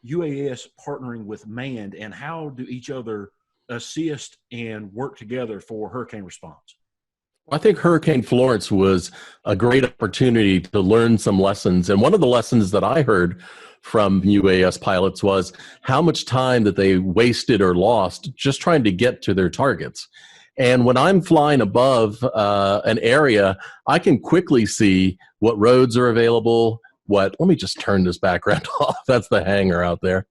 UAS partnering with manned, and how do each other assist and work together for hurricane response? I think Hurricane Florence was a great opportunity to learn some lessons. And one of the lessons that I heard from UAS pilots was how much time that they wasted or lost just trying to get to their targets. And when I'm flying above an area, I can quickly see what roads are available, let me just turn this background off. That's the hangar out there.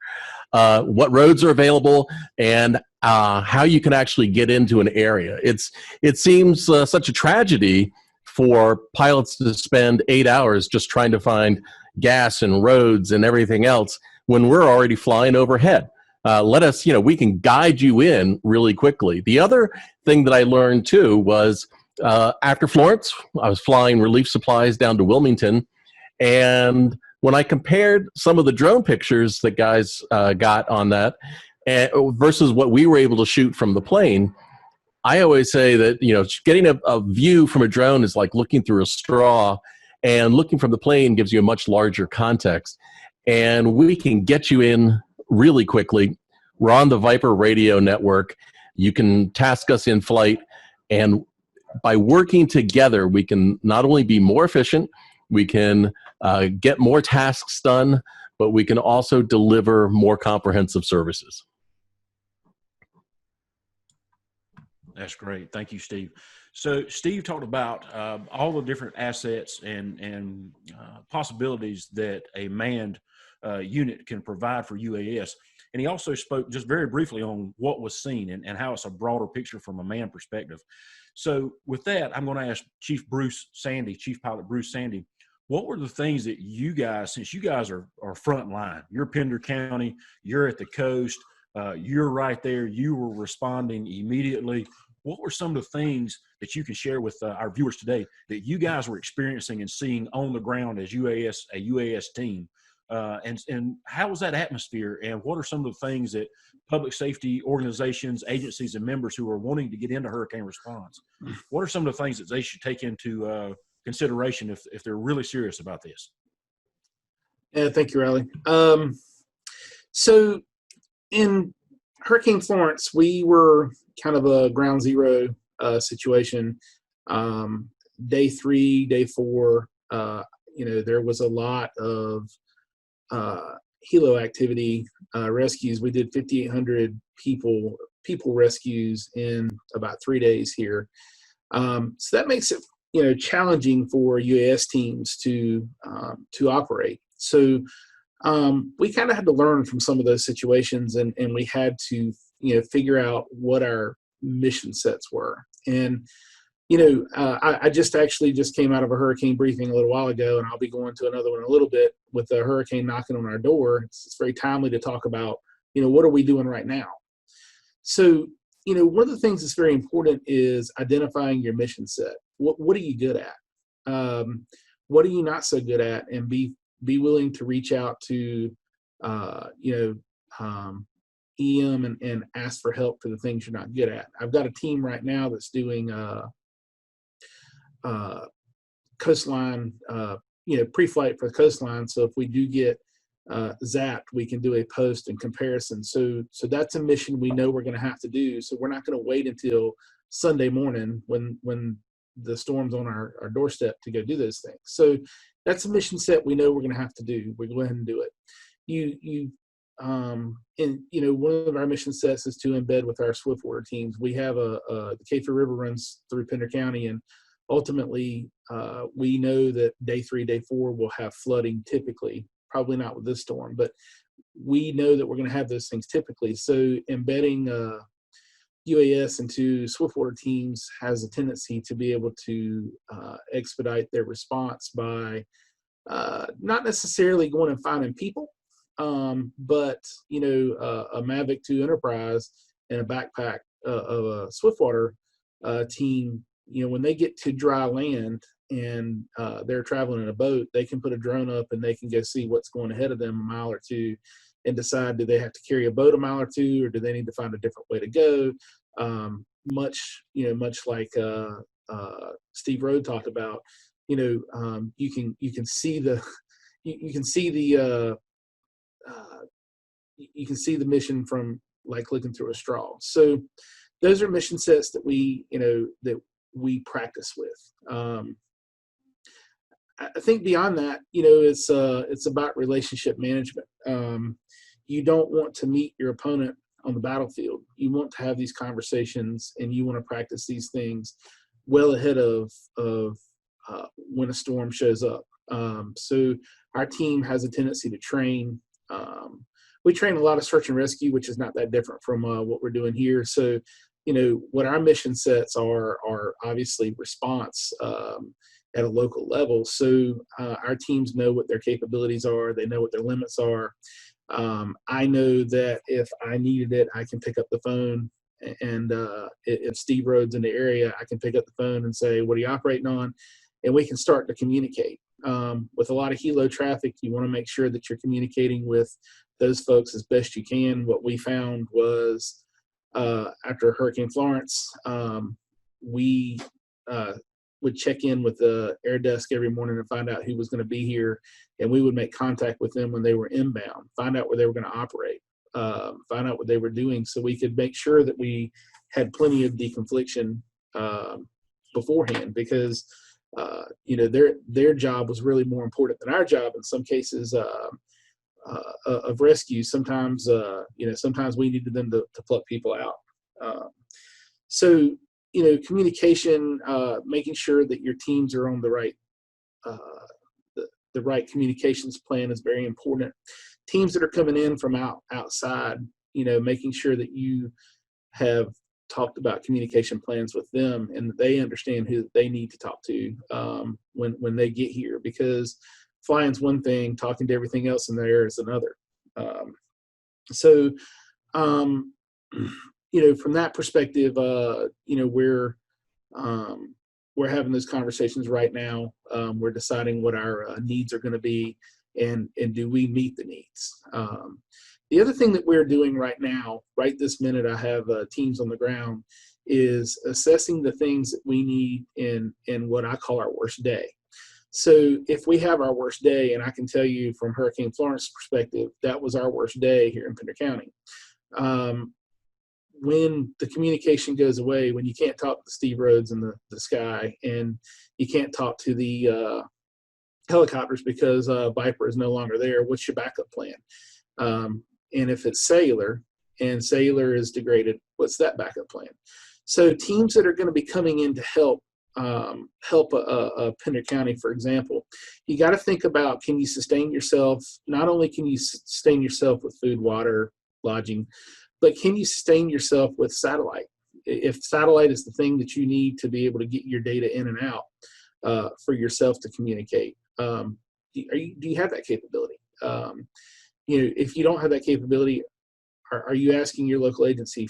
What roads are available and how you can actually get into an area. It seems such a tragedy for pilots to spend 8 hours just trying to find gas and roads and everything else when we're already flying overhead. We can guide you in really quickly. The other thing that I learned too was after Florence, I was flying relief supplies down to Wilmington, and when I compared some of the drone pictures that guys got on that versus what we were able to shoot from the plane, I always say that, getting a view from a drone is like looking through a straw, and looking from the plane gives you a much larger context. And we can get you in really quickly. We're on the Viper radio network. You can task us in flight, and by working together, we can not only be more efficient, we can get more tasks done, but we can also deliver more comprehensive services. That's great. Thank you, Steve. So Steve talked about all the different assets and possibilities that a manned unit can provide for UAS. And he also spoke just very briefly on what was seen and how it's a broader picture from a manned perspective. So with that, I'm going to ask Chief Pilot Bruce Sandy, what were the things that you guys, since you guys are front line, you're Pender County, you're at the coast, you're right there, you were responding immediately. What were some of the things that you can share with our viewers today that you guys were experiencing and seeing on the ground as a UAS team? And how was that atmosphere? And what are some of the things that public safety organizations, agencies, and members who are wanting to get into hurricane response, what are some of the things that they should take into consideration if they're really serious about this? Yeah, thank you, Riley. So in Hurricane Florence, we were kind of a ground zero situation. Day 3, day 4, there was a lot of helo activity, rescues. We did 5,800 people rescues in about 3 days here. So that makes it, challenging for UAS teams to operate. So we kind of had to learn from some of those situations, and we had to, figure out what our mission sets were. And, I just came out of a hurricane briefing a little while ago, and I'll be going to another one in a little bit with a hurricane knocking on our door. It's very timely to talk about, what are we doing right now? So, one of the things that's very important is identifying your mission set. What are you good at? What are you not so good at? And be willing to reach out to, EM and ask for help for the things you're not good at. I've got a team right now that's doing coastline, pre-flight for the coastline. So if we do get zapped, we can do a post and comparison. So that's a mission we know we're going to have to do. So we're not going to wait until Sunday morning when the storm's on our doorstep to go do those things. So that's a mission set we know we're going to have to do. We go ahead and do it. One of our mission sets is to embed with our swiftwater teams. We have the Kafer River runs through Pender County, and ultimately we know that day 3, day 4 will have flooding typically, probably not with this storm, but we know that we're going to have those things typically. So embedding UAS into swiftwater teams has a tendency to be able to expedite their response by not necessarily going and finding people, but a Mavic 2 Enterprise and a backpack of a swiftwater team, when they get to dry land and they're traveling in a boat, they can put a drone up and they can go see what's going ahead of them a mile or two and decide, do they have to carry a boat a mile or two, or do they need to find a different way to go? Much like Steve Rode talked about, you can see the mission from like looking through a straw. So those are mission sets that we practice with. I think beyond that, it's about relationship management. You don't want to meet your opponent on the battlefield. You want to have these conversations, and you want to practice these things well ahead of when a storm shows up. So our team has a tendency to train. We train a lot of search and rescue, which is not that different from what we're doing here. So, what our mission sets are obviously response at a local level. So our teams know what their capabilities are. They know what their limits are. I know that if I needed it, I can pick up the phone, and if Steve Rhodes in the area, I can pick up the phone and say, what are you operating on? And we can start to communicate. With a lot of helo traffic, you want to make sure that you're communicating with those folks as best you can. What we found was after Hurricane Florence, we would check in with the air desk every morning and find out who was going to be here, and we would make contact with them when they were inbound, find out where they were going to operate, find out what they were doing, so we could make sure that we had plenty of deconfliction beforehand. Because their job was really more important than our job in some cases of rescue. Sometimes sometimes we needed them to pluck people out. So communication, making sure that your teams are on the right the right communications plan is very important. Teams that are coming in from outside, making sure that you have talked about communication plans with them and that they understand who they need to talk to when they get here, because flying's one thing, talking to everything else in there is another. From that perspective, we're having those conversations right now. We're deciding what our needs are going to be, and do we meet the needs. The other thing that we're doing right now, right this minute, I have teams on the ground, is assessing the things that we need in what I call our worst day. So if we have our worst day, and I can tell you from Hurricane Florence perspective, that was our worst day here in Pender County. When the communication goes away, when you can't talk to Steve Rhodes in the sky, and you can't talk to the helicopters because Viper is no longer there, what's your backup plan? And if it's cellular and cellular is degraded, what's that backup plan? So teams that are going to be coming in to help Pender County, for example, you got to think about, can you sustain yourself? Not only can you sustain yourself with food, water, lodging, but can you sustain yourself with satellite? If satellite is the thing that you need to be able to get your data in and out for yourself to communicate, do you have that capability? If you don't have that capability, are you asking your local agency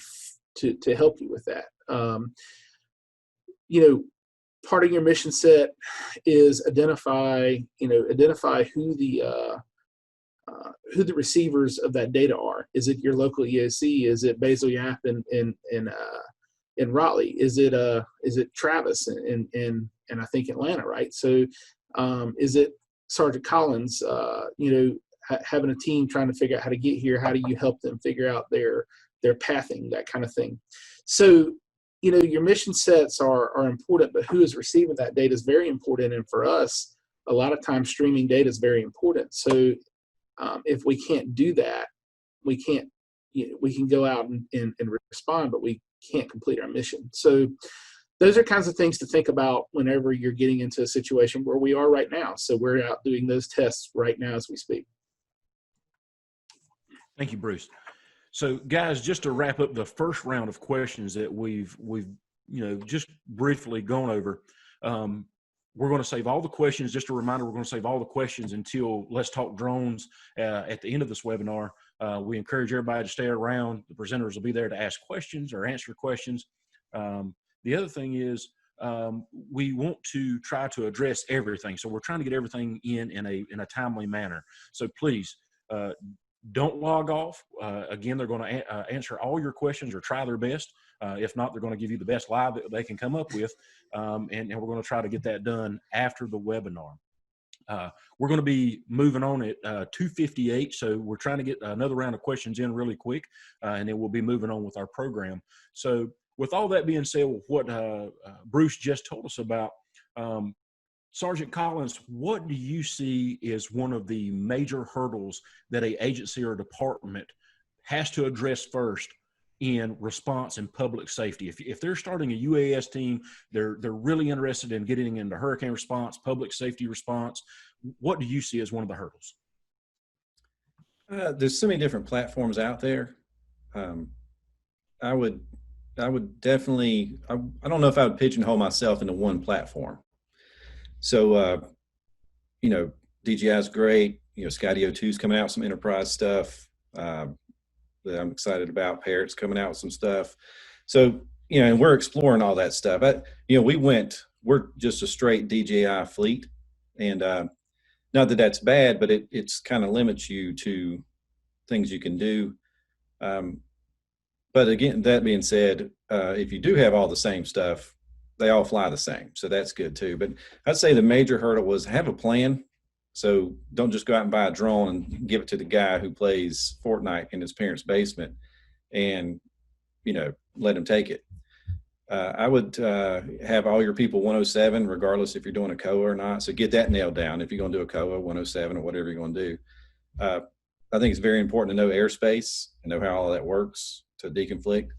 to help you with that? Part of your mission set is identify who the receivers of that data are. Is it your local EOC? Is it Basil Yap in Raleigh? Is it Travis in I think Atlanta, right? So is it Sergeant Collins? Having a team trying to figure out how to get here. How do you help them figure out their pathing, that kind of thing? So your mission sets are important, but who is receiving that data is very important. And for us, a lot of times streaming data is very important. So if we can't do that, we can go out and respond, but we can't complete our mission. So those are kinds of things to think about whenever you're getting into a situation where we are right now. So we're out doing those tests right now as we speak. Thank you, Bruce. So guys, just to wrap up the first round of questions that we've just briefly gone over, we're going to save all the questions. Just a reminder, we're going to save all the questions until Let's Talk Drones at the end of this webinar. We encourage everybody to stay around. The presenters will be there to ask questions or answer questions. The other thing is we want to try to address everything. So we're trying to get everything in a timely manner. So please, don't log off. Again, they're going to answer all your questions or try their best. If not, they're going to give you the best live that they can come up with. And we're going to try to get that done after the webinar. We're going to be moving on at 2:58. So we're trying to get another round of questions in really quick. And then we'll be moving on with our program. So with all that being said, what Bruce just told us about, Sergeant Collins, what do you see as one of the major hurdles that an agency or department has to address first in response and public safety? If they're starting a UAS team, they're really interested in getting into hurricane response, public safety response, what do you see as one of the hurdles? There's so many different platforms out there. I would definitely, I don't know if I would pigeonhole myself into one platform. So, DJI is great. Skydio 2 is coming out with some enterprise stuff that I'm excited about. Parrot's coming out with some stuff. So, and we're exploring all that stuff. We're just a straight DJI fleet. And not that that's bad, but it's kind of limits you to things you can do. But again, that being said, if you do have all the same stuff, they all fly the same. So that's good too. But I'd say the major hurdle was have a plan. So don't just go out and buy a drone and give it to the guy who plays Fortnite in his parents' basement and, let him take it. I would have all your people 107, regardless if you're doing a COA or not. So get that nailed down. If you're going to do a COA, 107 or whatever you're going to do. I think it's very important to know airspace and know how all that works to deconflict.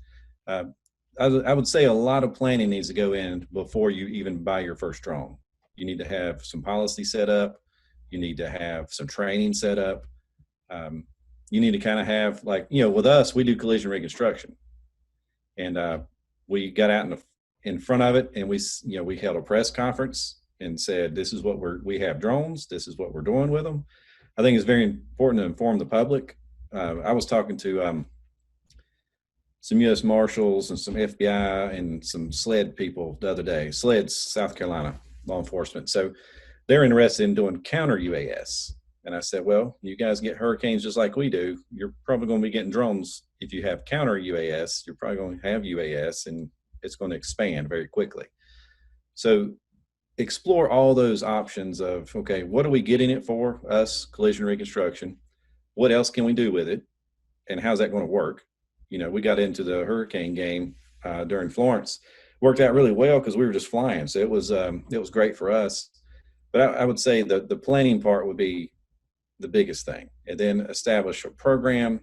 I would say a lot of planning needs to go in before you even buy your first drone. You need to have some policy set up. You need to have some training set up. You need to kind of have, like, with us, we do collision reconstruction. And we got out in front of it, and we held a press conference and said, this is what we have drones. This is what we're doing with them. I think it's very important to inform the public. I was talking to some U.S. Marshals and some FBI and some SLED people the other day. SLED's South Carolina law enforcement. So they're interested in doing counter UAS. And I said, well, you guys get hurricanes just like we do. You're probably going to be getting drones. If you have counter UAS, you're probably going to have UAS, and it's going to expand very quickly. So explore all those options of, okay, what are we getting it for? Us, collision reconstruction. What else can we do with it? And how's that going to work? We got into the hurricane game during Florence. Worked out really well because we were just flying. So it was great for us. But I would say the planning part would be the biggest thing. And then establish a program,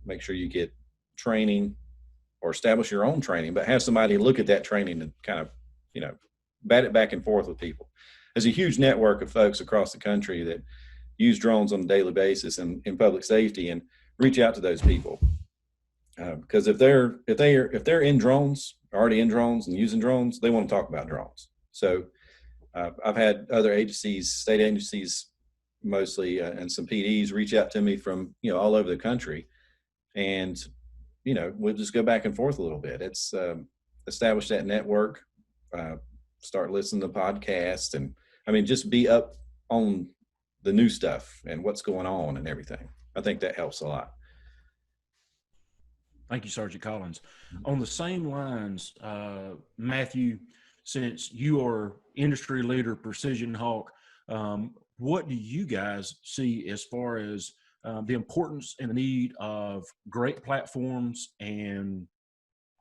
make sure you get training or establish your own training, but have somebody look at that training and kind of, bat it back and forth with people. There's a huge network of folks across the country that use drones on a daily basis in public safety, and reach out to those people. Because if they're in drones, already in drones and using drones, they want to talk about drones. So I've had other agencies, state agencies mostly, and some PDs reach out to me from all over the country, and we'll just go back and forth a little bit. It's establish that network, start listening to podcasts, and just be up on the new stuff and what's going on and everything. I think that helps a lot. Thank you, Sergeant Collins. On the same lines, Matthew, since you are industry leader, Precision Hawk, what do you guys see as far as the importance and the need of great platforms and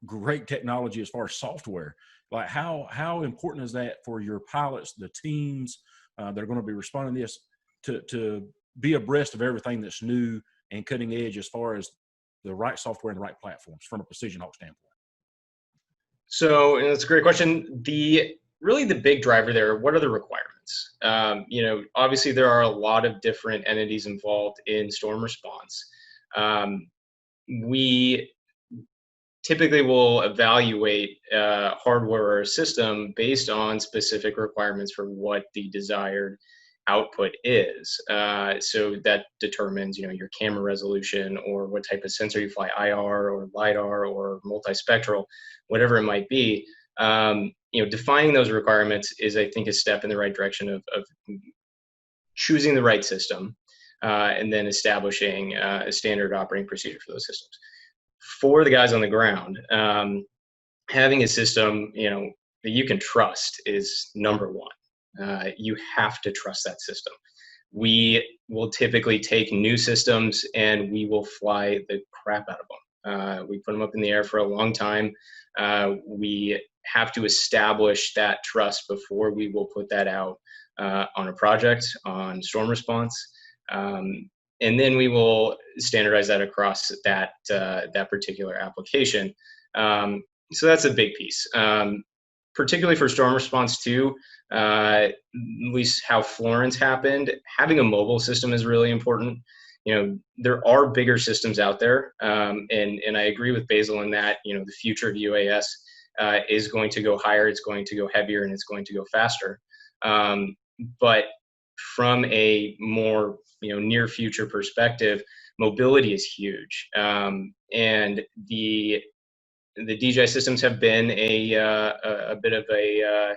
great technology as far as software? Like how important is that for your pilots, the teams that are going to be responding to this, to be abreast of everything that's new and cutting edge as far as the right software and the right platforms from a Precision Hawk standpoint? So, and that's a great question. Really the big driver there, what are the requirements? Obviously there are a lot of different entities involved in storm response. We typically will evaluate hardware or a system based on specific requirements for what the desired output is. So that determines, your camera resolution or what type of sensor you fly, IR or LiDAR or multispectral, whatever it might be. Defining those requirements is, I think, a step in the right direction of choosing the right system, and then establishing a standard operating procedure for those systems. For the guys on the ground, having a system, that you can trust is number one. You have to trust that system. We will typically take new systems and we will fly the crap out of them. We put them up in the air for a long time. We have to establish that trust before we will put that out on a project, on storm response. And then we will standardize that across that particular application. So that's a big piece. Particularly for storm response too, at least how Florence happened, having a mobile system is really important. There are bigger systems out there, and I agree with Basil in that, the future of UAS is going to go higher, it's going to go heavier, and it's going to go faster. But from a more near future perspective, mobility is huge, and the DJI systems have been a bit of a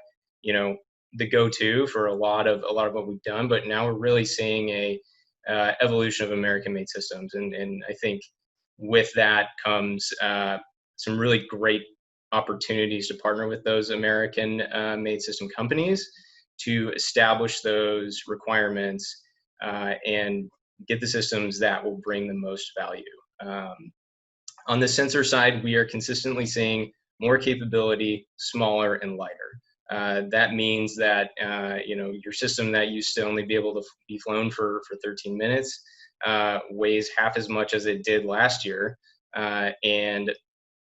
the go-to for a lot of what we've done. But now we're really seeing a evolution of American-made systems, and I think with that comes some really great opportunities to partner with those American-made system companies to establish those requirements and get the systems that will bring the most value. On the sensor side, we are consistently seeing more capability, smaller and lighter. That means that your system that used to only be able to be flown for 13 minutes weighs half as much as it did last year, and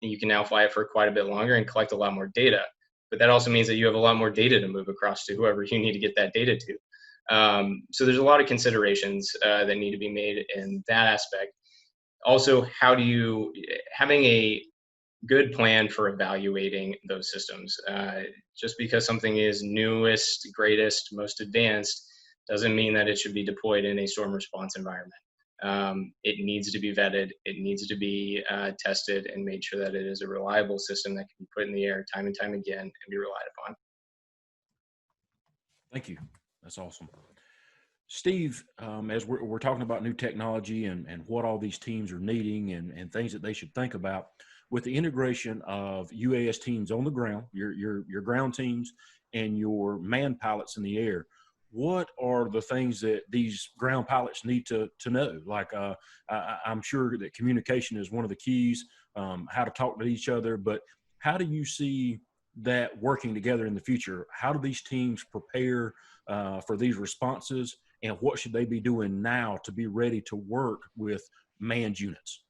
you can now fly it for quite a bit longer and collect a lot more data. But that also means that you have a lot more data to move across to whoever you need to get that data to. So there's a lot of considerations that need to be made in that aspect. Also, having a good plan for evaluating those systems. Just because something is newest, greatest, most advanced, doesn't mean that it should be deployed in a storm response environment. It needs to be vetted, it needs to be tested and made sure that it is a reliable system that can be put in the air time and time again and be relied upon. Thank you. That's awesome. Steve, as we're talking about new technology and what all these teams are needing and things that they should think about, with the integration of UAS teams on the ground, your ground teams and your manned pilots in the air, what are the things that these ground pilots need to know? Like, I'm sure that communication is one of the keys, how to talk to each other, but how do you see that working together in the future? How do these teams prepare for these responses, and what should they be doing now to be ready to work with manned units?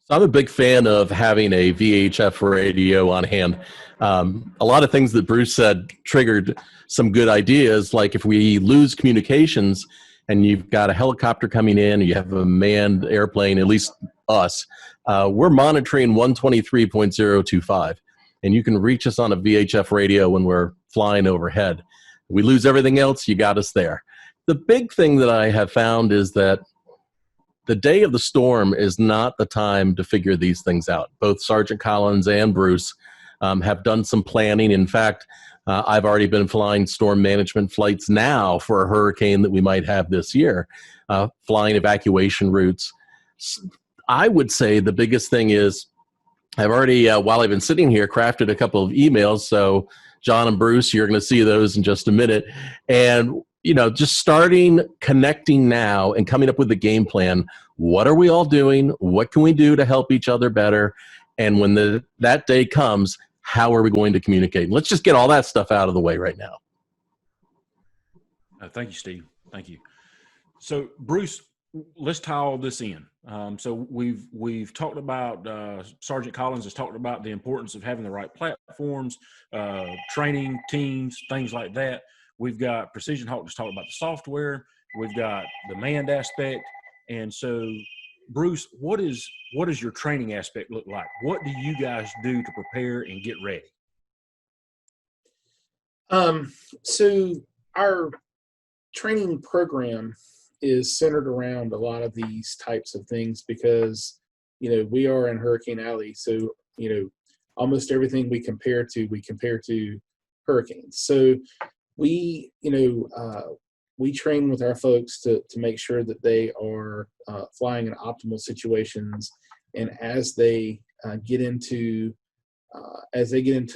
So I'm a big fan of having a VHF radio on hand. A lot of things that Bruce said triggered some good ideas, like if we lose communications and you've got a helicopter coming in, or you have a manned airplane, at least us, we're monitoring 123.025, and you can reach us on a VHF radio when we're flying overhead. We lose everything else, you got us there. The big thing that I have found is that the day of the storm is not the time to figure these things out. Both Sergeant Collins and Bruce have done some planning. In fact, I've already been flying storm management flights now for a hurricane that we might have this year, flying evacuation routes. I would say the biggest thing is I've already, while I've been sitting here, crafted a couple of emails. So John and Bruce, you're going to see those in just a minute. And just starting connecting now and coming up with a game plan. What are we all doing? What can we do to help each other better? And when that day comes, how are we going to communicate? Let's just get all that stuff out of the way right now. Thank you, Steve. Thank you. So, Bruce, let's tie all this in. So we've talked about, Sergeant Collins has talked about the importance of having the right platforms, training teams, things like that. We've got Precision Hawk just talked about the software. We've got the manned aspect. And so, Bruce, what is your training aspect look like? What do you guys do to prepare and get ready? So our training program is centered around a lot of these types of things because, we are in Hurricane Alley. So, almost everything we compare to hurricanes. So we train with our folks to make sure that they are flying in optimal situations, and as they get into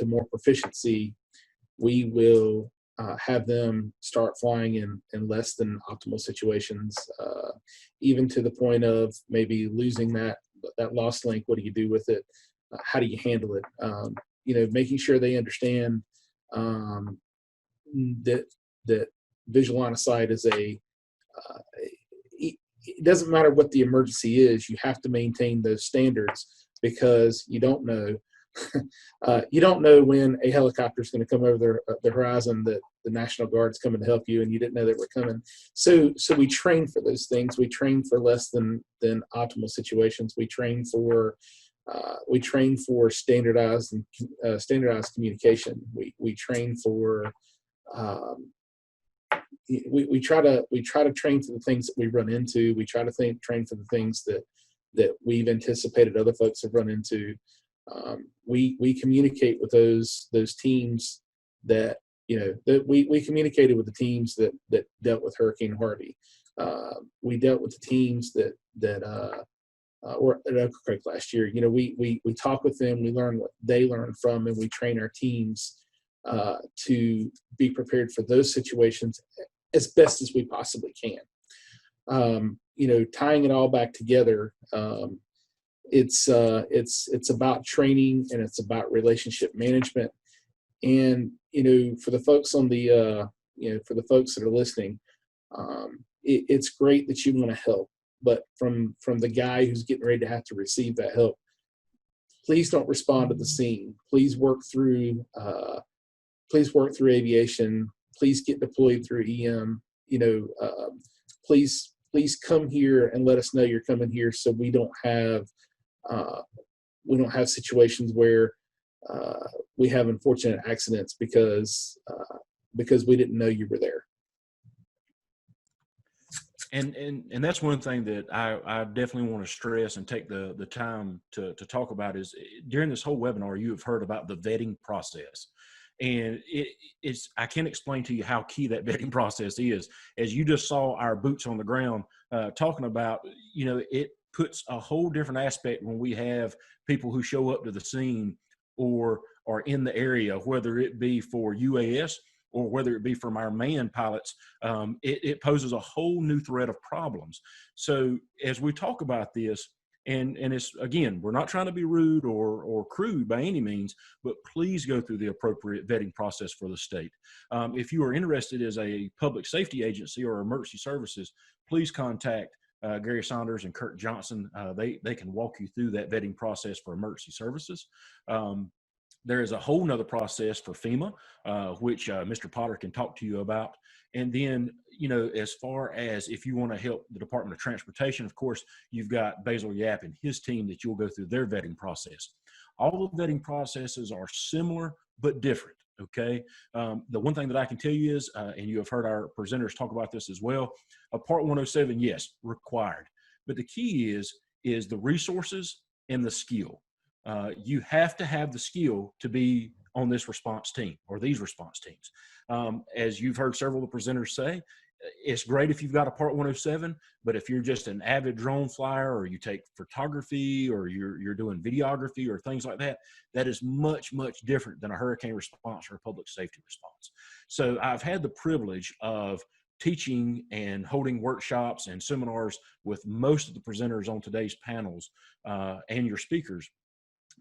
more proficiency, we will have them start flying in less than optimal situations, even to the point of maybe losing that lost link. What do you do with it? How do you handle it? Making sure they understand that visual line of sight is it doesn't matter what the emergency is, you have to maintain those standards, because you don't know when a helicopter is going to come over the horizon, that the National Guard's coming to help you and you didn't know they were coming. So we train for those things. We train for less than optimal situations. We train for standardized communication. We train for we try to train for the things that we run into. We try to train for the things that we've anticipated other folks have run into. We communicate with those teams that we communicated with the teams that dealt with Hurricane Harvey. We dealt with the teams that were at Oak Creek last year. We talk with them, we learn what they learn from, and we train our teams to be prepared for those situations as best as we possibly can. Tying it all back together, it's about training, and it's about relationship management. And for the folks on the for the folks that are listening, it's great that you want to help, but from the guy who's getting ready to have to receive that help, please don't respond to the scene. Please work through aviation. Please get deployed through EM. Please come here and let us know you're coming here, so we don't have situations where we have unfortunate accidents because we didn't know you were there. And that's one thing that I definitely want to stress and take the time to talk about is during this whole webinar, you have heard about the vetting process. And I can't explain to you how key that vetting process is. As you just saw our boots on the ground talking about, it puts a whole different aspect when we have people who show up to the scene or are in the area, whether it be for UAS or whether it be from our manned pilots. It poses a whole new threat of problems. So as we talk about this, and it's, again, we're not trying to be rude or crude by any means, but please go through the appropriate vetting process for the state. If you are interested as a public safety agency or emergency services, please contact Gary Saunders and Kurt Johnson. They can walk you through that vetting process for emergency services. There is a whole nother process for FEMA, which Mr. Potter can talk to you about. And then, as far as if you want to help the Department of Transportation, of course, you've got Basil Yap and his team that you'll go through their vetting process. All the vetting processes are similar but different, okay? The one thing that I can tell you is, and you have heard our presenters talk about this as well, a Part 107, yes, required. But the key is the resources and the skill. You have to have the skill to be on this response team or these response teams. As you've heard several of the presenters say, it's great if you've got a Part 107, but if you're just an avid drone flyer or you take photography or you're doing videography or things like that, that is much, much different than a hurricane response or a public safety response. So I've had the privilege of teaching and holding workshops and seminars with most of the presenters on today's panels and your speakers.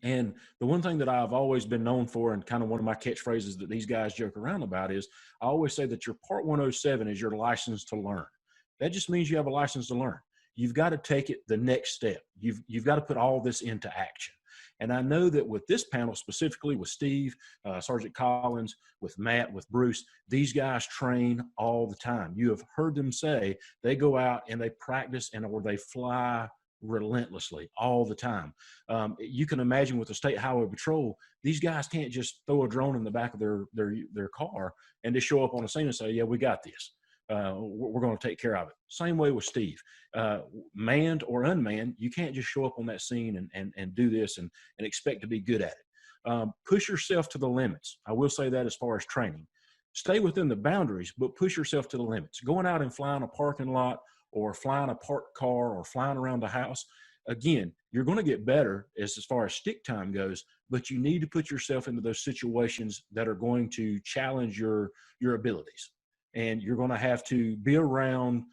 And the one thing that I've always been known for, and kind of one of my catchphrases that these guys joke around about, is I always say that your Part 107 is your license to learn. That just means you have a license to learn. You've got to take it the next step. You've got to put all this into action. And I know that with this panel, specifically with Steve, Sergeant Collins, with Matt, with Bruce, these guys train all the time. You have heard them say they go out and they practice or they fly relentlessly all the time. You can imagine with the State Highway Patrol, these guys can't just throw a drone in the back of their car and just show up on a scene and say, yeah, we got this. We're going to take care of it. Same way with Steve. Manned or unmanned, you can't just show up on that scene and do this and expect to be good at it. Push yourself to the limits. I will say that as far as training. Stay within the boundaries, but push yourself to the limits. Going out and flying a parking lot or flying a parked car or flying around the house, again, you're going to get better as far as stick time goes, but you need to put yourself into those situations that are going to challenge your abilities. And you're going to have to be around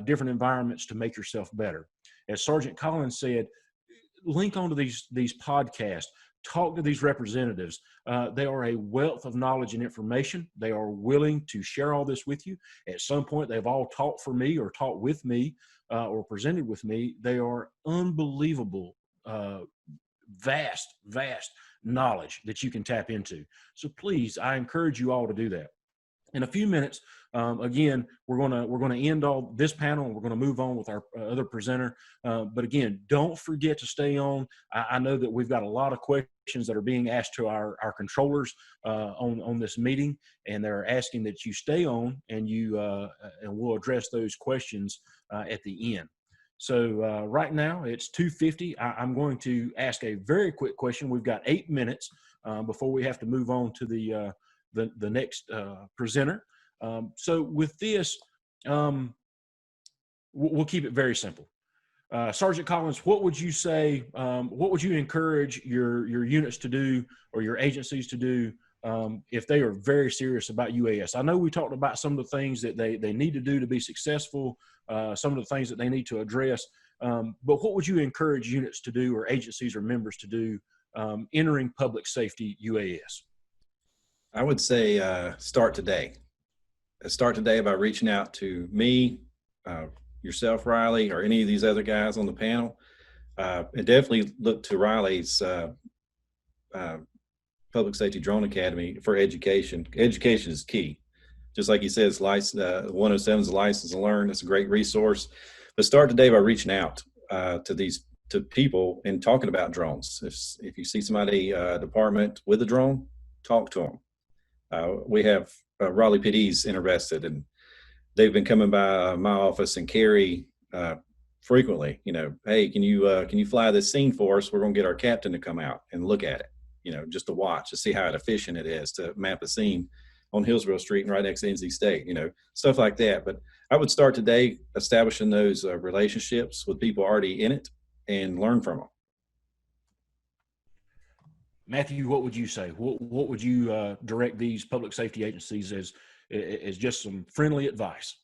different environments to make yourself better. As Sergeant Collins said, link onto these podcasts, talk to these representatives. They are a wealth of knowledge and information. They are willing to share all this with you. At some point, they've all taught for me or taught with me or presented with me. They are unbelievable, vast knowledge that you can tap into. So please, I encourage you all to do that. In a few minutes, again, we're gonna end all this panel and we're gonna move on with our other presenter. But again, don't forget to stay on. I know that we've got a lot of questions that are being asked to our controllers on this meeting, and they're asking that you stay on and and we'll address those questions at the end. So right now it's 2:50. I'm going to ask a very quick question. We've got 8 minutes before we have to move on to the next presenter. So with this, we'll keep it very simple. Sergeant Collins, what would you say, what would you encourage your units to do or your agencies to do if they are very serious about UAS? I know we talked about some of the things that they need to do to be successful, some of the things that they need to address, But what would you encourage units to do, or agencies or members to do, entering public safety UAS? I would say start today. Start today by reaching out to me, yourself, Riley, or any of these other guys on the panel. And definitely look to Riley's Public Safety Drone Academy for education. Education is key. Just like he says, 107 is a license to learn. It's a great resource. But start today by reaching out to people and talking about drones. If you see somebody department with a drone, talk to them. We have Raleigh PD's interested, and they've been coming by my office and Carrie frequently. Hey, can you fly this scene for us? We're going to get our captain to come out and look at it. Just to watch, to see how efficient it is to map a scene on Hillsborough Street and right next to NC State. Stuff like that. But I would start today establishing those relationships with people already in it and learn from them. Matthew, what would you say? What would you direct these public safety agencies as just some friendly advice?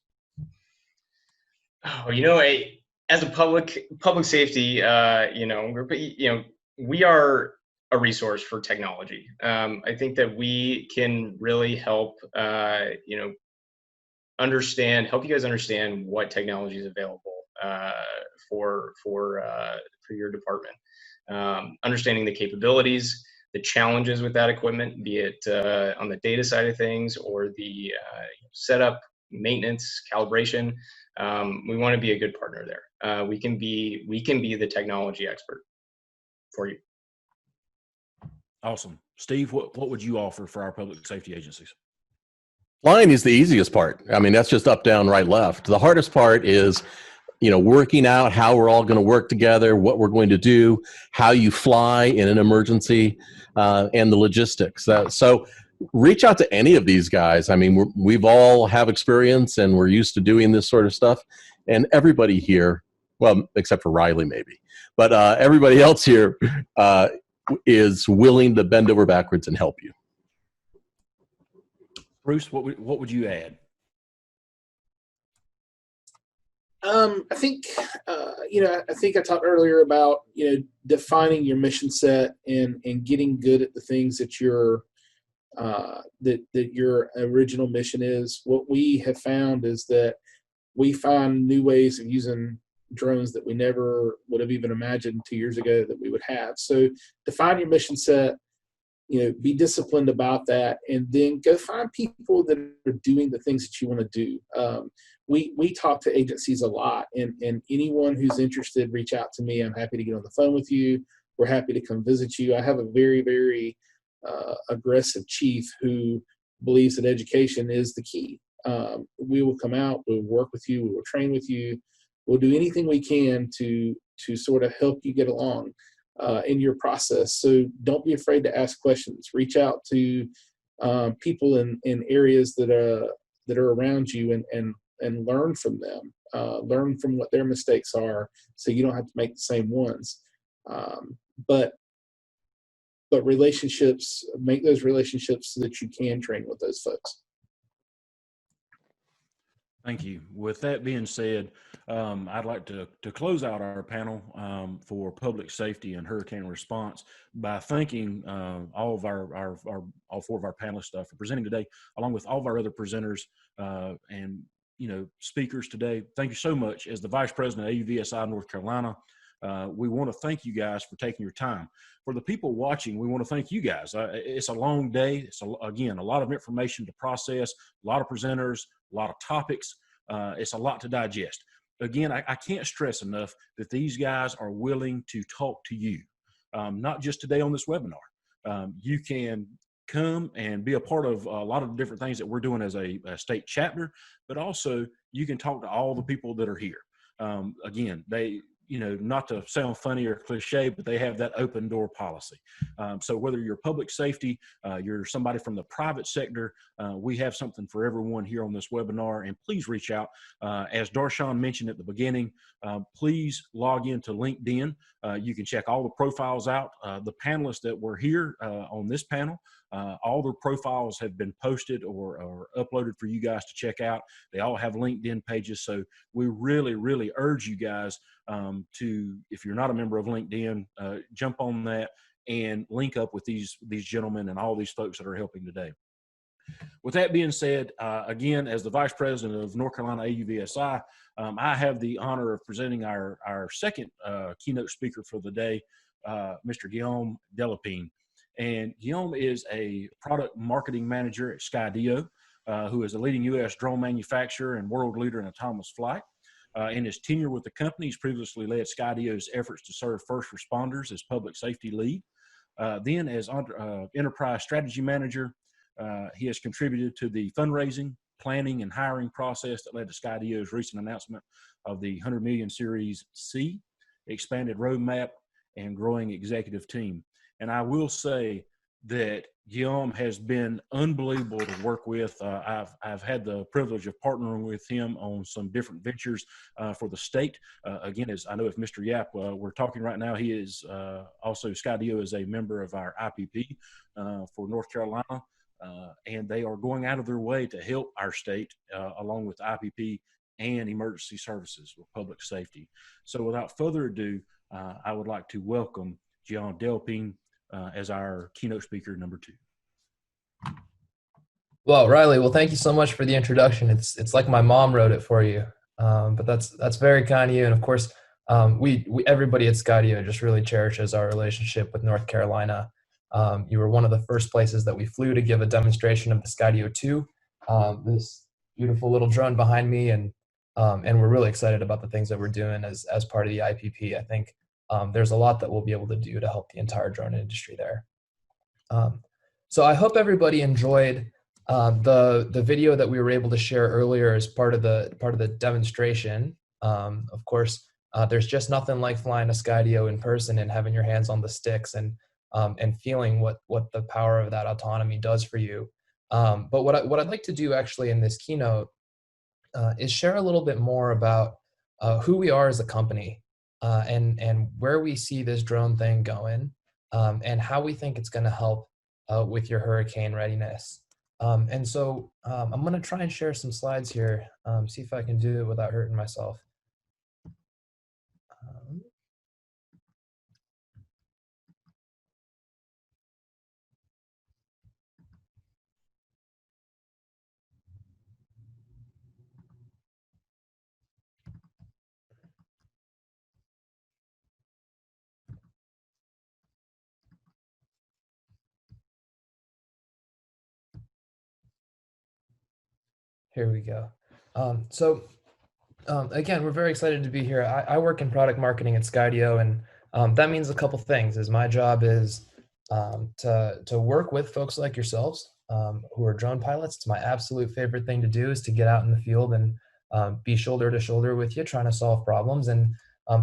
Oh, as a public safety, we are a resource for technology. I think that we can really help, help you guys understand what technology is available for your department. Understanding the capabilities, the challenges with that equipment, be it on the data side of things or the setup, maintenance, calibration. We want to be a good partner there. We can be the technology expert for you. Awesome. Steve, what would you offer for our public safety agencies? Flying is the easiest part. I mean, that's just up, down, right, left. The hardest part is, working out how we're all going to work together, what we're going to do, how you fly in an emergency, and the logistics. So reach out to any of these guys. I mean, we've all have experience and we're used to doing this sort of stuff. And everybody here, well, except for Riley maybe, but everybody else here is willing to bend over backwards and help you. Bruce, what would you add? I think, I think I talked earlier about, defining your mission set and getting good at the things that that your original mission is. What we have found is that we find new ways of using drones that we never would have even imagined 2 years ago that we would have. So define your mission set, be disciplined about that, and then go find people that are doing the things that you want to do. We talk to agencies a lot, and anyone who's interested, reach out to me. I'm happy to get on the phone with you. We're happy to come visit you. I have a very, very aggressive chief who believes that education is the key. We will come out, we'll work with you, we will train with you. We'll do anything we can to sort of help you get along in your process. So don't be afraid to ask questions. Reach out to people in areas that are around you and learn from them. Learn from what their mistakes are, so you don't have to make the same ones. But relationships, make those relationships so that you can train with those folks. Thank you. With that being said, I'd like to close out our panel for public safety and hurricane response by thanking all four of our panelists for presenting today, along with all of our other presenters and speakers today. Thank you so much. As the Vice President of AUVSI North Carolina, we want to thank you guys for taking your time. For the people watching, we want to thank you guys. It's a long day. It's, again, a lot of information to process, a lot of presenters, a lot of topics. It's a lot to digest. Again, I can't stress enough that these guys are willing to talk to you, not just today on this webinar. You can come and be a part of a lot of the different things that we're doing as a state chapter, but also you can talk to all the people that are here. Again, they, not to sound funny or cliche, but they have that open door policy. So whether you're public safety, you're somebody from the private sector, we have something for everyone here on this webinar. And please reach out. As Darshan mentioned at the beginning, please log into LinkedIn. You can check all the profiles out. The panelists that were here on this panel, All their profiles have been posted or uploaded for you guys to check out. They all have LinkedIn pages. So we really, really urge you guys to, if you're not a member of LinkedIn, jump on that and link up with these gentlemen and all these folks that are helping today. With that being said, again, as the Vice President of North Carolina AUVSI, I have the honor of presenting our second keynote speaker for the day, Mr. Guillaume Delapine. And Guillaume is a product marketing manager at Skydio, who is a leading U.S. drone manufacturer and world leader in autonomous flight. In his tenure with the company, he's previously led Skydio's efforts to serve first responders as public safety lead. Then as enterprise strategy manager, he has contributed to the fundraising, planning, and hiring process that led to Skydio's recent announcement of the 100 million Series C, expanded roadmap, and growing executive team. And I will say that Guillaume has been unbelievable to work with. I've had the privilege of partnering with him on some different ventures for the state. Again, as I know if Mr. Yap, we're talking right now, he is also, Skydio is a member of our IPP for North Carolina. And they are going out of their way to help our state along with IPP and emergency services with public safety. So without further ado, I would like to welcome Guillaume Delapine as our keynote speaker number 2. Well, Riley, well, thank you so much for the introduction. It's like my mom wrote it for you, but that's very kind of you. And of course, we everybody at Skydio just really cherishes our relationship with North Carolina. You were one of the first places that we flew to give a demonstration of the Skydio 2, this beautiful little drone behind me, and we're really excited about the things that we're doing as part of the IPP. I think there's a lot that we'll be able to do to help the entire drone industry there. So I hope everybody enjoyed the video that we were able to share earlier as part of the demonstration. Of course, there's just nothing like flying a Skydio in person and having your hands on the sticks and feeling what the power of that autonomy does for you. But what I'd like to do actually in this keynote is share a little bit more about who we are as a company and where we see this drone thing going and how we think it's going to help with your hurricane readiness. And so I'm going to try and share some slides here, see if I can do it without hurting myself. Here we go. Again, we're very excited to be here. I work in product marketing at Skydio, and that means a couple things. My job is to work with folks like yourselves who are drone pilots. It's my absolute favorite thing to do is to get out in the field and be shoulder to shoulder with you, trying to solve problems, and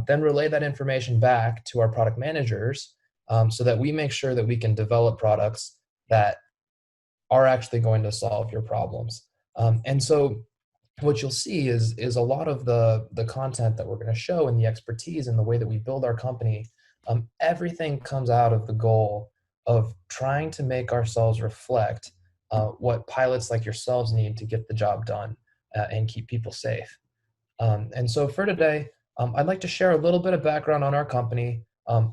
then relay that information back to our product managers so that we make sure that we can develop products that are actually going to solve your problems. And so what you'll see is a lot of the content that we're going to show and the expertise and the way that we build our company, everything comes out of the goal of trying to make ourselves reflect what pilots like yourselves need to get the job done and keep people safe. And so for today, I'd like to share a little bit of background on our company,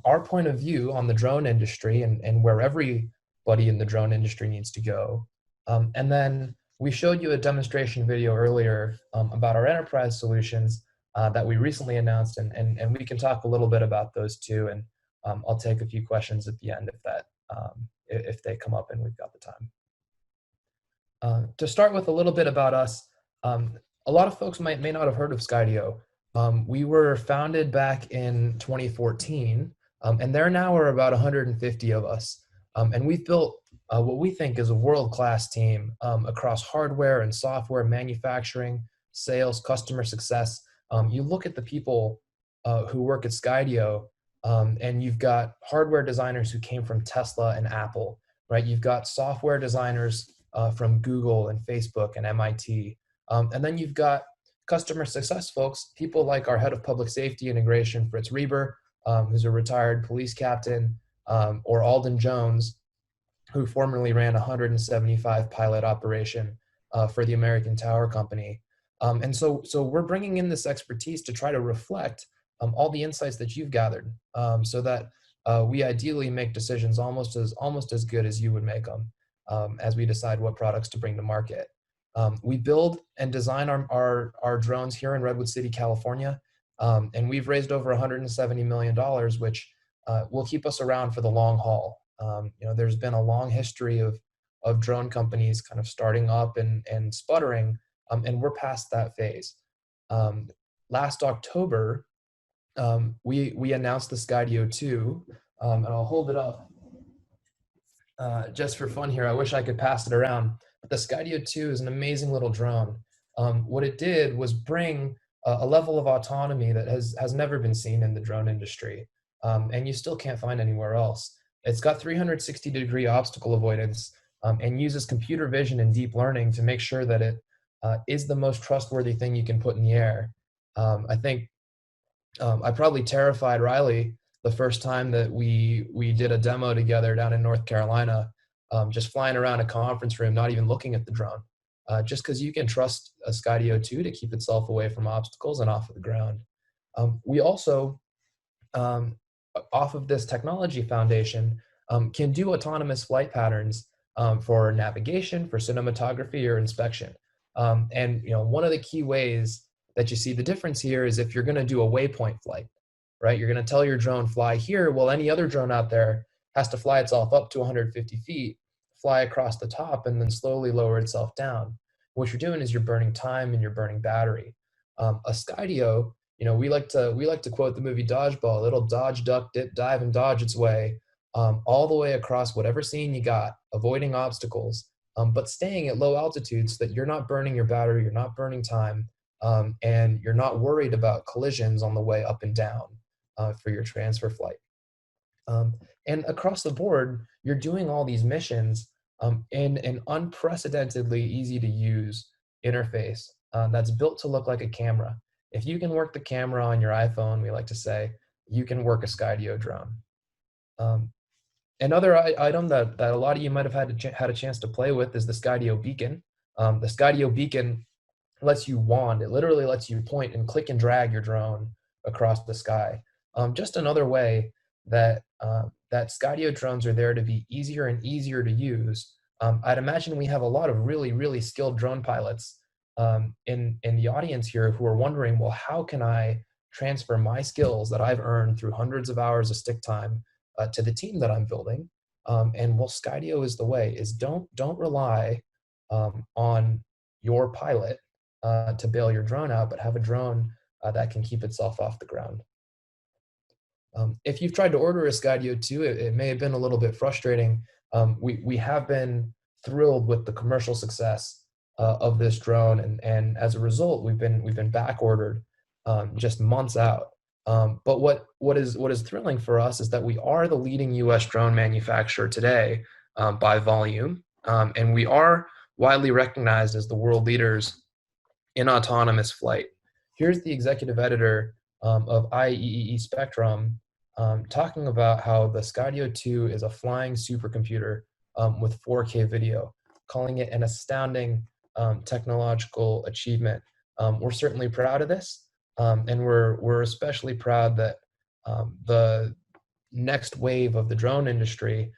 our point of view on the drone industry and where everybody in the drone industry needs to go. And then we showed you a demonstration video earlier about our enterprise solutions that we recently announced, and we can talk a little bit about those too. And I'll take a few questions at the end if they come up and we've got the time. To start with a little bit about us, a lot of folks may not have heard of Skydio. We were founded back in 2014, and there now are about 150 of us. And we've built what we think is a world-class team across hardware and software, manufacturing, sales, customer success. You look at the people who work at Skydio, and you've got hardware designers who came from Tesla and Apple, right? You've got software designers from Google and Facebook and MIT. And then you've got customer success folks, people like our head of public safety integration, Fritz Reber, who's a retired police captain, or Alden Jones, who formerly ran a 175 pilot operation for the American Tower Company. And so we're bringing in this expertise to try to reflect all the insights that you've gathered, so that we ideally make decisions almost as good as you would make them, as we decide what products to bring to market. We build and design our drones here in Redwood City, California, and we've raised over $170 million, which will keep us around for the long haul. There's been a long history of drone companies kind of starting up and sputtering, and we're past that phase. Last October, we announced the Skydio 2, and I'll hold it up just for fun here. I wish I could pass it around. But the Skydio 2 is an amazing little drone. What it did was bring a level of autonomy that has never been seen in the drone industry, and you still can't find anywhere else. It's got 360-degree obstacle avoidance, and uses computer vision and deep learning to make sure that it is the most trustworthy thing you can put in the air. I think I probably terrified Riley the first time that we did a demo together down in North Carolina, just flying around a conference room, not even looking at the drone, just because you can trust a Skydio 2 to keep itself away from obstacles and off of the ground. We also, off of this technology foundation, can do autonomous flight patterns for navigation, for cinematography, or inspection. And one of the key ways that you see the difference here is if you're going to do a waypoint flight, right? You're going to tell your drone fly here. Well, any other drone out there has to fly itself up to 150 feet, fly across the top, and then slowly lower itself down. What you're doing is you're burning time and you're burning battery. A Skydio, we like to quote the movie Dodgeball. It'll dodge, duck, dip, dive, and dodge its way all the way across whatever scene you got, avoiding obstacles, but staying at low altitudes so that you're not burning your battery, you're not burning time, and you're not worried about collisions on the way up and down for your transfer flight. And across the board, you're doing all these missions in an unprecedentedly easy to use interface that's built to look like a camera. If you can work the camera on your iPhone, we like to say, you can work a Skydio drone. Another item that a lot of you might have had a chance to play with is the Skydio beacon. The Skydio beacon lets you wand. It literally lets you point and click and drag your drone across the sky. Just another way that Skydio drones are there to be easier and easier to use. I'd imagine we have a lot of really, really skilled drone pilots in the audience here who are wondering, well, how can I transfer my skills that I've earned through hundreds of hours of stick time to the team that I'm building? And well, Skydio is the way. Is don't rely on your pilot to bail your drone out, but have a drone that can keep itself off the ground. If you've tried to order a Skydio 2, it may have been a little bit frustrating. We have been thrilled with the commercial success of this drone, and as a result, we've been back ordered just months out. But what is thrilling for us is that we are the leading U.S. drone manufacturer today by volume, and we are widely recognized as the world leaders in autonomous flight. Here's the executive editor of IEEE Spectrum talking about how the Skydio 2 is a flying supercomputer with 4K video, calling it an astounding technological achievement. We're certainly proud of this, and we're especially proud that the next wave of the drone industry,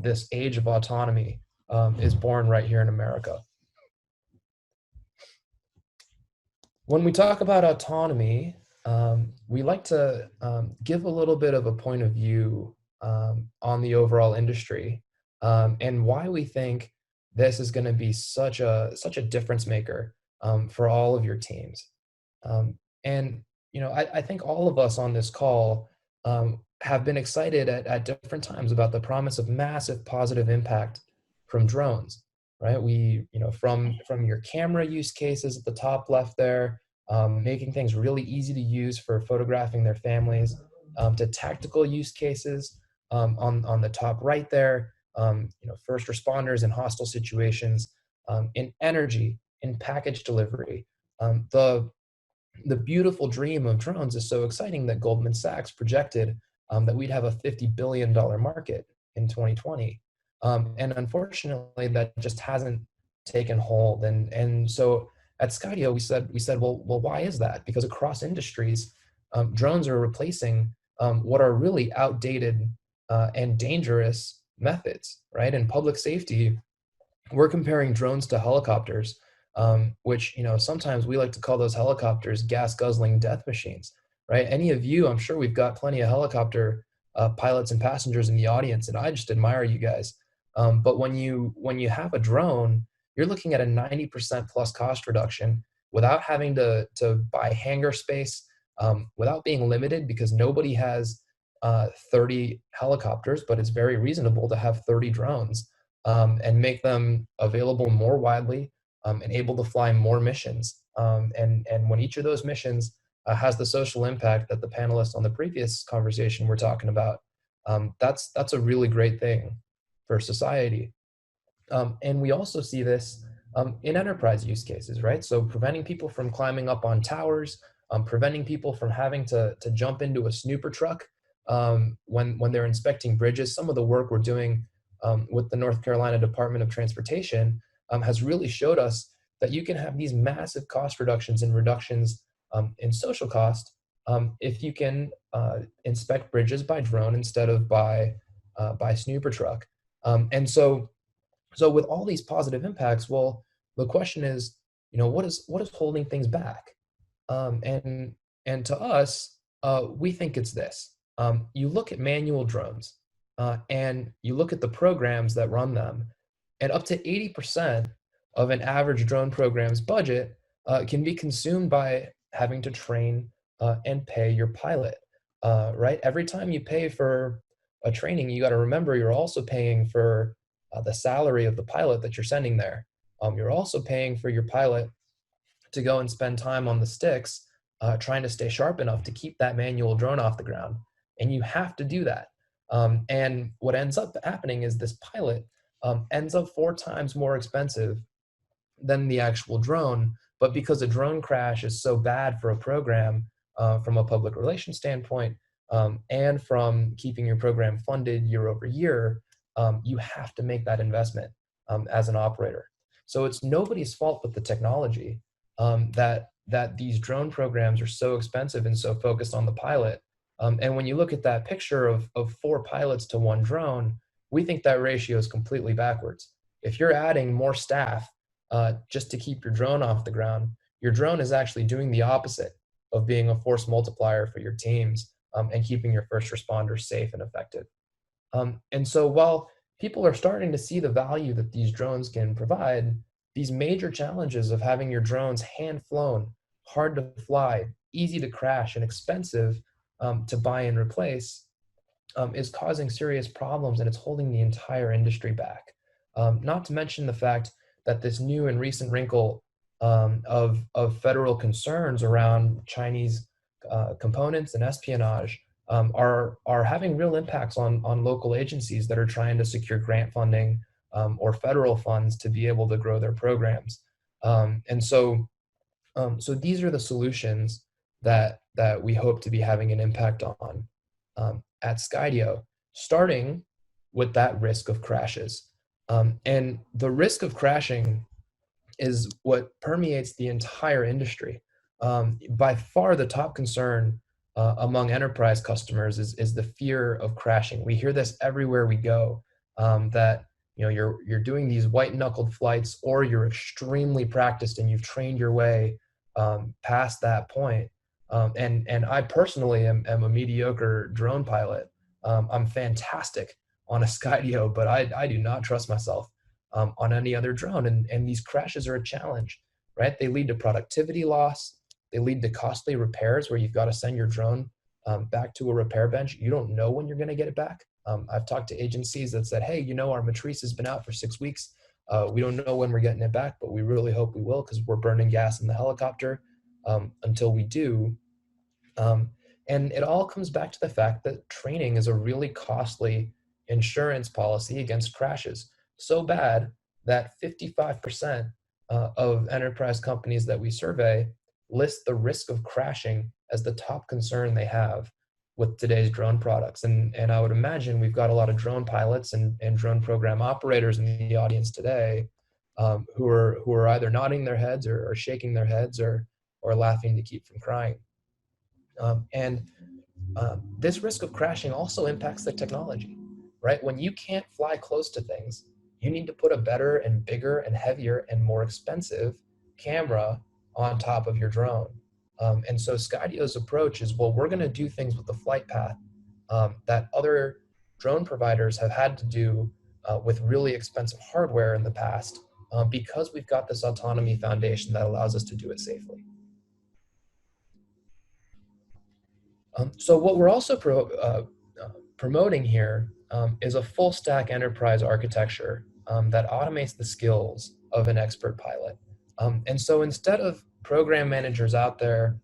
this age of autonomy, is born right here in America. When we talk about autonomy, we like to give a little bit of a point of view on the overall industry and why we think this is going to be such a difference maker for all of your teams. And I think all of us on this call have been excited at different times about the promise of massive positive impact from drones. Right? From your camera use cases at the top left there, making things really easy to use for photographing their families, to tactical use cases on the top right there, first responders in hostile situations, in energy, in package delivery. The beautiful dream of drones is so exciting that Goldman Sachs projected that we'd have a $50 billion market in 2020. And unfortunately, that just hasn't taken hold. And so at Skydio, we said, well, why is that? Because across industries, drones are replacing what are really outdated and dangerous methods, right? In public safety, we're comparing drones to helicopters, which, sometimes we like to call those helicopters gas guzzling death machines, right? Any of you, I'm sure we've got plenty of helicopter pilots and passengers in the audience, and I just admire you guys. But when you have a drone, you're looking at a 90% plus cost reduction without having to buy hangar space, without being limited, because nobody has 30 helicopters, but it's very reasonable to have 30 drones, and make them available more widely, and able to fly more missions. And when each of those missions has the social impact that the panelists on the previous conversation were talking about, that's a really great thing for society. And we also see this in enterprise use cases, right? So preventing people from climbing up on towers, preventing people from having to jump into a snooper truck when they're inspecting bridges. Some of the work we're doing with the North Carolina Department of Transportation has really showed us that you can have these massive cost reductions and reductions in social cost if you can inspect bridges by drone instead of by snooper truck. And so with all these positive impacts, well, the question is, what is holding things back? And to us, we think it's this. You look at manual drones, and you look at the programs that run them, and up to 80% of an average drone program's budget can be consumed by having to train and pay your pilot, right? Every time you pay for a training, you got to remember you're also paying for the salary of the pilot that you're sending there. You're also paying for your pilot to go and spend time on the sticks, trying to stay sharp enough to keep that manual drone off the ground. And you have to do that. And what ends up happening is this pilot ends up 4 times more expensive than the actual drone. But because a drone crash is so bad for a program from a public relations standpoint, and from keeping your program funded year over year, you have to make that investment as an operator. So it's nobody's fault but the technology that these drone programs are so expensive and so focused on the pilot. And when you look at that picture of 4 pilots to 1 drone, we think that ratio is completely backwards. If you're adding more staff just to keep your drone off the ground, your drone is actually doing the opposite of being a force multiplier for your teams and keeping your first responders safe and effective. And so while people are starting to see the value that these drones can provide, these major challenges of having your drones hand-flown, hard to fly, easy to crash, and expensive to buy and replace is causing serious problems, and it's holding the entire industry back. Not to mention the fact that this new and recent wrinkle of federal concerns around Chinese components and espionage are having real impacts on local agencies that are trying to secure grant funding or federal funds to be able to grow their programs. And so these are the solutions that we hope to be having an impact on at Skydio, starting with that risk of crashes. And the risk of crashing is what permeates the entire industry. By far the top concern among enterprise customers is the fear of crashing. We hear this everywhere we go, that you're doing these white knuckled flights, or you're extremely practiced and you've trained your way past that point. And I personally am a mediocre drone pilot. I'm fantastic on a Skydio, but I do not trust myself on any other drone. And these crashes are a challenge, right? They lead to productivity loss. They lead to costly repairs where you've got to send your drone back to a repair bench. You don't know when you're going to get it back. I've talked to agencies that said, hey, our matrice has been out for 6 weeks. We don't know when we're getting it back, but we really hope we will, because we're burning gas in the helicopter until we do. And it all comes back to the fact that training is a really costly insurance policy against crashes. So bad that 55% of enterprise companies that we survey list the risk of crashing as the top concern they have. with today's drone products. And I would imagine we've got a lot of drone pilots and drone program operators in the audience today who are either nodding their heads or shaking their heads or laughing to keep from crying. This risk of crashing also impacts the technology, right? When you can't fly close to things, you need to put a better and bigger and heavier and more expensive camera on top of your drone. And so Skydio's approach is, well, we're going to do things with the flight path that other drone providers have had to do with really expensive hardware in the past because we've got this autonomy foundation that allows us to do it safely. So what we're also promoting here is a full stack enterprise architecture that automates the skills of an expert pilot. And so instead of program managers out there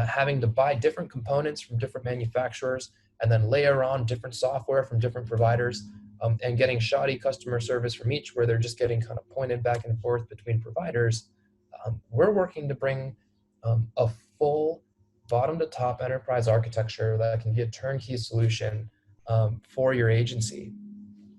having to buy different components from different manufacturers and then layer on different software from different providers and getting shoddy customer service from each where they're just getting kind of pointed back and forth between providers, we're working to bring a full bottom to top enterprise architecture that can be a turnkey solution for your agency.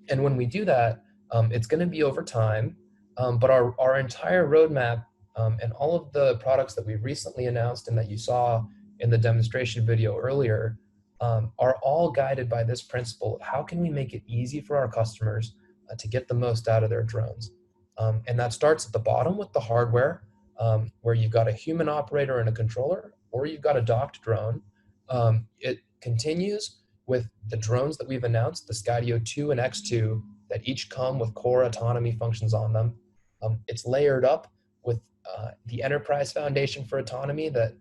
And when we do that, it's going to be over time, but our entire roadmap and all of the products that we recently announced and that you saw in the demonstration video earlier are all guided by this principle of how can we make it easy for our customers to get the most out of their drones. And that starts at the bottom with the hardware, where you've got a human operator and a controller, or you've got a docked drone. It continues with the drones that we've announced, the Skydio 2 and X2, that each come with core autonomy functions on them. It's layered up with the enterprise foundation for autonomy that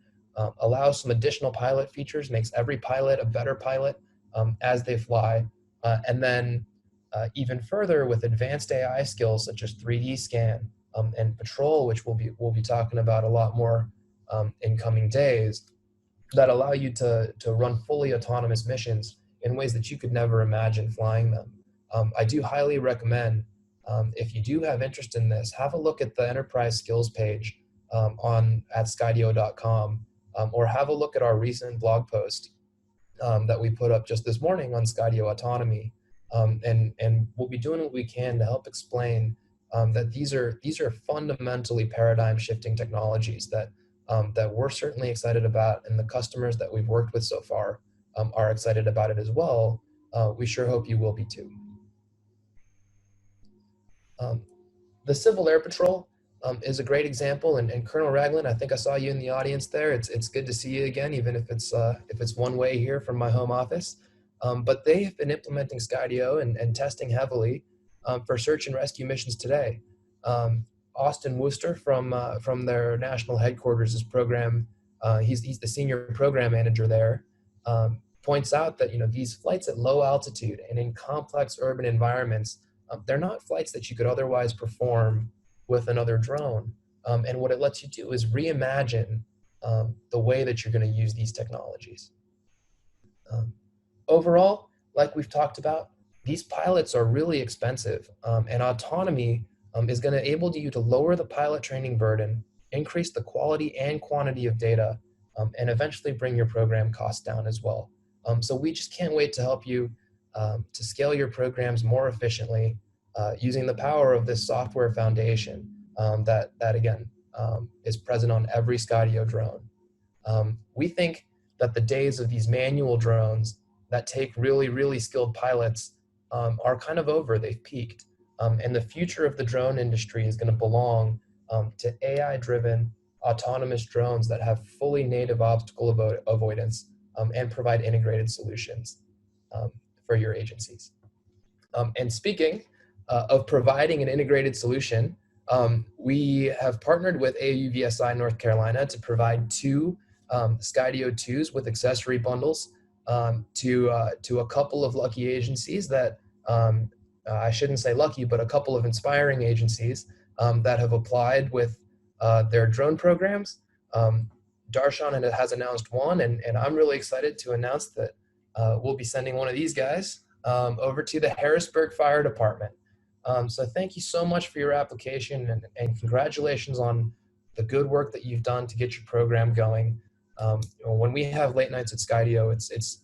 allows some additional pilot features, makes every pilot a better pilot as they fly. And then even further with advanced AI skills such as 3D scan and patrol, which we'll be talking about a lot more in coming days, that allow you to run fully autonomous missions in ways that you could never imagine flying them. I do highly recommend, if you do have interest in this, have a look at the enterprise skills page at skydio.com, or have a look at our recent blog post that we put up just this morning on Skydio autonomy. And we'll be doing what we can to help explain that these are fundamentally paradigm shifting technologies that we're certainly excited about, and the customers that we've worked with so far are excited about it as well. We sure hope you will be too. The Civil Air Patrol is a great example, and Colonel Ragland, I think I saw you in the audience there. It's good to see you again, even if it's one way here from my home office. But they have been implementing Skydio and testing heavily for search and rescue missions today. Austin Wooster from their national headquarters, his program, he's the senior program manager there, points out that these flights at low altitude and in complex urban environments, they're not flights that you could otherwise perform with another drone. And what it lets you do is reimagine the way that you're going to use these technologies. Overall, like we've talked about, these pilots are really expensive, and autonomy is going to enable you to lower the pilot training burden, increase the quality and quantity of data, and eventually bring your program costs down as well. So we just can't wait to help you to scale your programs more efficiently using the power of this software foundation that again is present on every Skydio drone. We think that the days of these manual drones that take really, really skilled pilots are kind of over. They've peaked. And the future of the drone industry is going to belong to AI-driven autonomous drones that have fully native obstacle avoidance and provide integrated solutions for your agencies. And speaking of providing an integrated solution, we have partnered with AUVSI North Carolina to provide 2 Skydio 2s with accessory bundles to a couple of lucky agencies that, I shouldn't say lucky, but a couple of inspiring agencies that have applied with their drone programs. Darshan has announced one, and I'm really excited to announce that we'll be sending one of these guys over to the Harrisburg Fire Department. So thank you so much for your application, and congratulations on the good work that you've done to get your program going. When we have late nights at Skydio,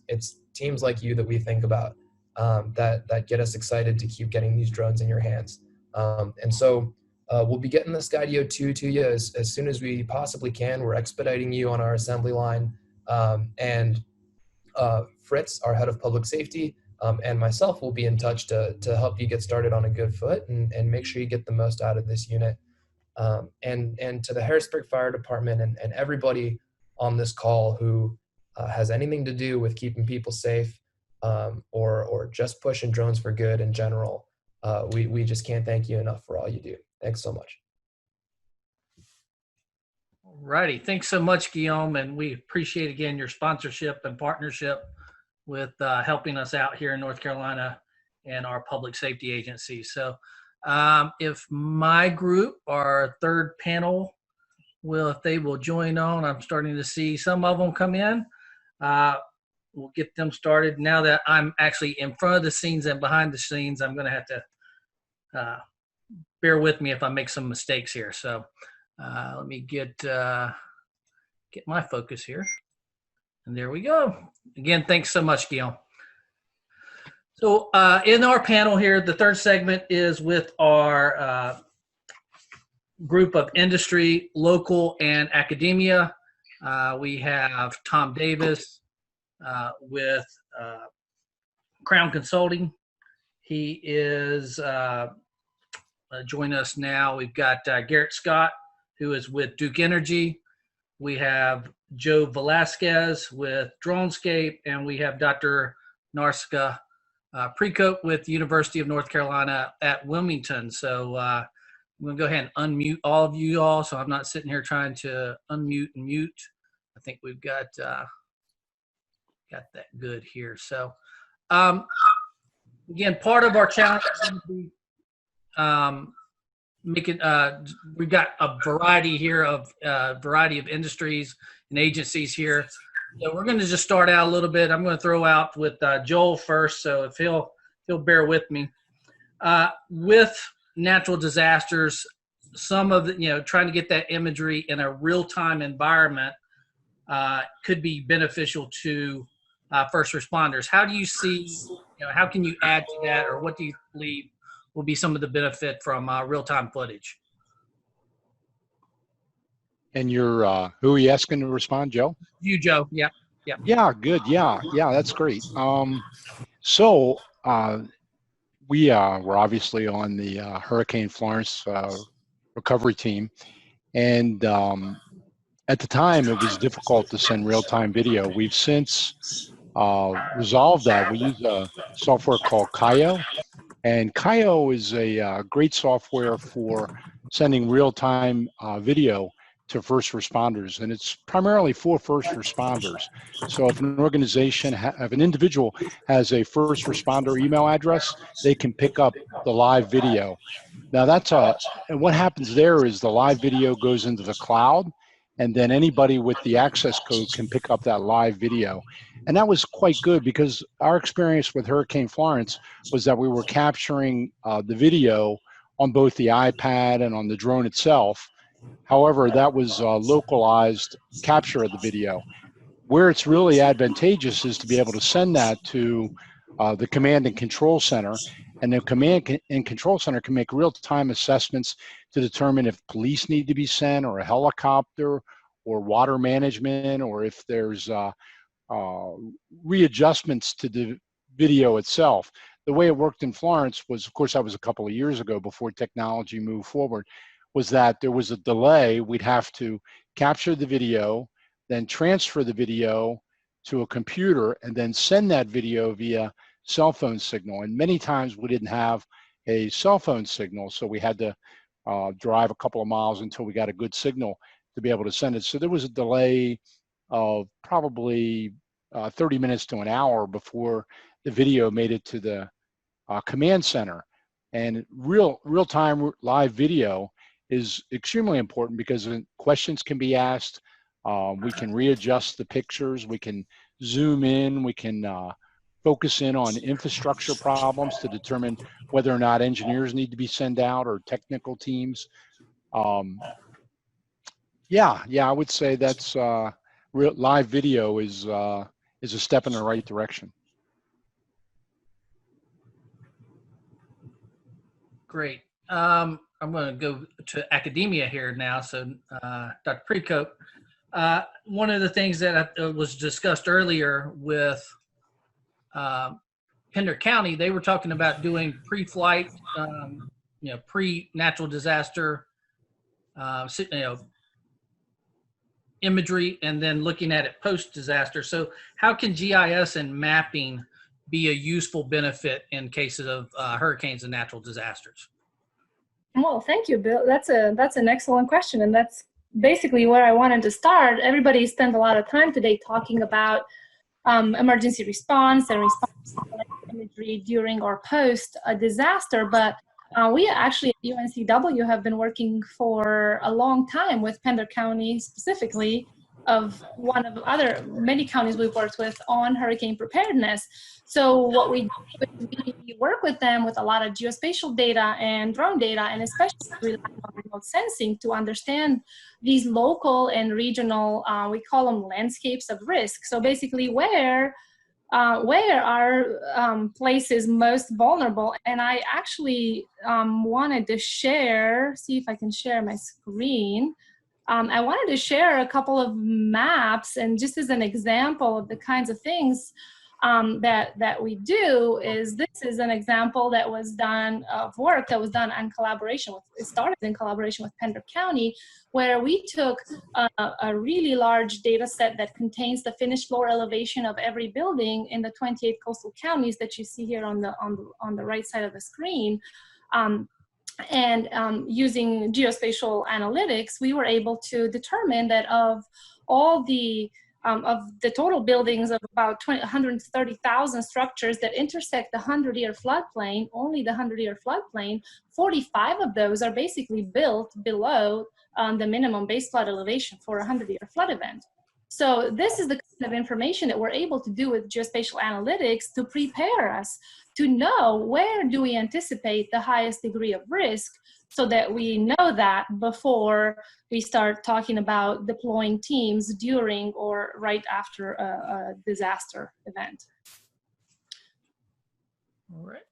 it's teams like you that we think about, that get us excited to keep getting these drones in your hands. And so we'll be getting the Skydio 2 to you as soon as we possibly can. We're expediting you on our assembly line. And Fritz, our head of public safety, and myself will be in touch to help you get started on a good foot and make sure you get the most out of this unit. And to the Harrisburg Fire Department and everybody on this call who has anything to do with keeping people safe, or just pushing drones for good in general, we just can't thank you enough for all you do. Thanks so much. Righty, thanks so much, Guillaume, and we appreciate again your sponsorship and partnership with helping us out here in North Carolina and our public safety agency. So if my group, our third panel, if they will join on, I'm starting to see some of them come in. We'll get them started. Now that I'm actually in front of the scenes and behind the scenes, I'm going to have to bear with me if I make some mistakes here. So let me get my focus here. And there we go. Again, thanks so much, Guillaume. So in our panel here, the third segment is with our group of industry, local, and academia. We have Tom Davis with Crown Consulting. He is joining us now. We've got Garrett Scott, who is with Duke Energy. We have Joe Velasquez with Dronescape, and we have Dr. Narska Precoat with University of North Carolina at Wilmington. So I'm going to go ahead and unmute all of you all, so I'm not sitting here trying to unmute and mute. I think we've got that good here. So again, part of our challenge is going to be we've got a variety here of industries and agencies here. So we're going to just start out a little bit. I'm going to throw out with Joel first, so if he'll bear with me. With natural disasters, some of the, trying to get that imagery in a real-time environment could be beneficial to first responders. How do you see, how can you add to that, or what do you believe will be some of the benefit from real-time footage? And you're, who are you asking to respond, Joe? You, Joe. Yeah. Yeah. Yeah, good. Yeah, that's great. We were obviously on the Hurricane Florence recovery team. And at the time, it was difficult to send real-time video. We've since resolved that. We use a software called Keynote. And Keynote is a great software for sending real-time video to first responders, and it's primarily for first responders. So if an organization, if an individual has a first responder email address, they can pick up the live video. Now and what happens there is the live video goes into the cloud, and then anybody with the access code can pick up that live video. And that was quite good, because our experience with Hurricane Florence was that we were capturing the video on both the iPad and on the drone itself. However, that was localized capture of the video. Where it's really advantageous is to be able to send that to the command and control center, and the command and control center can make real-time assessments to determine if police need to be sent, or a helicopter, or water management, or if there's readjustments to the video itself. The way it worked in Florence was, of course, that was a couple of years ago before technology moved forward, was that there was a delay. We'd have to capture the video, then transfer the video to a computer, and then send that video via cell phone signal. And many times we didn't have a cell phone signal, so we had to drive a couple of miles until we got a good signal to be able to send it. So there was a delay of probably 30 minutes to an hour before the video made it to the command center. And real-time live video is extremely important, because questions can be asked. We can readjust the pictures. We can zoom in. We can focus in on infrastructure problems to determine whether or not engineers need to be sent out, or technical teams. I would say that's live video is a step in the right direction. Great. I'm going to go to academia here now. So, Dr. Precope, one of the things that was discussed earlier with Pender County, they were talking about doing pre-flight, pre-natural disaster, imagery, and then looking at it post-disaster. So how can GIS and mapping be a useful benefit in cases of hurricanes and natural disasters? Well, thank you, Bill. That's an excellent question, and that's basically where I wanted to start. Everybody spent a lot of time today talking about emergency response and response imagery during or post a disaster, but we actually at UNCW have been working for a long time with Pender County specifically, of one of many counties we've worked with on hurricane preparedness. So what we do is we work with them with a lot of geospatial data and drone data, and especially relying on remote sensing to understand these local and regional, we call them landscapes of risk. So basically where are places most vulnerable? And I actually wanted to share, see if I can share my screen. I wanted to share a couple of maps, and just as an example of the kinds of things that we do, is this is an example that was done of work that was done in collaboration with, it started in collaboration with Pender County, where we took a really large data set that contains the finished floor elevation of every building in the 28 coastal counties that you see here on the right side of the screen. Using geospatial analytics, we were able to determine that of the total buildings of about 130,000 structures that intersect the 100-year floodplain, only the 100-year floodplain, 45 of those are basically built below the minimum base flood elevation for a 100-year flood event. So this is the kind of information that we're able to do with geospatial analytics to prepare us to know where do we anticipate the highest degree of risk, so that we know that before we start talking about deploying teams during or right after a disaster event. All right.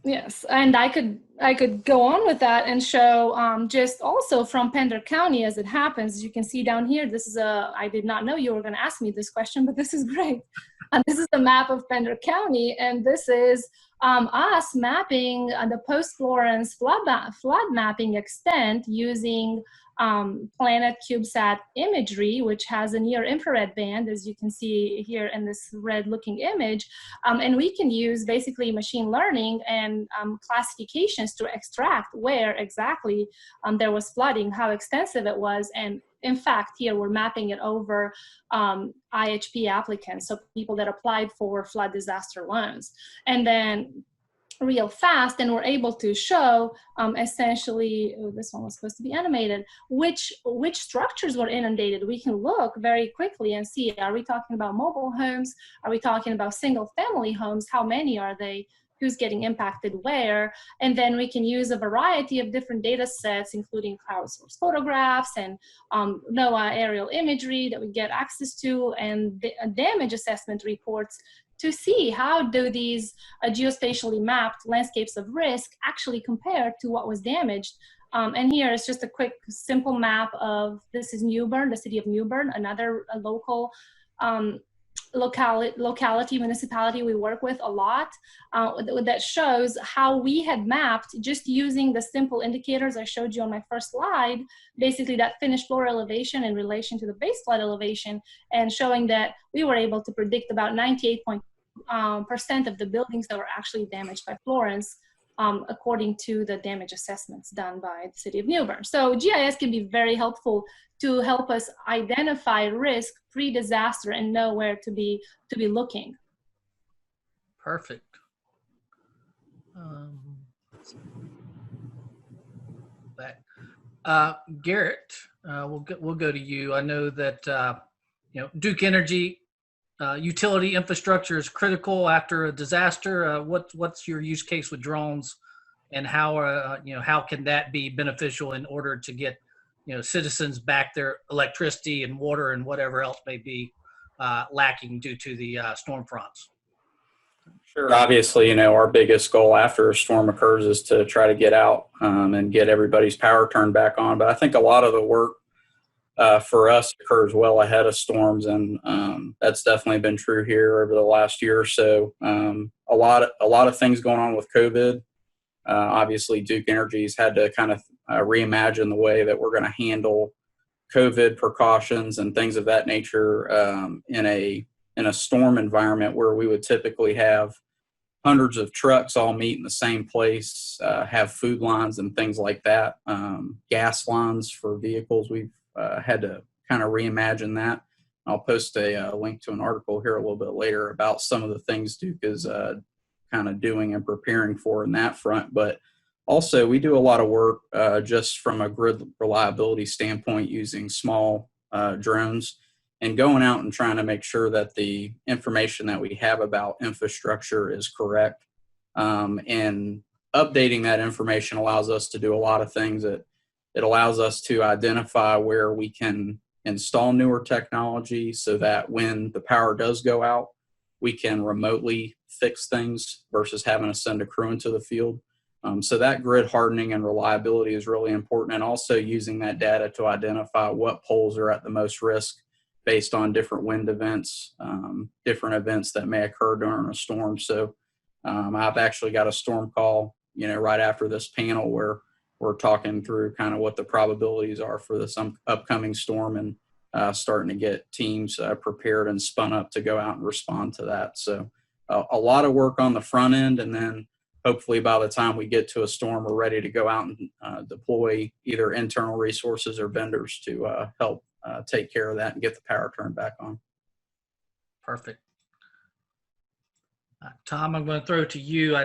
Yes, and I could go on with that and show just also from Pender County as it happens. As you can see down here, this is I did not know you were going to ask me this question, but this is great. And this is the map of Pender County, and this is us mapping the post-Florence flood mapping extent using Planet CubeSat imagery, which has a near infrared band, as you can see here in this red looking image. And we can use basically machine learning and classifications to extract where exactly there was flooding, how extensive it was. And in fact, here we're mapping it over IHP applicants, so people that applied for flood disaster loans. And then real fast, and we're able to show essentially, this one was supposed to be animated, which structures were inundated. We can look very quickly and see, are we talking about mobile homes? Are we talking about single family homes? How many are they? Who's getting impacted where? And then we can use a variety of different data sets, including crowdsourced photographs and NOAA aerial imagery that we get access to, and damage assessment reports to see how do these geospatially mapped landscapes of risk actually compare to what was damaged. And here is just a quick, simple map of, this is New Bern, the city of New Bern, another local locality, municipality we work with a lot, that shows how we had mapped, just using the simple indicators I showed you on my first slide, basically that finished floor elevation in relation to the base flood elevation, and showing that we were able to predict about 98% of the buildings that were actually damaged by Florence, according to the damage assessments done by the city of New Bern. So GIS can be very helpful to help us identify risk pre-disaster and know where to be looking. Perfect. Garrett, we'll go to you. I know that Duke Energy utility infrastructure is critical after a disaster. What's your use case with drones, and how can that be beneficial in order to get citizens back their electricity and water and whatever else may be lacking due to the storm fronts. Sure. Obviously, our biggest goal after a storm occurs is to try to get out and get everybody's power turned back on. But I think a lot of the work for us occurs well ahead of storms, and that's definitely been true here over the last year or so. A lot of things going on with COVID. Obviously, Duke Energy's had to kind of reimagine the way that we're going to handle COVID precautions and things of that nature in a storm environment where we would typically have hundreds of trucks all meet in the same place, have food lines and things like that, gas lines for vehicles. We've had to kind of reimagine that. I'll post a link to an article here a little bit later about some of the things Duke is kind of doing and preparing for in that front. But also, we do a lot of work just from a grid reliability standpoint using small drones and going out and trying to make sure that the information that we have about infrastructure is correct. And updating that information allows us to do a lot of things. It allows us to identify where we can install newer technology so that when the power does go out, we can remotely fix things versus having to send a crew into the field. So that grid hardening and reliability is really important, and also using that data to identify what poles are at the most risk based on different wind events, different events that may occur during a storm. So I've actually got a storm call, right after this panel where we're talking through kind of what the probabilities are for this upcoming storm and starting to get teams prepared and spun up to go out and respond to that. So a lot of work on the front end, and then hopefully by the time we get to a storm, we're ready to go out and deploy either internal resources or vendors to help take care of that and get the power turned back on. Perfect. Tom, I'm going to throw it to you.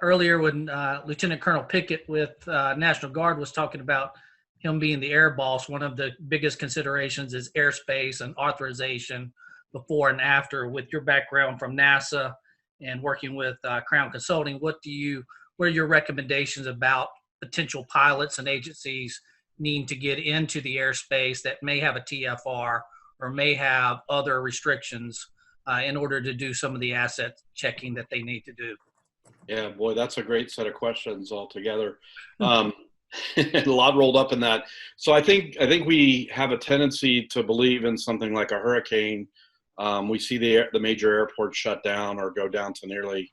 Earlier when Lieutenant Colonel Pickett with National Guard was talking about him being the air boss, one of the biggest considerations is airspace and authorization before and after. With your background from NASA and working with Crown Consulting, what are your recommendations about potential pilots and agencies needing to get into the airspace that may have a TFR or may have other restrictions in order to do some of the asset checking that they need to do? Yeah, boy, that's a great set of questions altogether. A lot rolled up in that. So I think we have a tendency to believe in something like a hurricane. We see the major airports shut down or go down to nearly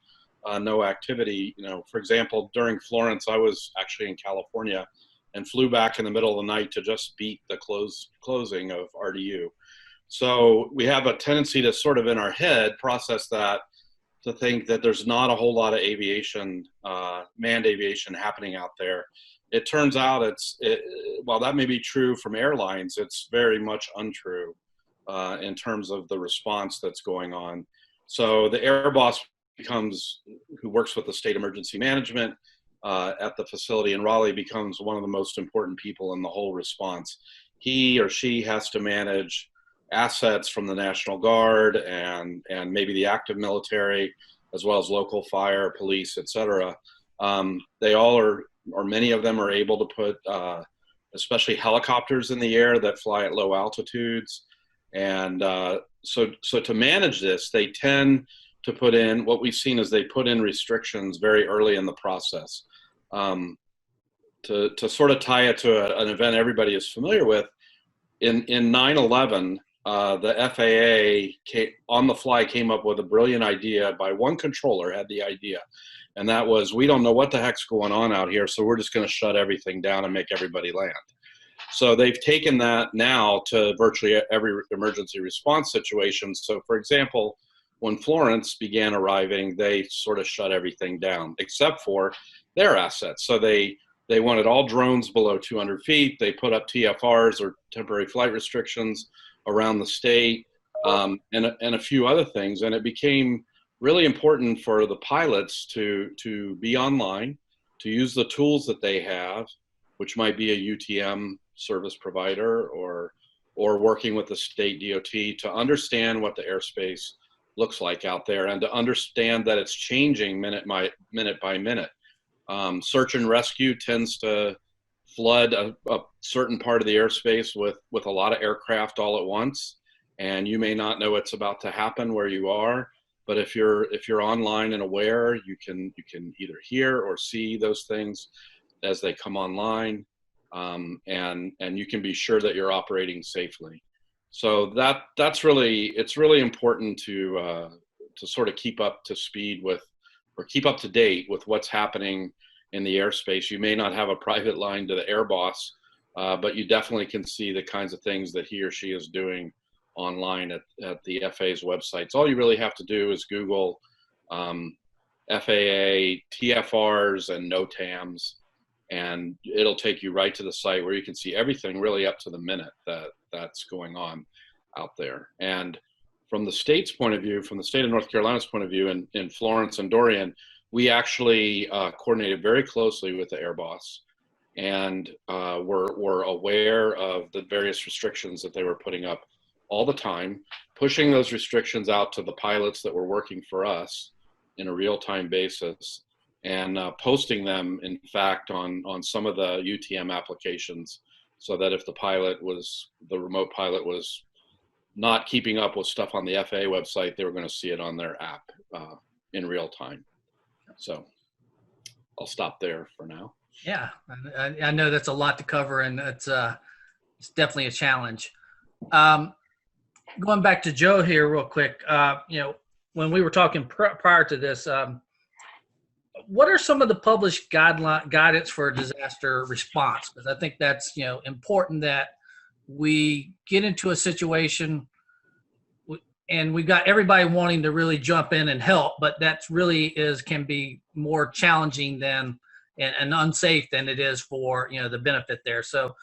no activity. For example, during Florence, I was actually in California and flew back in the middle of the night to just beat the closing of RDU. So we have a tendency to sort of in our head process that, to think that there's not a whole lot of aviation, manned aviation happening out there. It turns out while that may be true from airlines, it's very much untrue in terms of the response that's going on. So the air boss who works with the state emergency management at the facility in Raleigh, becomes one of the most important people in the whole response. He or she has to manage assets from the National Guard and maybe the active military, as well as local fire, police, etc. They all are, or many of them are able to put especially helicopters in the air that fly at low altitudes. And so to manage this, they tend to put in, what we've seen is they put in restrictions very early in the process. To sort of tie it to an event everybody is familiar with, in 9/11, the FAA on the fly came up with a brilliant idea. By one controller had the idea, and that was, we don't know what the heck's going on out here, so we're just going to shut everything down and make everybody land. So they've taken that now to virtually every emergency response situation. So for example, when Florence began arriving, they sort of shut everything down except for their assets. So they wanted all drones below 200 feet. They put up TFRs, or temporary flight restrictions, around the state, and a few other things. And it became really important for the pilots to be online, to use the tools that they have, which might be a UTM service provider or working with the state DOT, to understand what the airspace looks like out there and to understand that it's changing minute by minute. Search and rescue tends to flood a certain part of the airspace with a lot of aircraft all at once, and you may not know it's about to happen where you are. But if you're online and aware, you can either hear or see those things as they come online, and you can be sure that you're operating safely. So it's really important to sort of keep up to speed with, or keep up to date with what's happening in the airspace. You may not have a private line to the air boss, but you definitely can see the kinds of things that he or she is doing online at the FAA's websites. All you really have to do is Google FAA TFRs and NOTAMs, and it'll take you right to the site where you can see everything really up to the minute that's going on out there. And from the state's point of view, from the state of North Carolina's point of view, in Florence and Dorian, we actually coordinated very closely with the air boss, and were aware of the various restrictions that they were putting up all the time, pushing those restrictions out to the pilots that were working for us in a real-time basis, and posting them, in fact, on some of the UTM applications, so that if the remote pilot was not keeping up with stuff on the FAA website, they were going to see it on their app in real time. So I'll stop there for now. Yeah, I know that's a lot to cover, and it's definitely a challenge. Going back to Joe here real quick, when we were talking prior to this, what are some of the published guidance for disaster response? Because I think that's important that we get into a situation and we got everybody wanting to really jump in and help, but that's really can be more challenging than and unsafe than it is for the benefit there. So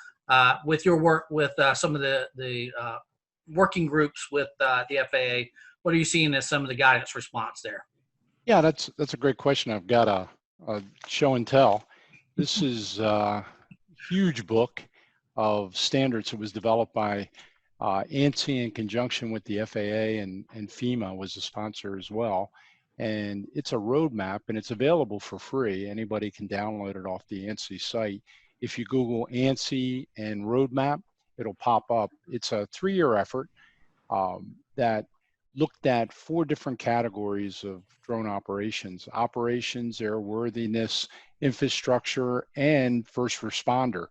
with your work with some of the working groups with the FAA, what are you seeing as some of the guidance response there? Yeah, that's a great question. I've got a show and tell. This is a huge book of standards that was developed by ANSI in conjunction with the FAA, and Fema was a sponsor as well. And it's a roadmap, and it's available for free. Anybody can download it off the ANSI site. If you Google ANSI and roadmap, it'll pop up. It's a 3-year effort that looked at 4 different categories of drone operations: operations, airworthiness, infrastructure, and first responder.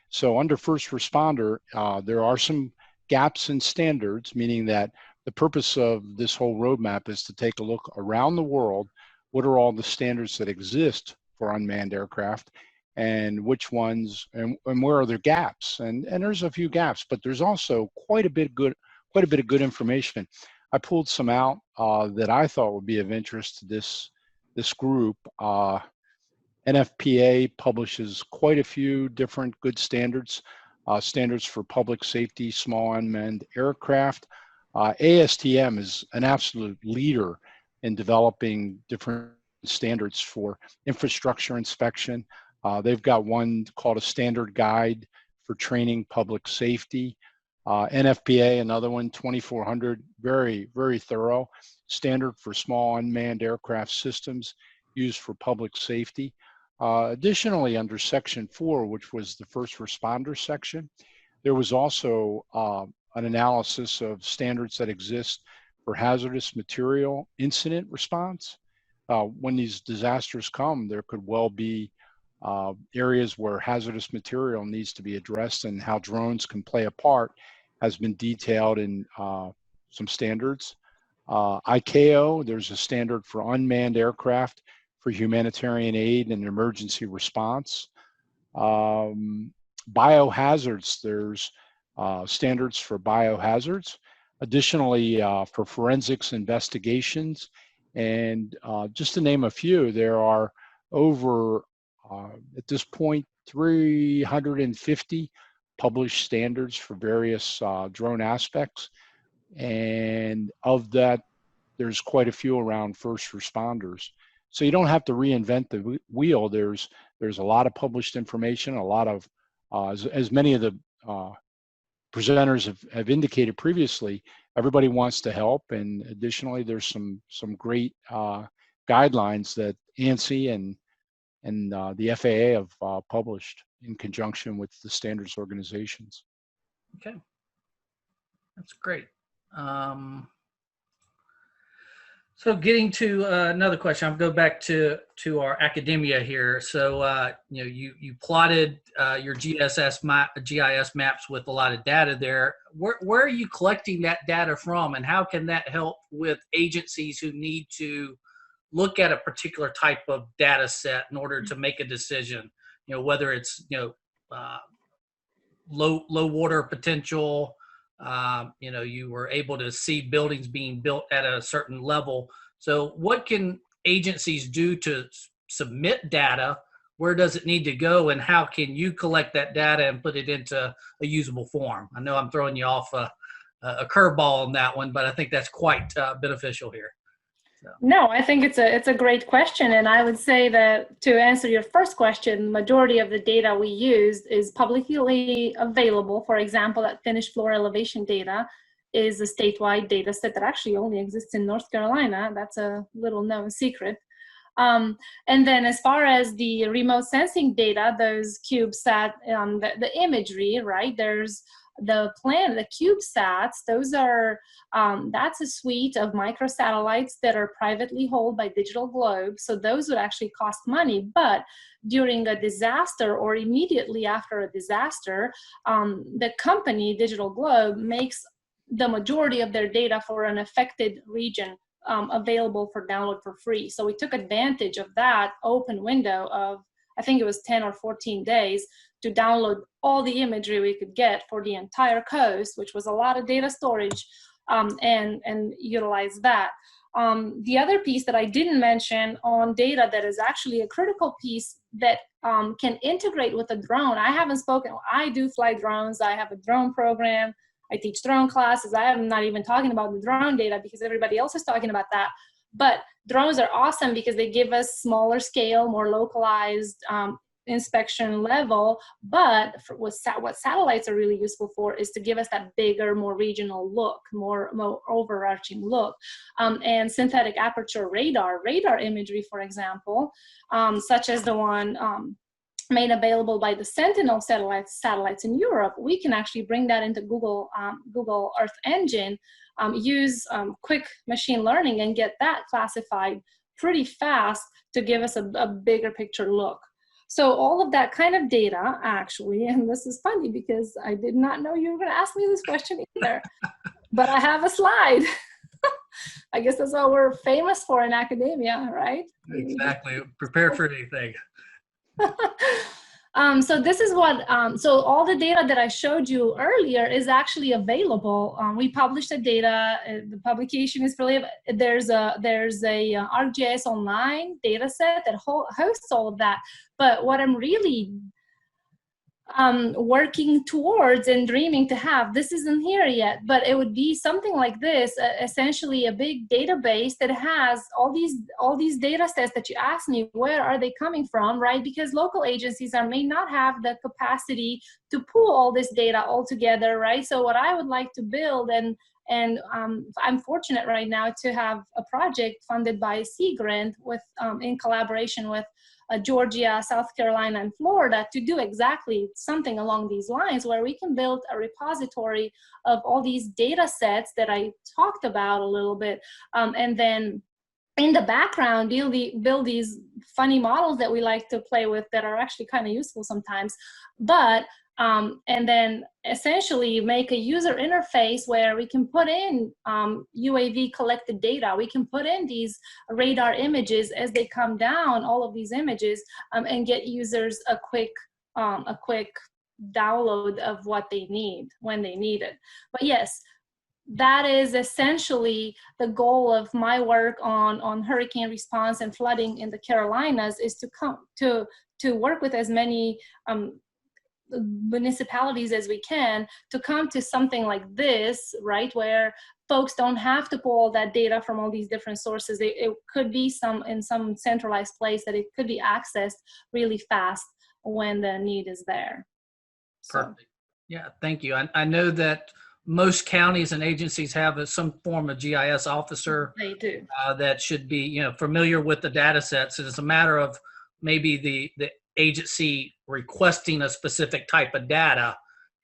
So under first responder, there are some gaps in standards, meaning that the purpose of this whole roadmap is to take a look around the world. What are all the standards that exist for unmanned aircraft, and which ones, and where are there gaps? And there's a few gaps, but there's also quite a bit of good information. I pulled some out that I thought would be of interest to this group. NFPA publishes quite a few different good standards, standards for public safety, small unmanned aircraft. ASTM is an absolute leader in developing different standards for infrastructure inspection. They've got one called a standard guide for training public safety. NFPA, another one, 2400, very, very thorough standard for small unmanned aircraft systems used for public safety. Additionally, under Section 4, which was the first responder section, there was also an analysis of standards that exist for hazardous material incident response. When these disasters come, there could well be areas where hazardous material needs to be addressed, and how drones can play a part has been detailed in some standards. ICAO, there's a standard for unmanned aircraft for humanitarian aid and emergency response. Biohazards, there's standards for biohazards. Additionally, for forensics investigations, and just to name a few, there are over, at this point, 350 published standards for various drone aspects. And of that, there's quite a few around first responders. So you don't have to reinvent the wheel. There's a lot of published information, a lot of, as many of the presenters have indicated previously, everybody wants to help. And additionally, there's some great guidelines that ANSI and the FAA have published in conjunction with the standards organizations. Okay, that's great. So getting to another question, I'll go back to our academia here. So you plotted your GIS maps with a lot of data there. Where are you collecting that data from, and how can that help with agencies who need to look at a particular type of data set in order to make a decision? Whether it's low water potential. You were able to see buildings being built at a certain level. So what can agencies do to submit data? Where does it need to go, and how can you collect that data and put it into a usable form? I know I'm throwing you off a curveball on that one, but I think that's quite beneficial here. So. No, I think it's a great question, and I would say that to answer your first question, majority of the data we used is publicly available. For example, that finished floor elevation data is a statewide data set that actually only exists in North Carolina. That's a little known secret. And then as far as the remote sensing data, those CubeSat, the imagery, right? There's the CubeSats, those are, that's a suite of microsatellites that are privately held by Digital Globe. So those would actually cost money, but during a disaster or immediately after a disaster, the company, Digital Globe, makes the majority of their data for an affected region available for download for free. So we took advantage of that open window of, I think it was 10 or 14 days, to download all the imagery we could get for the entire coast, which was a lot of data storage, and utilize that. The other piece that I didn't mention on data that is actually a critical piece that can integrate with a drone. I haven't spoken, I do fly drones. I have a drone program. I teach drone classes. I am not even talking about the drone data because everybody else is talking about that. But drones are awesome because they give us smaller scale, more localized inspection level. But for what satellites are really useful for is to give us that bigger, more regional look, more overarching look. And synthetic aperture radar imagery, for example, such as the one made available by the Sentinel satellites in Europe, we can actually bring that into Google Earth Engine, use quick machine learning and get that classified pretty fast to give us a bigger picture look. So all of that kind of data, actually, and this is funny because I did not know you were going to ask me this question either, but I have a slide. I guess that's what we're famous for in academia, right? Exactly. Prepare for anything. So this is what, so all the data that I showed you earlier is actually available. We published the data, the publication is really, there's a ArcGIS Online data set that hosts all of that. But what I'm really working towards and dreaming to have, this isn't here yet, but it would be something like this, essentially a big database that has all these data sets that you asked me, where are they coming from, right? Because local agencies may not have the capacity to pull all this data all together, right? So what I would like to build, and I'm fortunate right now to have a project funded by a Sea Grant with, in collaboration with Georgia, South Carolina, and Florida to do exactly something along these lines, where we can build a repository of all these data sets that I talked about a little bit, and then in the background build these funny models that we like to play with that are actually kind of useful sometimes, but and then essentially make a user interface where we can put in UAV collected data. We can put in these radar images as they come down, all of these images, and get users a quick download of what they need when they need it. But yes, that is essentially the goal of my work on hurricane response and flooding in the Carolinas, is to come to work with as many municipalities as we can to come to something like this, right, where folks don't have to pull all that data from all these different sources. It could be in some centralized place that it could be accessed really fast when the need is there. Perfect. Yeah, thank you. I know that most counties and agencies have some form of GIS officer. They do. That should be familiar with the data sets. It's a matter of maybe the agency requesting a specific type of data,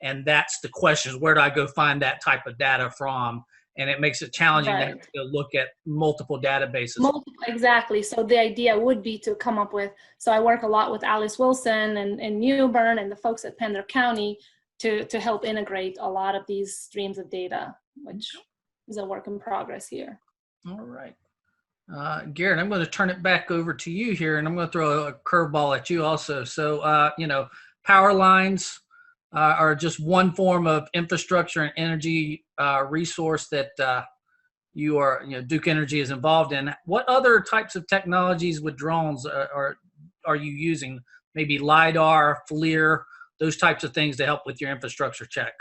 and that's the question: where do I go find that type of data from? And it makes it challenging Right. to look at multiple databases. Exactly. So the idea would be to come up with, so I work a lot with Alice Wilson and New Bern and the folks at Pender County to help integrate a lot of these streams of data, which is a work in progress here. All right. Garrett, I'm going to turn it back over to you here, and I'm going to throw a curveball at you also. So, you know, power lines are just one form of infrastructure and energy resource that Duke Energy is involved in. What other types of technologies with drones are you using? Maybe LiDAR, FLIR, those types of things to help with your infrastructure check?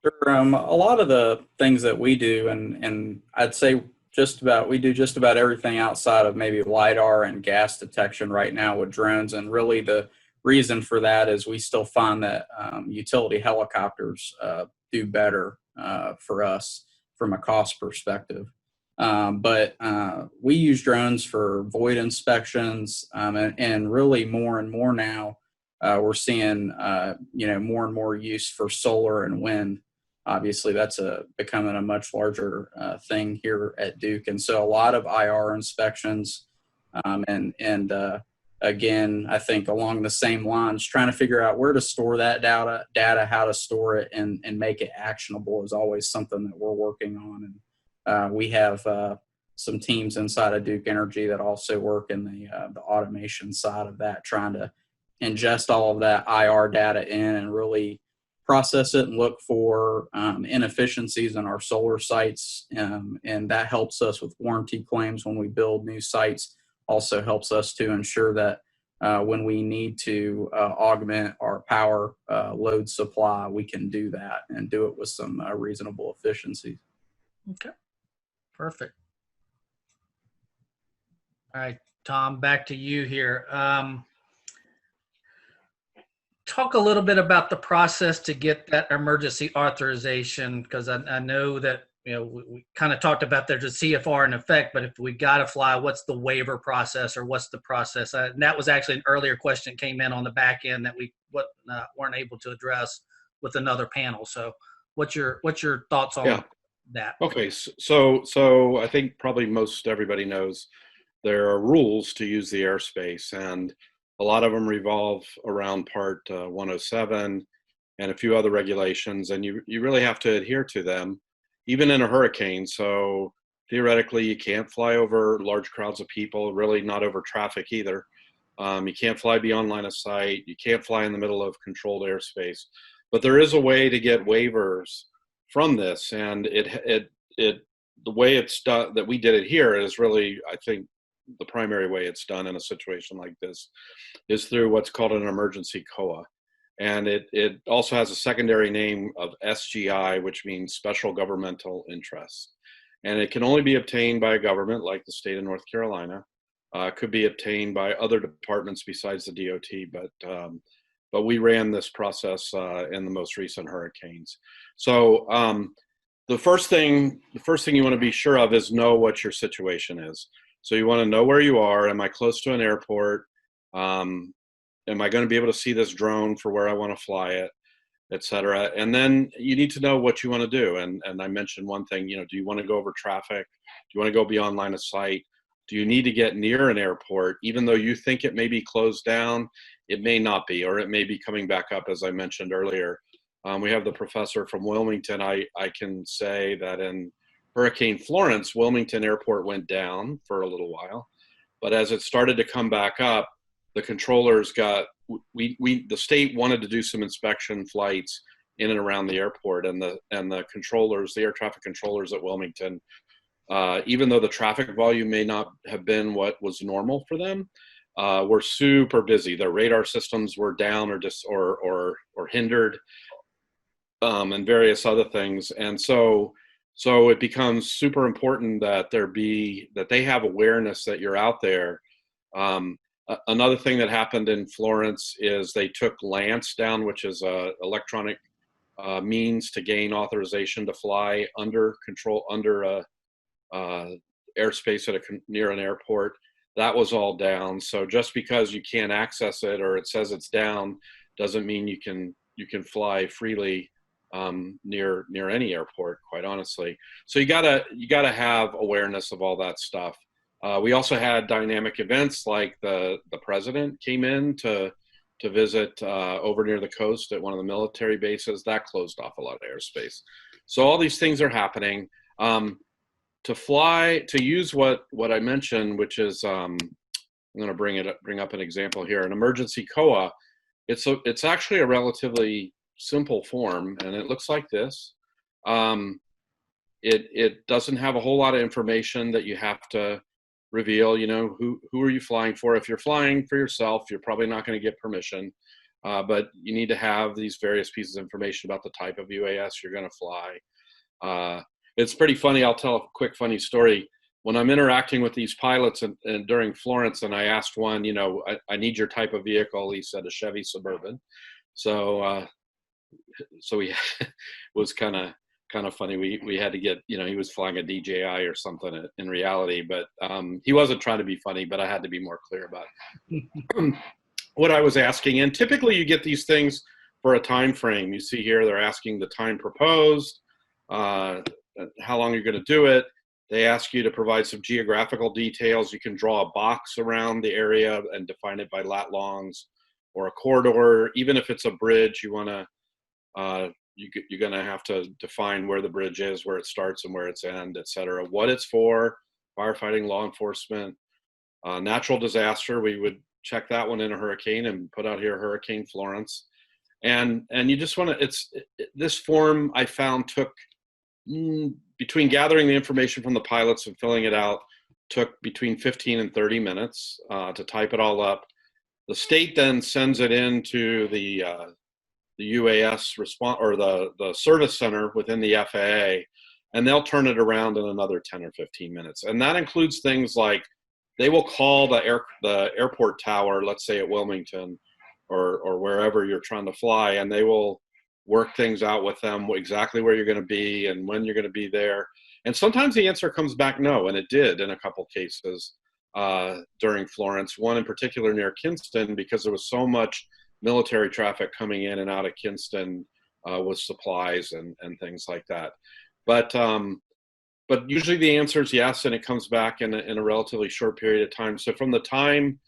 Sure. A lot of the things that we do, and I'd say we do just about everything outside of maybe LiDAR and gas detection right now with drones. And really the reason for that is we still find that utility helicopters do better for us from a cost perspective. But we use drones for void inspections, and really more and more now we're seeing more and more use for solar and wind. Obviously, that's becoming a much larger thing here at Duke, and so a lot of IR inspections, again, I think along the same lines, trying to figure out where to store that data, how to store it, and make it actionable is always something that we're working on. And we have some teams inside of Duke Energy that also work in the automation side of that, trying to ingest all of that IR data in and really process it and look for inefficiencies in our solar sites. And that helps us with warranty claims when we build new sites. Also helps us to ensure that when we need to augment our power load supply, we can do that and do it with some reasonable efficiencies. Okay, perfect. All right, Tom, back to you here. Talk a little bit about the process to get that emergency authorization, because I know that we kind of talked about there's a CFR in effect, but if we got to fly, what's the waiver process or what's the process? And that was actually an earlier question that came in on the back end that we weren't able to address with another panel. So what's your thoughts on that? Okay, so I think probably most everybody knows there are rules to use the airspace, and a lot of them revolve around Part 107 and a few other regulations, and you really have to adhere to them, even in a hurricane. So theoretically, you can't fly over large crowds of people, really not over traffic either. You can't fly beyond line of sight. You can't fly in the middle of controlled airspace. But there is a way to get waivers from this, and the way it's done, that we did it here, is really, I think, the primary way it's done in a situation like this is through what's called an emergency COA. And it also has a secondary name of SGI, which means special governmental interest. And it can only be obtained by a government like the state of North Carolina. Could be obtained by other departments besides the DOT, but we ran this process in the most recent hurricanes. So the first thing you want to be sure of is know what your situation is. So you want to know where you are. Am I close to an airport? Am I going to be able to see this drone for where I want to fly it, et cetera? And then you need to know what you want to do. And I mentioned one thing, do you want to go over traffic? Do you want to go beyond line of sight? Do you need to get near an airport? Even though you think it may be closed down, it may not be, or it may be coming back up, as I mentioned earlier. We have the professor from Wilmington. I can say that in Hurricane Florence, Wilmington Airport went down for a little while, but as it started to come back up, the controllers the state wanted to do some inspection flights in and around the airport, and the controllers, the air traffic controllers at Wilmington, even though the traffic volume may not have been what was normal for them, were super busy. Their radar systems were down or hindered, and various other things, and so it becomes super important that they have awareness that you're out there. Another thing that happened in Florence is they took Lance down, which is a electronic means to gain authorization to fly under airspace near an airport. that was all down. So just because you can't access it or it says it's down doesn't mean you can fly freely near any airport, quite honestly. So you gotta have awareness of all that stuff. We also had dynamic events like the president came in to visit over near the coast at one of the military bases. That closed off a lot of airspace. So all these things are happening. To use what I mentioned, which is I'm going to bring up an example here. An emergency COA. It's actually a relatively simple form, and it looks like this. It doesn't have a whole lot of information that you have to reveal. You know, who are you flying for? If you're flying for yourself, you're probably not going to get permission, but you need to have these various pieces of information about the type of UAS you're going to fly. It's pretty funny. I'll tell a quick funny story. When I'm interacting with these pilots and during Florence, and I asked one, you know, I need your type of vehicle. He said a Chevy Suburban. So we was kind of funny. We had to get, you know, he was flying a DJI or something in reality, but he wasn't trying to be funny, but I had to be more clear about what I was asking. And typically you get these things for a time frame. You see here, they're asking the time proposed, how long you're going to do it. They ask you to provide some geographical details. You can draw a box around the area and define it by lat longs or a corridor. Even if it's a bridge, you want to, you're going to have to define where the bridge is, where it starts and where it's ends, et cetera. What it's for, firefighting, law enforcement, natural disaster. We would check that one in a hurricane and put out here Hurricane Florence. And you just want to, this form I found took, between gathering the information from the pilots and filling it out, took between 15 and 30 minutes to type it all up. The state then sends it into the UAS response, or the service center within the FAA, and they'll turn it around in another 10 or 15 minutes. And that includes things like they will call the airport tower, let's say at Wilmington or wherever you're trying to fly, and they will work things out with them, exactly where you're going to be and when you're going to be there. And sometimes the answer comes back no, and it did in a couple cases during Florence. One in particular near Kinston, because there was so much military traffic coming in and out of Kinston with supplies and things like that. But usually the answer is yes, and it comes back in a relatively short period of time. So from the time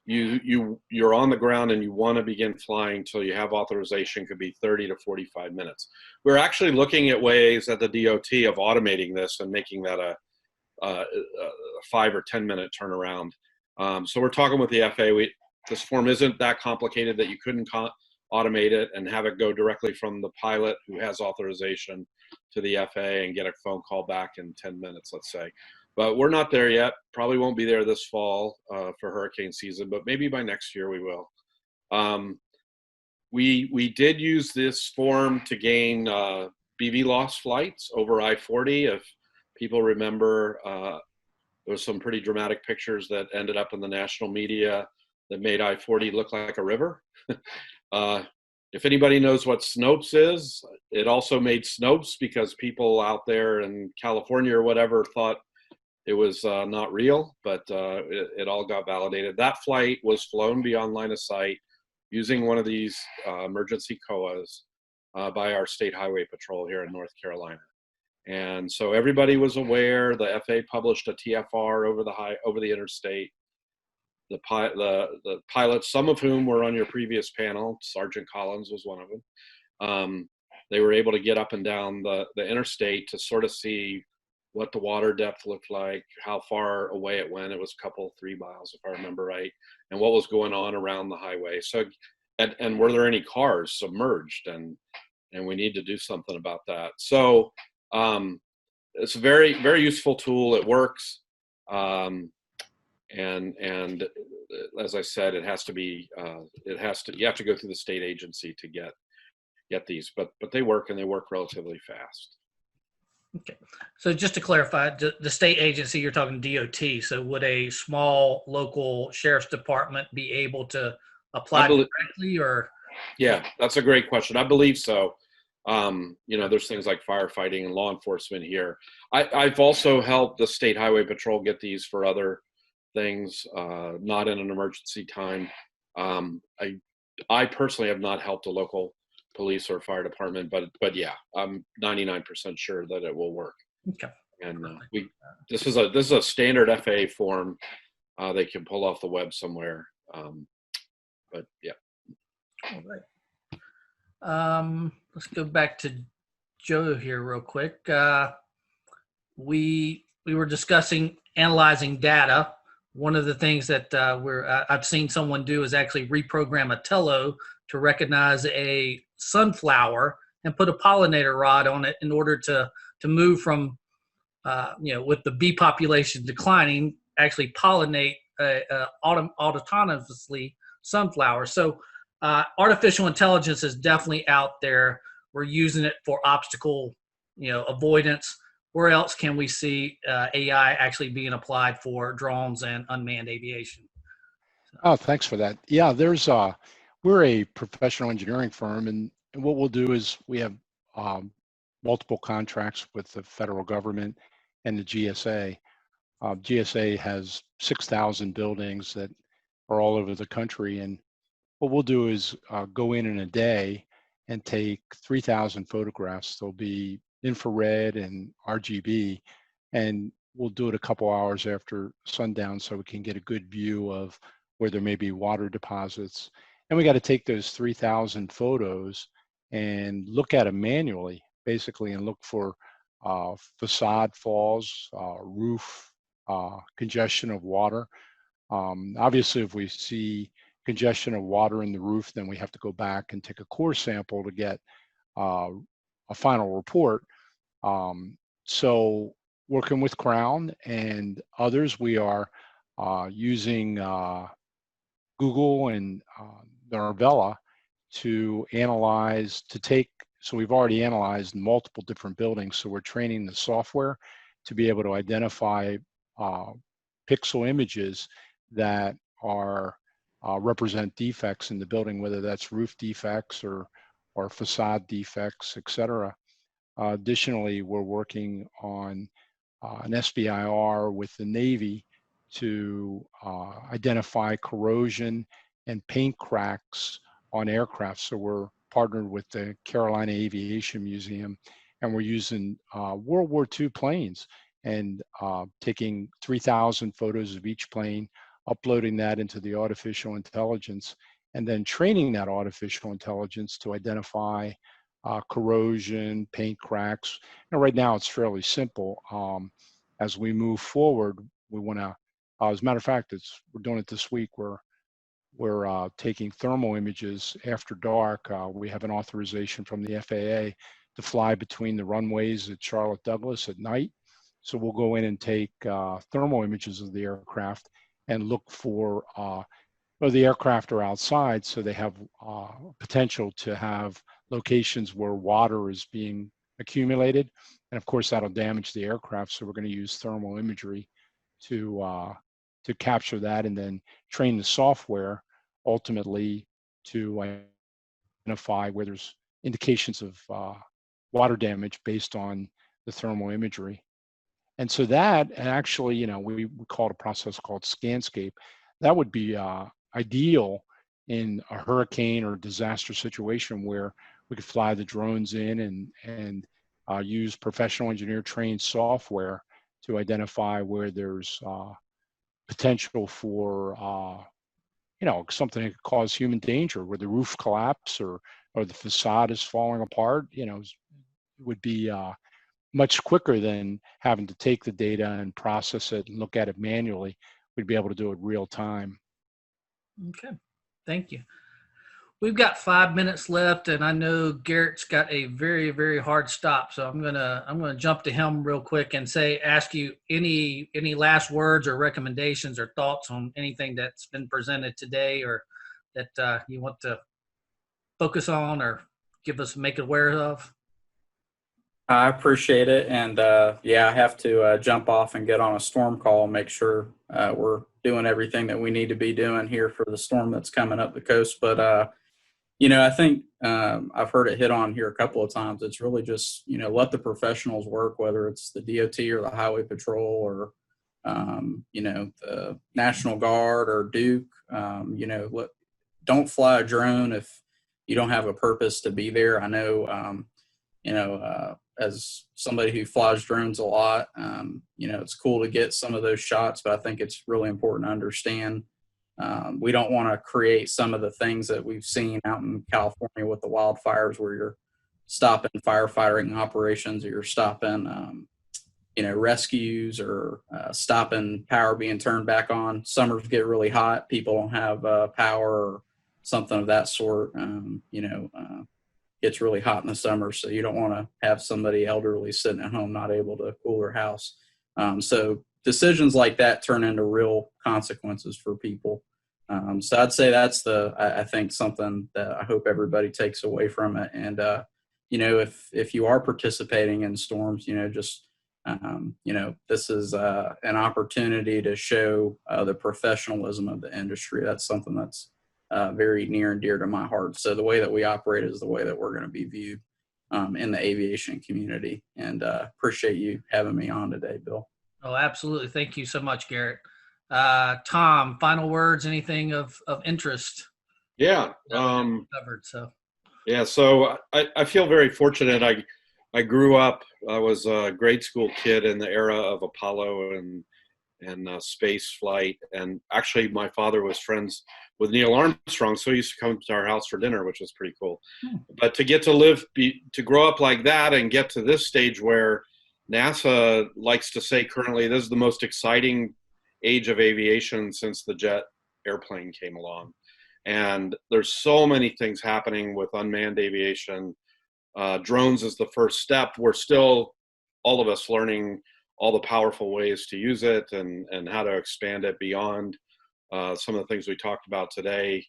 you're on the ground and you want to begin flying till you have authorization could be 30 to 45 minutes. We're actually looking at ways at the DOT of automating this and making that a 5 or 10 minute turnaround. So we're talking with the FAA. This form isn't that complicated that you couldn't automate it and have it go directly from the pilot who has authorization to the FAA and get a phone call back in 10 minutes, let's say. But we're not there yet. Probably won't be there this fall for hurricane season, but maybe by next year we will. We did use this form to gain BVLOS flights over I-40. If people remember, there was some pretty dramatic pictures that ended up in the national media that made I-40 look like a river. If anybody knows what Snopes is, it also made Snopes because people out there in California or whatever thought it was not real, but it all got validated. That flight was flown beyond line of sight using one of these emergency COAs by our state highway patrol here in North Carolina. And so everybody was aware. The FAA published a TFR over the interstate. The pilots, some of whom were on your previous panel, Sergeant Collins was one of them. They were able to get up and down the interstate to sort of see what the water depth looked like, how far away it went. It was a couple, 3 miles, if I remember right, and what was going on around the highway. So, and were there any cars submerged? And we need to do something about that. So it's a very, very useful tool. It works. And as I said, it has to be, you have to go through the state agency to get these, but they work, and they work relatively fast. Okay. So just to clarify, the state agency, you're talking DOT. So would a small local sheriff's department be able to apply directly, or? Yeah, that's a great question. I believe so. You know, there's things like firefighting and law enforcement here. I've also helped the State Highway Patrol get these for other things, not in an emergency time. I personally have not helped a local police or fire department, but yeah, I'm 99% sure that it will work. Okay. And this is a standard FAA form they can pull off the web somewhere. But yeah. All right. Let's go back to Joe here real quick. We were discussing analyzing data. One of the things that I've seen someone do is actually reprogram a tello to recognize a sunflower and put a pollinator rod on it in order to move from with the bee population declining, actually pollinate autonomously sunflowers. So artificial intelligence is definitely out there. We're using it for obstacle avoidance. Where else can we see AI actually being applied for drones and unmanned aviation? Oh, thanks for that. Yeah, we're a professional engineering firm, and what we'll do is we have multiple contracts with the federal government and the GSA. GSA has 6,000 buildings that are all over the country, and what we'll do is go in a day and take 3,000 photographs. There'll be infrared and RGB, and we'll do it a couple hours after sundown so we can get a good view of where there may be water deposits. And we got to take those 3,000 photos and look at them manually, basically, and look for facade falls, roof, congestion of water. Obviously, if we see congestion of water in the roof, then we have to go back and take a core sample to get a final report. So working with Crown and others, we are using Google and Narvella to analyze, so we've already analyzed multiple different buildings, so we're training the software to be able to identify pixel images that represent defects in the building, whether that's roof defects or facade defects, etc. Additionally, we're working on an SBIR with the Navy to identify corrosion and paint cracks on aircraft. So we're partnered with the Carolina Aviation Museum, and we're using World War II planes and taking 3,000 photos of each plane, uploading that into the artificial intelligence, and then training that artificial intelligence to identify corrosion, paint cracks. And right now it's fairly simple. As we move forward, we want to, as a matter of fact, we're doing it this week. We're taking thermal images after dark. We have an authorization from the FAA to fly between the runways at Charlotte Douglas at night. So we'll go in and take thermal images of the aircraft and look for, the aircraft are outside, so they have potential to have locations where water is being accumulated. And of course, that'll damage the aircraft. So we're going to use thermal imagery to capture that and then train the software ultimately to identify where there's indications of water damage based on the thermal imagery. And so that actually, we call it a process called Scanscape. That would be ideal in a hurricane or disaster situation where we could fly the drones in and use professional engineer trained software to identify where there's potential for something that could cause human danger, where the roof collapse or the facade is falling apart. It would be much quicker than having to take the data and process it and look at it manually. We'd be able to do it real time. Okay, thank you. We've got 5 minutes left, and I know Garrett's got a very, very hard stop. So I'm gonna jump to him real quick and ask you any last words or recommendations or thoughts on anything that's been presented today, or that you want to focus on or make it aware of. I appreciate it, and yeah, I have to jump off and get on a storm call and make sure we're doing everything that we need to be doing here for the storm that's coming up the coast. But I think I've heard it hit on here a couple of times. It's really just let the professionals work, whether it's the DOT or the Highway Patrol or you know, the National Guard or Duke, you know, don't fly a drone if you don't have a purpose to be there. I know, you know, as somebody who flies drones a lot, you know, it's cool to get some of those shots, but I think it's really important to understand we don't want to create some of the things that we've seen out in California with the wildfires, where you're stopping firefighting operations, or you're stopping, you know, rescues, or stopping power being turned back on. Summers get really hot, people don't have power or something of that sort. You know, it's really hot in the summer, so you don't want to have somebody elderly sitting at home not able to cool their house. So decisions like that turn into real consequences for people. So I'd say that's I think something that I hope everybody takes away from it. And, you know, if you are participating in storms, you know, just, you know, this is an opportunity to show the professionalism of the industry. That's something that's very near and dear to my heart. So the way that we operate is the way that we're going to be viewed in the aviation community. And appreciate you having me on today, Bill. Oh, absolutely. Thank you so much, Garrett. Tom, final words, anything of interest? Yeah. Covered, so. Yeah, so I feel very fortunate. I grew up, I was a grade school kid in the era of Apollo and space flight. And actually my father was friends with Neil Armstrong, so he used to come to our house for dinner, which was pretty cool. But to get to to grow up like that and get to this stage where NASA likes to say currently this is the most exciting age of aviation since the jet airplane came along. And there's so many things happening with unmanned aviation. Drones is the first step. We're still, all of us, learning all the powerful ways to use it and how to expand it beyond some of the things we talked about today.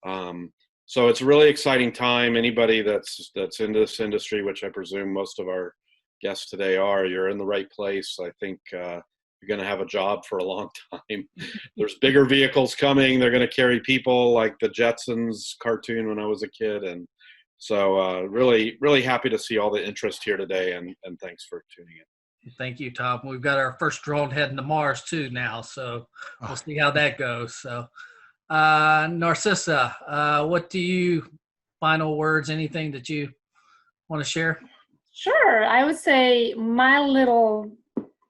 So it's a really exciting time. Anybody that's in this industry, which I presume most of our guests today are, you're in the right place. I think you're going to have a job for a long time. There's bigger vehicles coming. They're going to carry people, like the Jetsons cartoon when I was a kid. And so really, really happy to see all the interest here today, and thanks for tuning in. Thank you, Tom. We've got our first drone heading to Mars too now, so we'll see how that goes. So Narcissa, what do you, final words, anything that you want to share? Sure. I would say my little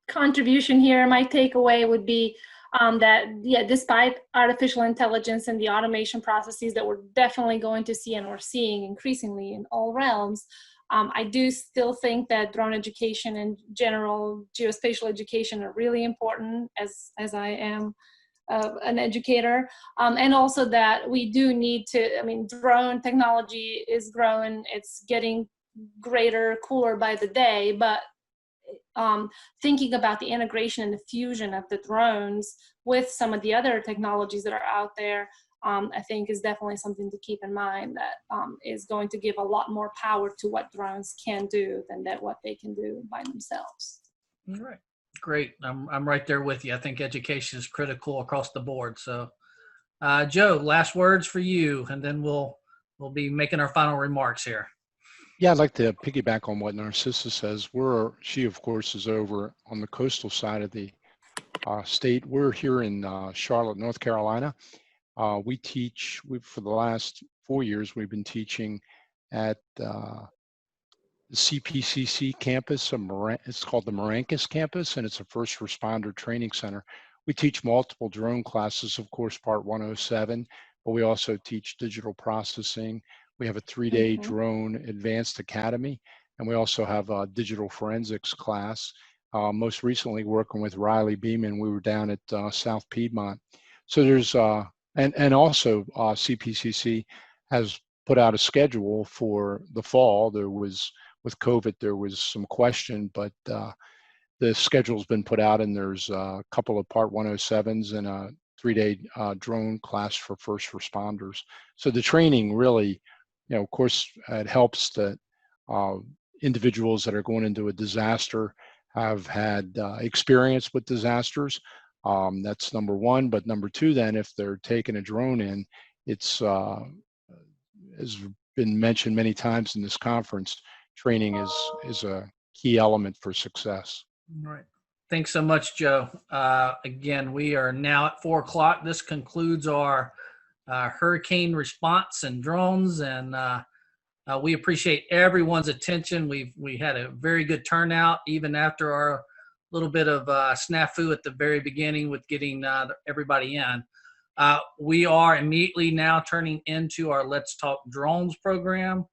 contribution here, my takeaway would be that, yeah, despite artificial intelligence and the automation processes that we're definitely going to see and we're seeing increasingly in all realms, I do still think that drone education and general geospatial education are really important, as I am an educator, and also that we do need to, I mean, drone technology is growing, it's getting greater, cooler by the day, but thinking about the integration and the fusion of the drones with some of the other technologies that are out there, I think is definitely something to keep in mind, that is going to give a lot more power to what drones can do than what they can do by themselves. All right, great. I'm right there with you. I think education is critical across the board. So, Joe, last words for you, and then we'll be making our final remarks here. Yeah, I'd like to piggyback on what Narcissa says. She, of course, is over on the coastal side of the state. We're here in Charlotte, North Carolina. We teach, for the last 4 years, we've been teaching at the CPCC campus. It's called the Maracas campus, and it's a first responder training center. We teach multiple drone classes, of course, Part 107, but we also teach digital processing. We have a 3-day drone advanced academy, and we also have a digital forensics class. Most recently working with Riley Beeman, we were down at South Piedmont. So there's, and also CPCC has put out a schedule for the fall. There was, with COVID, there was some question, but the schedule's been put out, and there's a couple of Part 107s and a 3-day drone class for first responders. So the training really, you know, of course, it helps that individuals that are going into a disaster have had experience with disasters. That's number one. But number two, then, if they're taking a drone in, it's, has been mentioned many times in this conference, training is a key element for success. All right. Thanks so much, Joe. Again, we are now at 4 o'clock. This concludes our hurricane response and drones, and we appreciate everyone's attention. We had a very good turnout, even after our little bit of snafu at the very beginning with getting everybody in. We are immediately now turning into our Let's Talk Drones program.